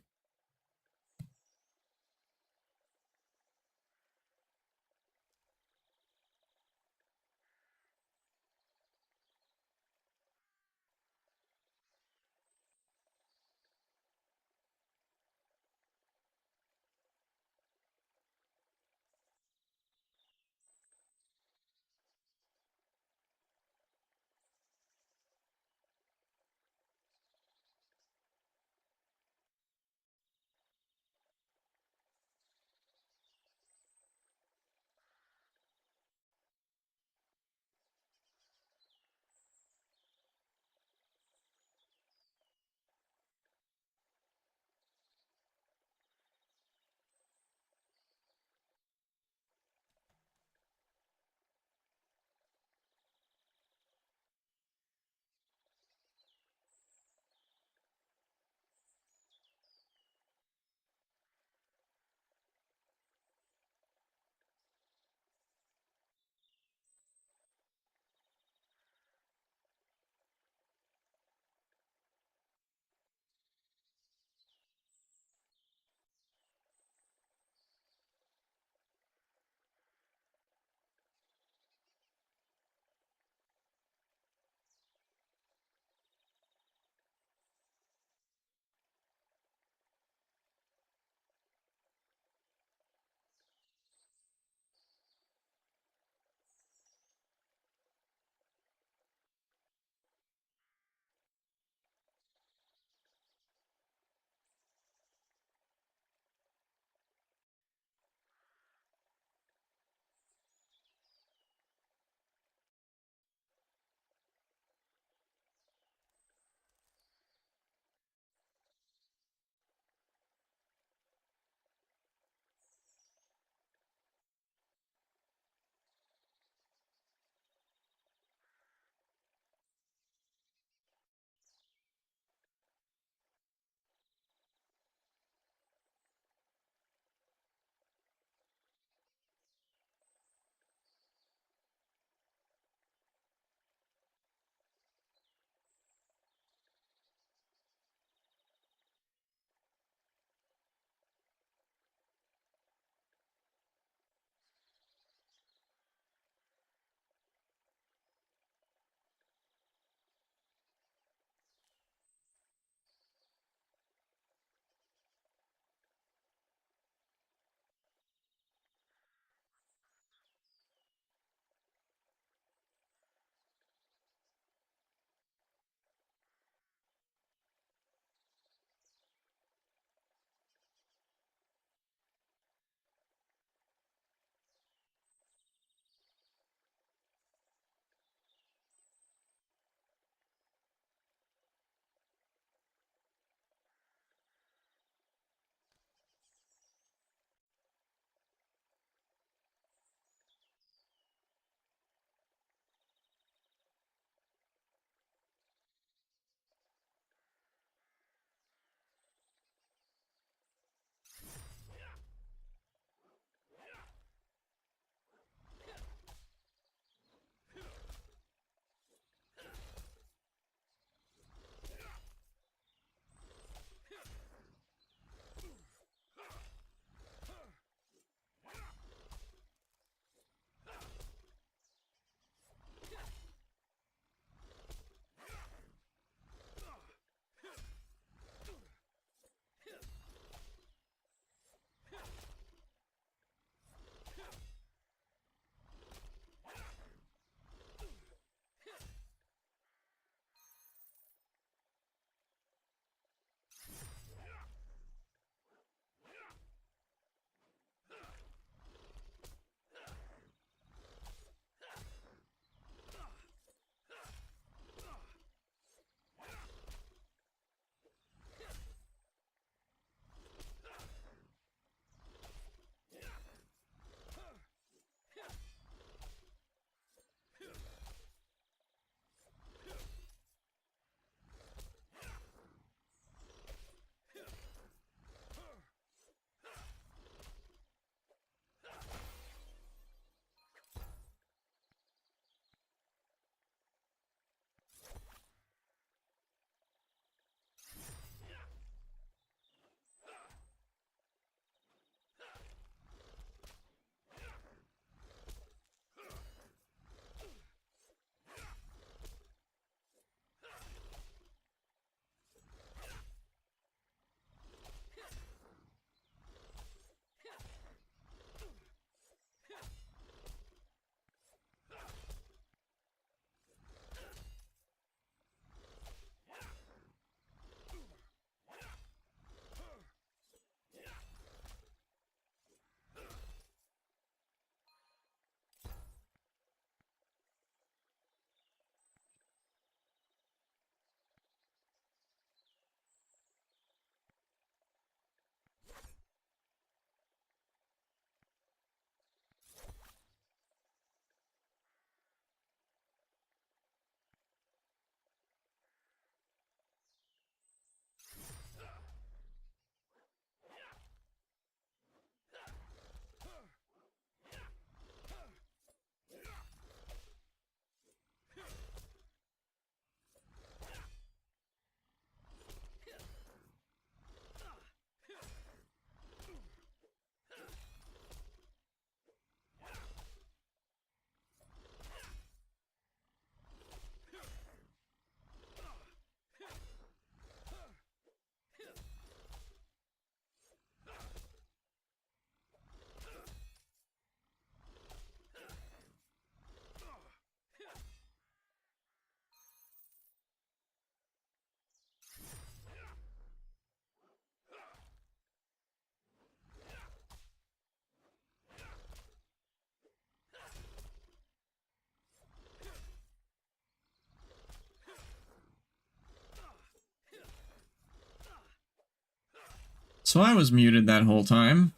So I was muted that whole time.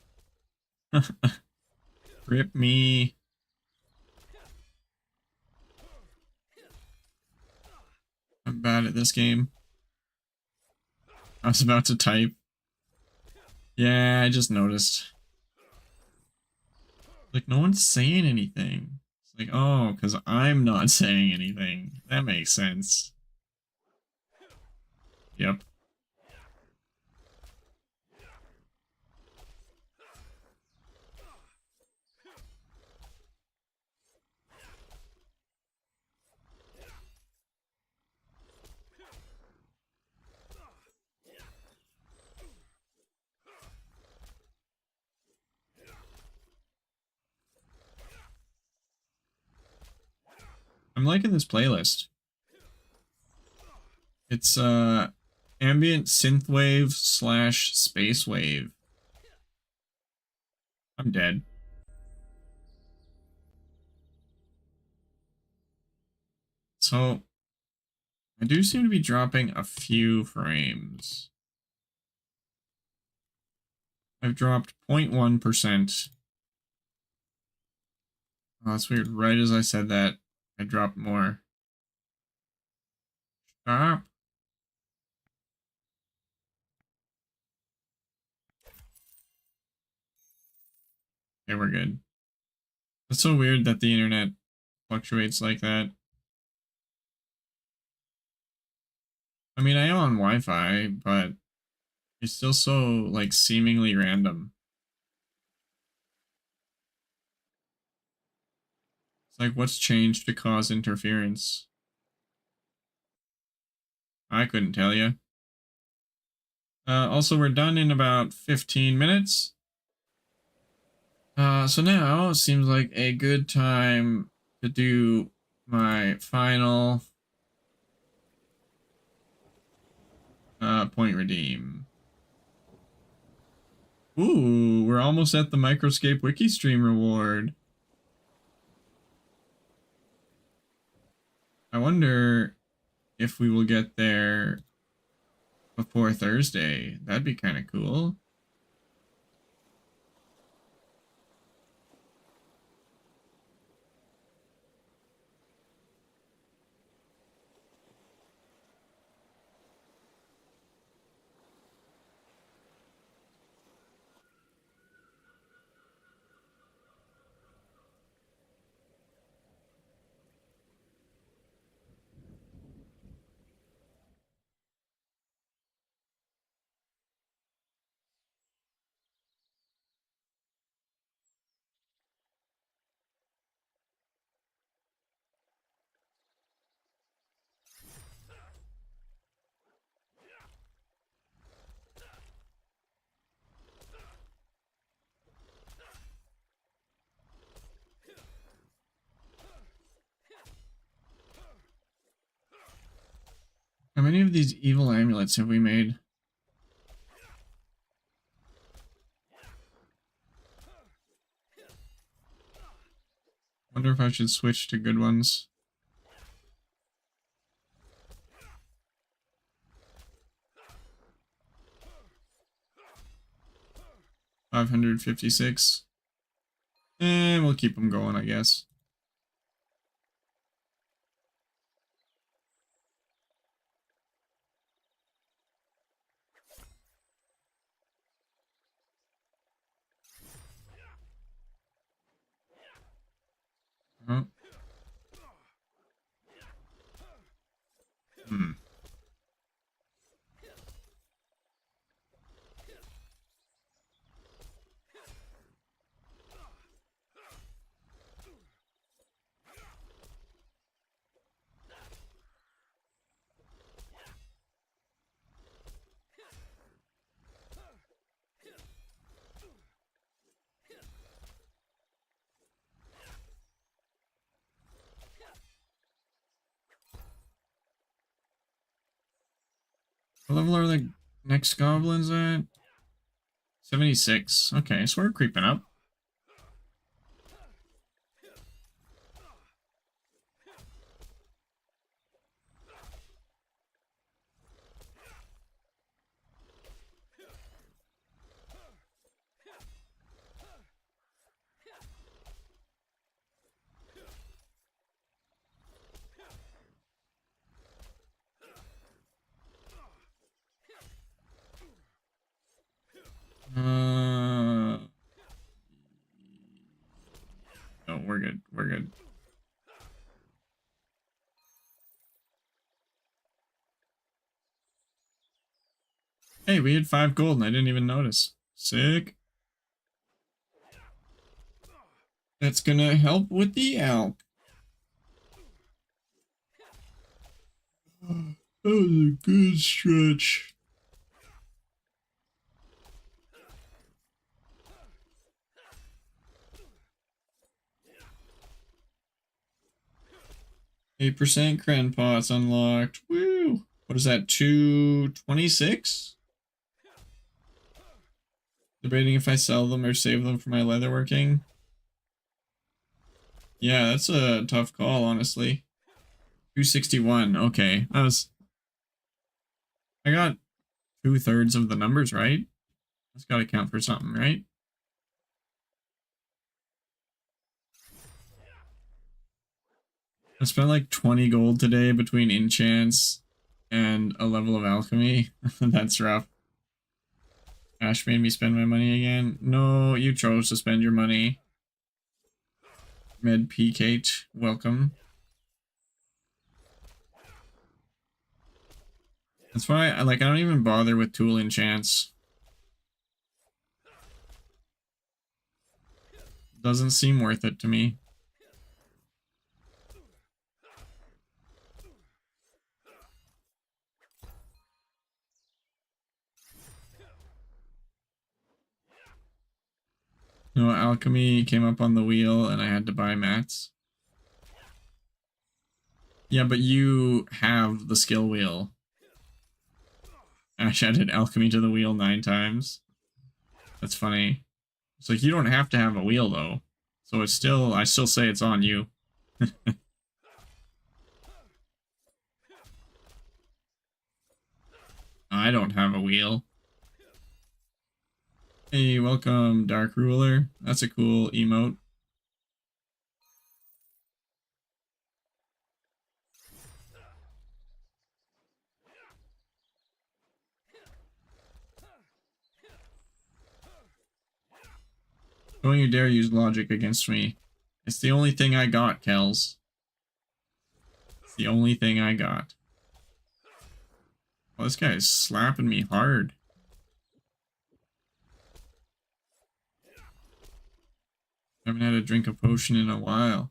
Rip me. I'm bad at this game. I was about to type. Yeah, I just noticed. Like, no one's saying anything. It's like, oh, because I'm not saying anything. That makes sense. Yep. I'm liking this playlist. It's ambient synthwave / space wave. I'm dead. So I do seem to be dropping a few frames. I've dropped 0.1%. Oh, that's weird. Right as I said that, I dropped more. Stop. Okay, we're good. It's so weird that the internet fluctuates like that. I mean, I am on Wi-Fi, but it's still so, like, seemingly random. It's like, what's changed to cause interference? I couldn't tell you. Also, we're done in about 15 minutes. So now it seems like a good time to do my final point redeem. Ooh, we're almost at the Microscape Wiki Stream reward. I wonder if we will get there before Thursday. That'd be kind of cool. How many of these evil amulets have we made? Wonder if I should switch to good ones. $556. And we'll keep them going, I guess. Oh. Hmm. What level are the next goblins at? 76. Okay, so we're creeping up. Hey, we had 5 gold and I didn't even notice. Sick. That's gonna help with the alk. That was a good stretch. %8 cren pots unlocked. Woo! What is that? 226? Debating if I sell them or save them for my leatherworking. Yeah, that's a tough call, honestly. 261. Okay, I got 2/3 of the numbers right. That's got to count for something, right? I spent like 20 gold today between enchants and a level of alchemy. That's rough. Ash made me spend my money again. No, you chose to spend your money. Med P-Kate, welcome. That's why I don't even bother with tool enchants. Doesn't seem worth it to me. No, alchemy came up on the wheel and I had to buy mats. Yeah, but you have the skill wheel. Ash added alchemy to the wheel 9 times. That's funny. It's like you don't have to have a wheel though. So it's still, I still say it's on you. I don't have a wheel. Hey, welcome, Dark Ruler. That's a cool emote. Don't you dare use logic against me. It's the only thing I got, Kells. It's the only thing I got. Well, this guy is slapping me hard. I haven't had a drink of potion in a while.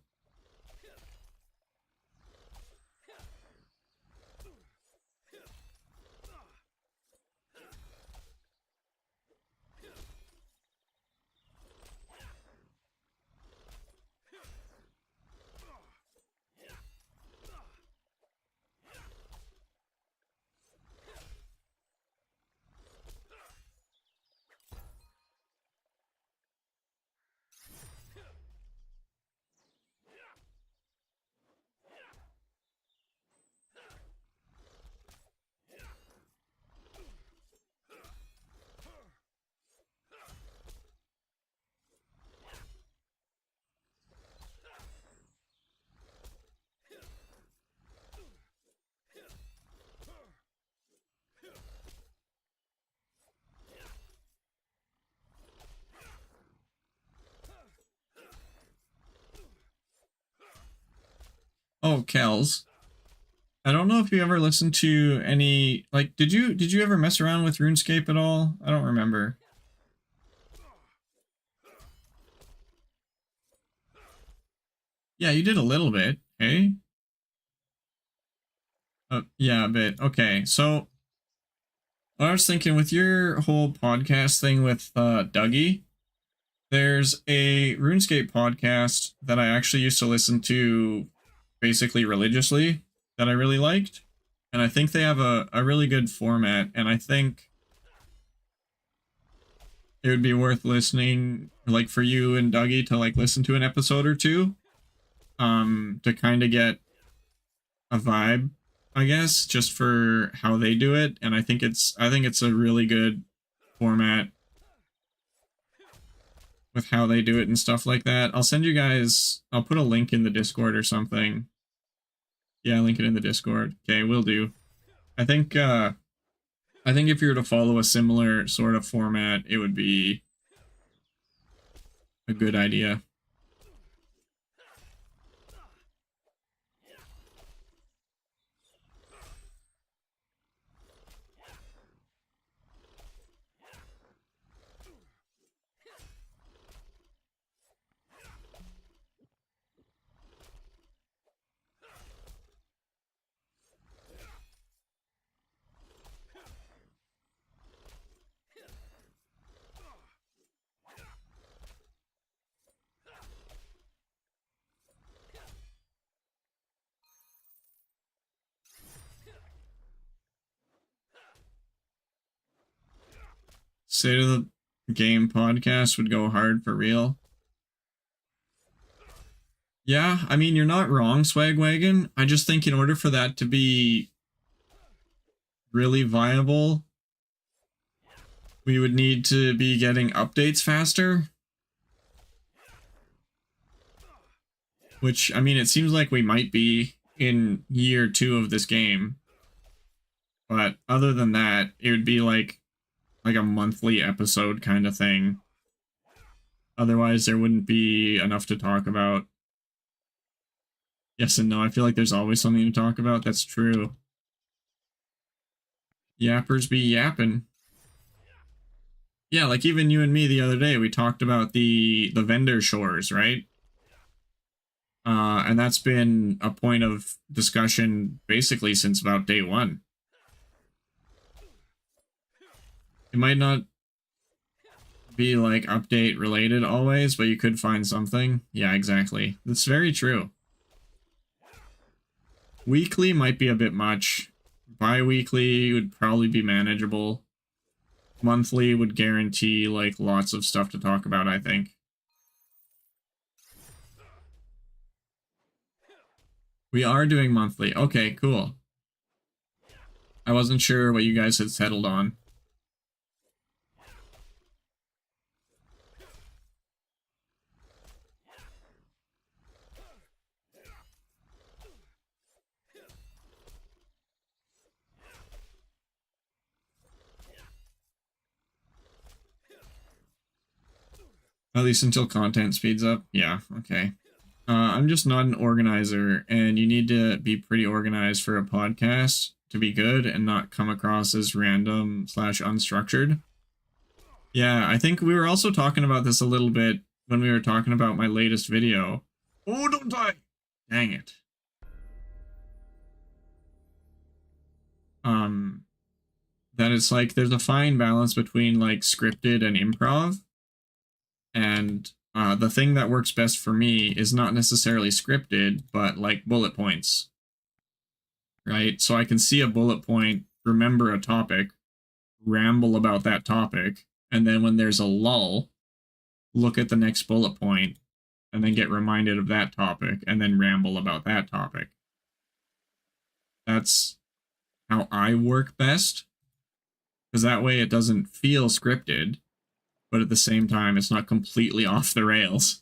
Oh, Kells. I don't know if you ever listened to any, like, did you ever mess around with RuneScape at all? I don't remember. Yeah, you did a little bit, hey? Yeah, a bit. Okay, so I was thinking with your whole podcast thing with Dougie, there's a RuneScape podcast that I actually used to listen to basically religiously that I really liked. And I think they have a really good format, and I think it would be worth listening, like for you and Dougie to like listen to an episode or two, to kind of get a vibe, I guess, just for how they do it. And I think it's a really good format with how they do it and stuff like that. I'll send you guys, I'll put a link in the Discord or something. Yeah, link it in the Discord. Okay, will do. I think if you were to follow a similar sort of format, it would be a good idea. State of the Game podcast would go hard for real. Yeah, I mean, you're not wrong, Swagwagon. I just think in order for that to be really viable, we would need to be getting updates faster. Which, I mean, it seems like we might be in year 2 of this game. But other than that, it would be like a monthly episode kind of thing. Otherwise, there wouldn't be enough to talk about. Yes and no, I feel like there's always something to talk about. That's true. Yappers be yapping. Yeah, like even you and me the other day, we talked about the vendor shores, right? And that's been a point of discussion basically since about day 1. It might not be like update related always, but you could find something. Yeah, exactly. That's very true. Weekly might be a bit much. Bi-weekly would probably be manageable. Monthly would guarantee like lots of stuff to talk about, I think. We are doing monthly. Okay, cool. I wasn't sure what you guys had settled on. At least until content speeds up. Yeah, okay. I'm just not an organizer, and you need to be pretty organized for a podcast to be good and not come across as random / unstructured. Yeah, I think we were also talking about this a little bit when we were talking about my latest video. Oh, don't die! Dang it. That it's like there's a fine balance between like scripted and improv. And the thing that works best for me is not necessarily scripted, but like bullet points. Right? So I can see a bullet point, remember a topic, ramble about that topic, and then when there's a lull, look at the next bullet point, and then get reminded of that topic, and then ramble about that topic. That's how I work best, because that way it doesn't feel scripted, but at the same time, it's not completely off the rails.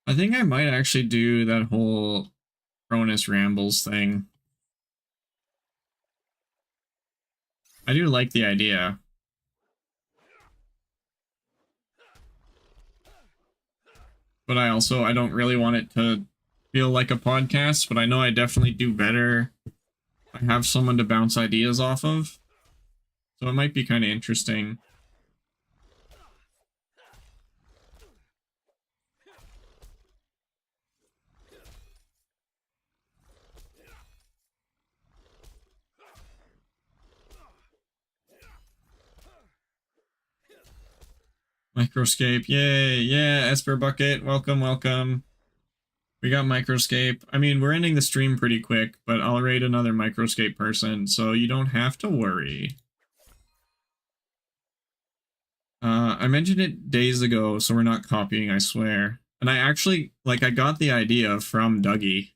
I think I might actually do that whole Cronus Rambles thing. I do like the idea. But I don't really want it to feel like a podcast, but I know I definitely do better. I have someone to bounce ideas off of. So it might be kind of interesting. Microscape, yay, yeah, Esper Bucket, welcome, welcome. We got Microscape. I mean, we're ending the stream pretty quick, but I'll raid another Microscape person, so you don't have to worry. I mentioned it days ago, so we're not copying, I swear. And I actually, like, I got the idea from Dougie.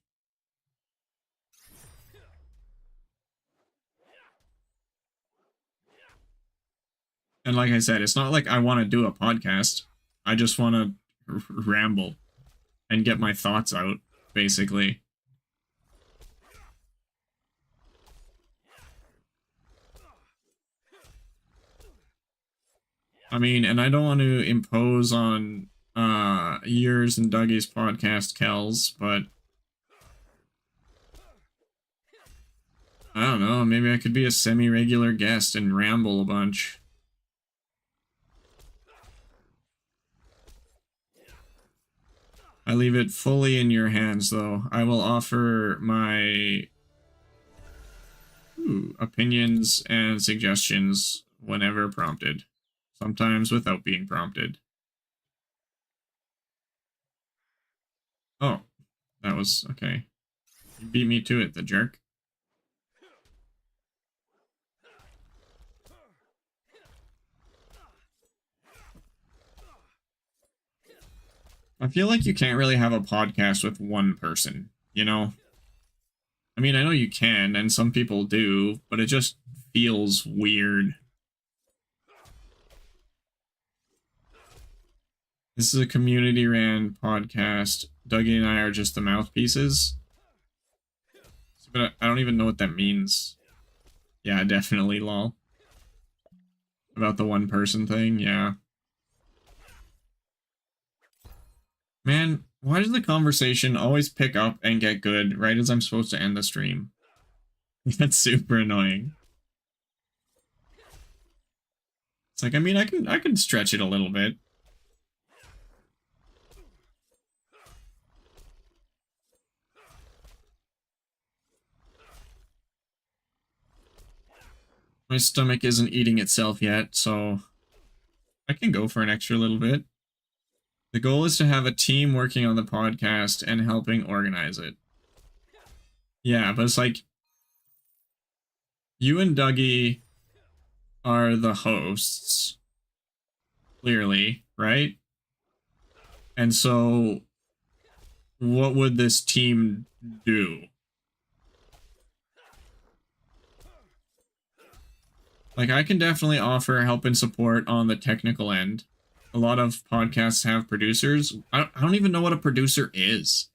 And like I said, it's not like I want to do a podcast. I just want to ramble and get my thoughts out, basically. I mean, and I don't want to impose on yours and Dougie's podcast, Kells, but I don't know, maybe I could be a semi-regular guest and ramble a bunch. I leave it fully in your hands, though. I will offer my opinions and suggestions whenever prompted, sometimes without being prompted. Oh, that was okay. You beat me to it, the jerk. I feel like you can't really have a podcast with one person, you know? I mean, I know you can, and some people do, but it just feels weird. This is a community-ran podcast. Dougie and I are just the mouthpieces. But I don't even know what that means. Yeah, definitely, lol. About the one-person thing, yeah. Man, why does the conversation always pick up and get good right as I'm supposed to end the stream? That's super annoying. It's like, I mean, I can stretch it a little bit. My stomach isn't eating itself yet, so I can go for an extra little bit. The goal is to have a team working on the podcast and helping organize it. Yeah, but it's like, you and Dougie are the hosts, clearly, right? And so, what would this team do? Like, I can definitely offer help and support on the technical end. A lot of podcasts have producers. I don't even know what a producer is.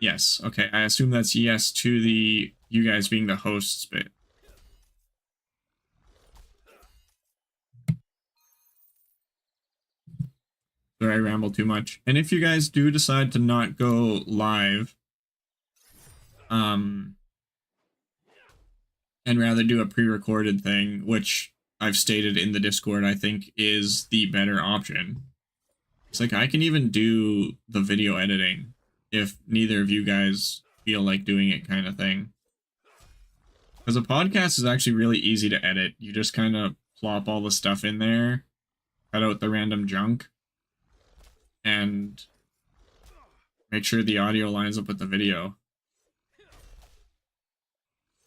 Yes, okay, I assume that's yes to the you guys being the hosts bit. Sorry, I ramble too much. And if you guys do decide to not go live, and rather do a pre-recorded thing, which I've stated in the Discord I think is the better option. It's like, I can even do the video editing if neither of you guys feel like doing it, kind of thing. Because a podcast is actually really easy to edit. You just kind of plop all the stuff in there, cut out the random junk, and make sure the audio lines up with the video.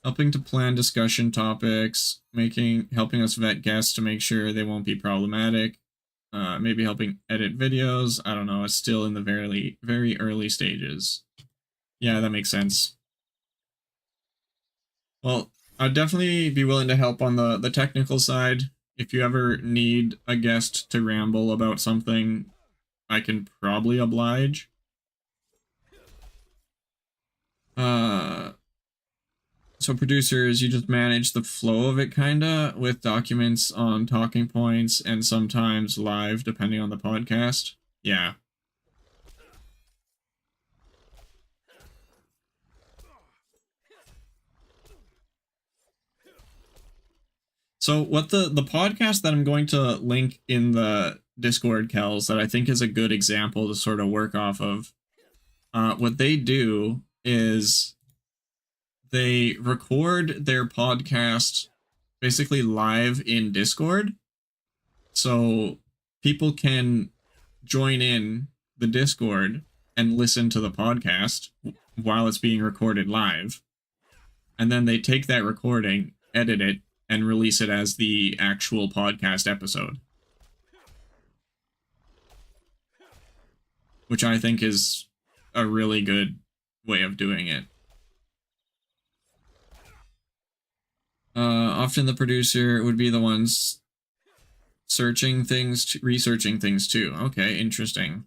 Helping to plan discussion topics, helping us vet guests to make sure they won't be problematic, maybe helping edit videos. I don't know, it's still in the very early stages. Yeah, that makes sense. Well, I'd definitely be willing to help on the technical side. If you ever need a guest to ramble about something, I can probably oblige. So producers, you just manage the flow of it, kinda, with documents on talking points and sometimes live, depending on the podcast. Yeah. So what the podcast that I'm going to link in the Discord, Kells, that I think is a good example to sort of work off of, what they do is they record their podcast basically live in Discord. So people can join in the Discord and listen to the podcast while it's being recorded live. And then they take that recording, edit it, and release it as the actual podcast episode. Which I think is a really good way of doing it. Often the producer would be the ones researching things too. Okay, interesting.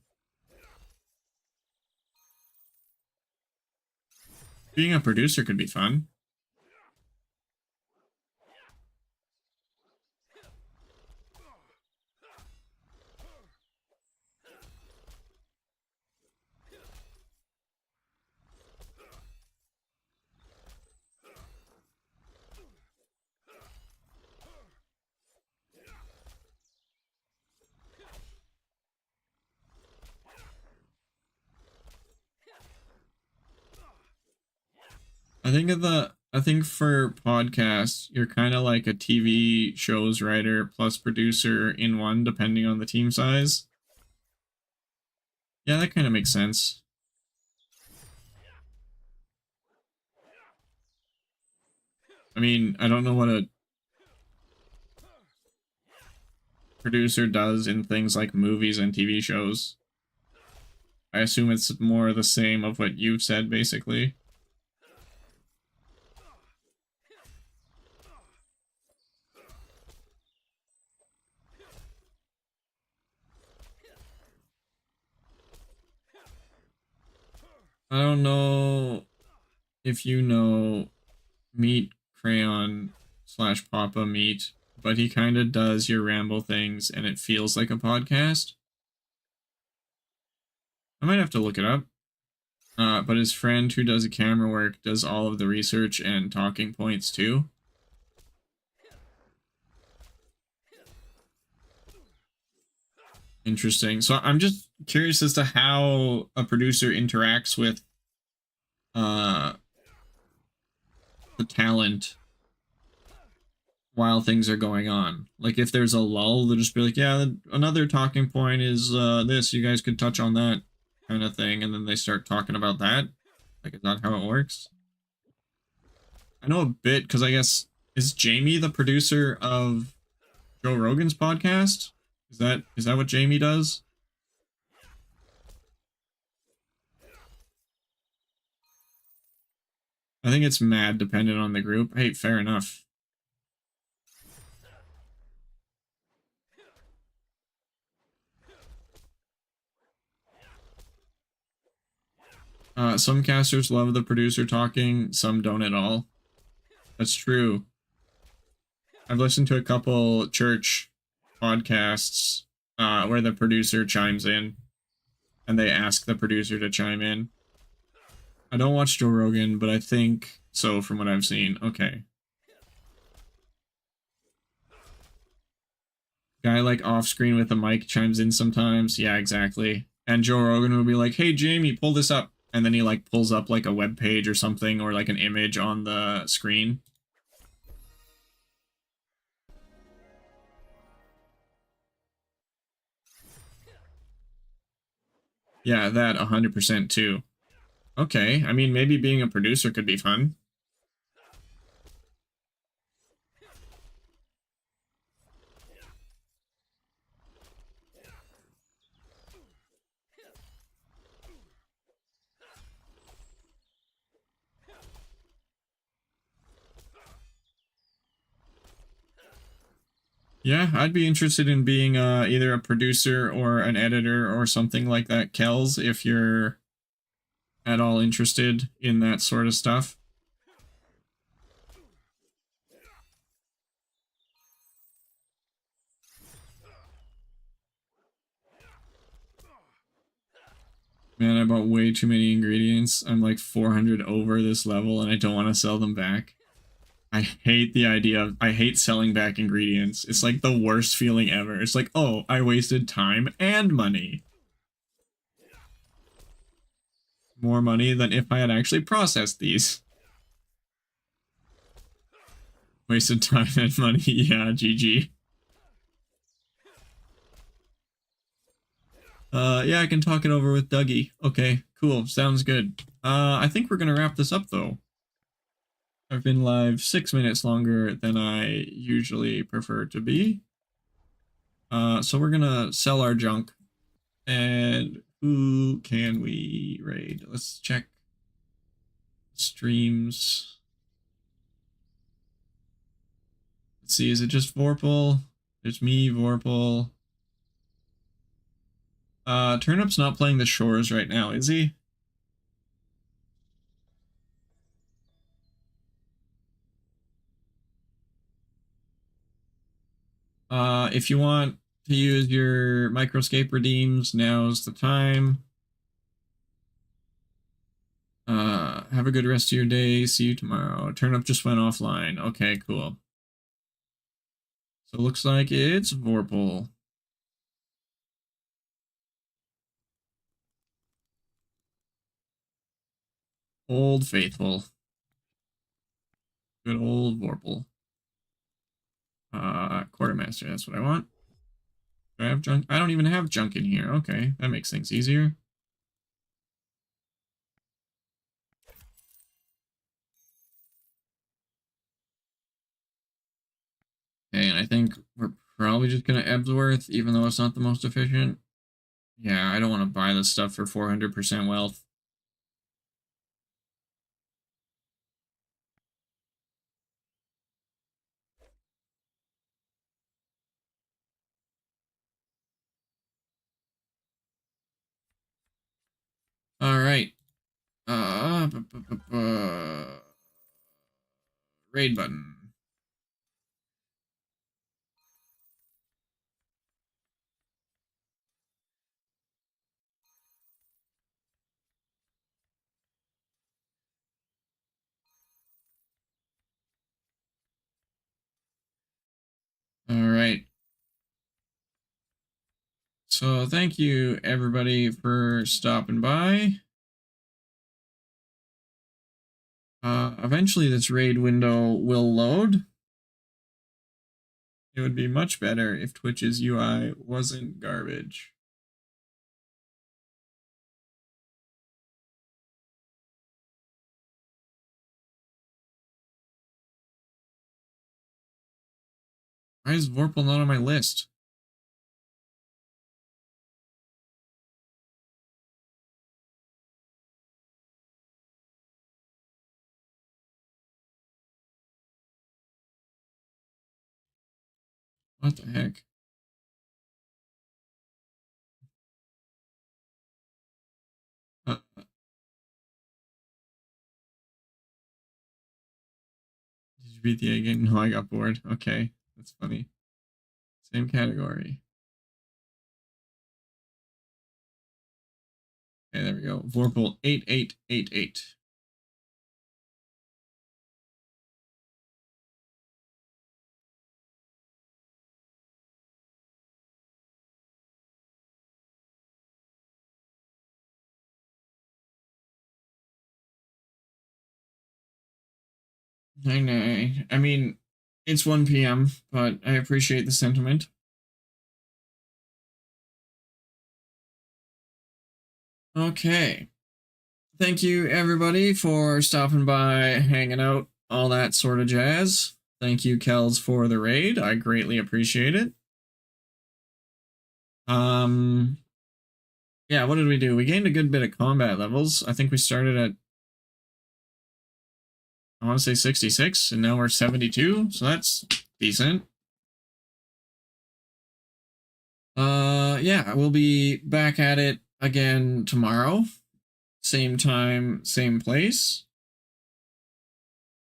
Being a producer could be fun. I think for podcasts, you're kind of like a TV shows writer plus producer in one, depending on the team size. Yeah, that kind of makes sense. I mean, I don't know what a producer does in things like movies and TV shows. I assume it's more the same of what you've said, basically. I don't know if you know Meet Crayon / Papa Meet, but he kind of does your ramble things and it feels like a podcast. I might have to look it up. But his friend who does the camera work does all of the research and talking points too. Interesting. So I'm just curious as to how a producer interacts with uh, the talent while things are going on. Like if there's a lull, they'll just be like, yeah, another talking point is this. You guys could touch on that kind of thing. And then they start talking about that. Like, is that how it works? I know a bit because I guess, is Jamie the producer of Joe Rogan's podcast? Is that what Jamie does? I think it's mad dependent on the group. Hey, fair enough. Some casters love the producer talking, some don't at all. That's true. I've listened to a couple church podcasts where the producer chimes in and they ask the producer to chime in. I don't watch Joe Rogan, but I think so from what I've seen. Okay. Guy like off screen with a mic chimes in sometimes. Yeah, exactly. And Joe Rogan will be like, hey, Jamie, pull this up. And then he like pulls up like a web page or something or like an image on the screen. Yeah, that 100% too. Okay, I mean, maybe being a producer could be fun. Yeah, I'd be interested in being either a producer or an editor or something like that, Kells, if you're at all interested in that sort of stuff. Man, I bought way too many ingredients. I'm like 400 over this level and I don't want to sell them back. I hate the idea of, I hate selling back ingredients. It's like the worst feeling ever. It's like, oh, I wasted time and money. More money than if I had actually processed these. Wasted time and money. Yeah, GG. Yeah, I can talk it over with Dougie. Okay, cool. Sounds good. I think we're gonna wrap this up though. I've been live 6 minutes longer than I usually prefer to be. So we're gonna sell our junk. And who can we raid? Let's check streams. Let's see, is it just Vorpal? There's me, Vorpal. Turnip's not playing the Shores right now, is he? If you want to use your Microscape redeems, now's the time. Have a good rest of your day. See you tomorrow. Turnip just went offline. Okay, cool. So it looks like it's Vorpal. Old Faithful. Good old Vorpal. Quartermaster, that's what I want. Do I have junk? I don't even have junk in here. Okay, that makes things easier. Okay, and I think we're probably just gonna Ebsworth, even though it's not the most efficient. Yeah, I don't want to buy this stuff for 400% wealth. All right. Raid button. All right. So thank you everybody for stopping by. Eventually this raid window will load. It would be much better if Twitch's UI wasn't garbage. Why is Vorpal not on my list? What the heck? Did you beat the A game? No, I got bored. Okay, that's funny. Same category. Okay, there we go. Vorpal 8888. I mean, it's 1 p.m., but I appreciate the sentiment. Okay. Thank you, everybody, for stopping by, hanging out, all that sort of jazz. Thank you, Kels, for the raid. I greatly appreciate it. Yeah, what did we do? We gained a good bit of combat levels. I think we started at, I want to say 66, and now we're 72, so that's decent. Yeah, we'll be back at it again tomorrow. Same time, same place.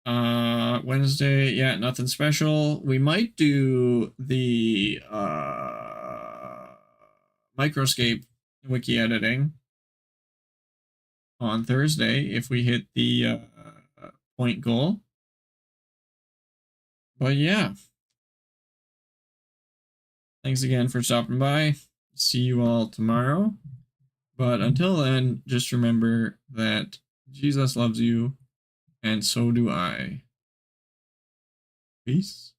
Wednesday, yeah, nothing special. We might do the Microscape wiki editing on Thursday if we hit the point goal. But yeah. Thanks again for stopping by. See you all tomorrow. But until then, just remember that Jesus loves you, and so do I. Peace.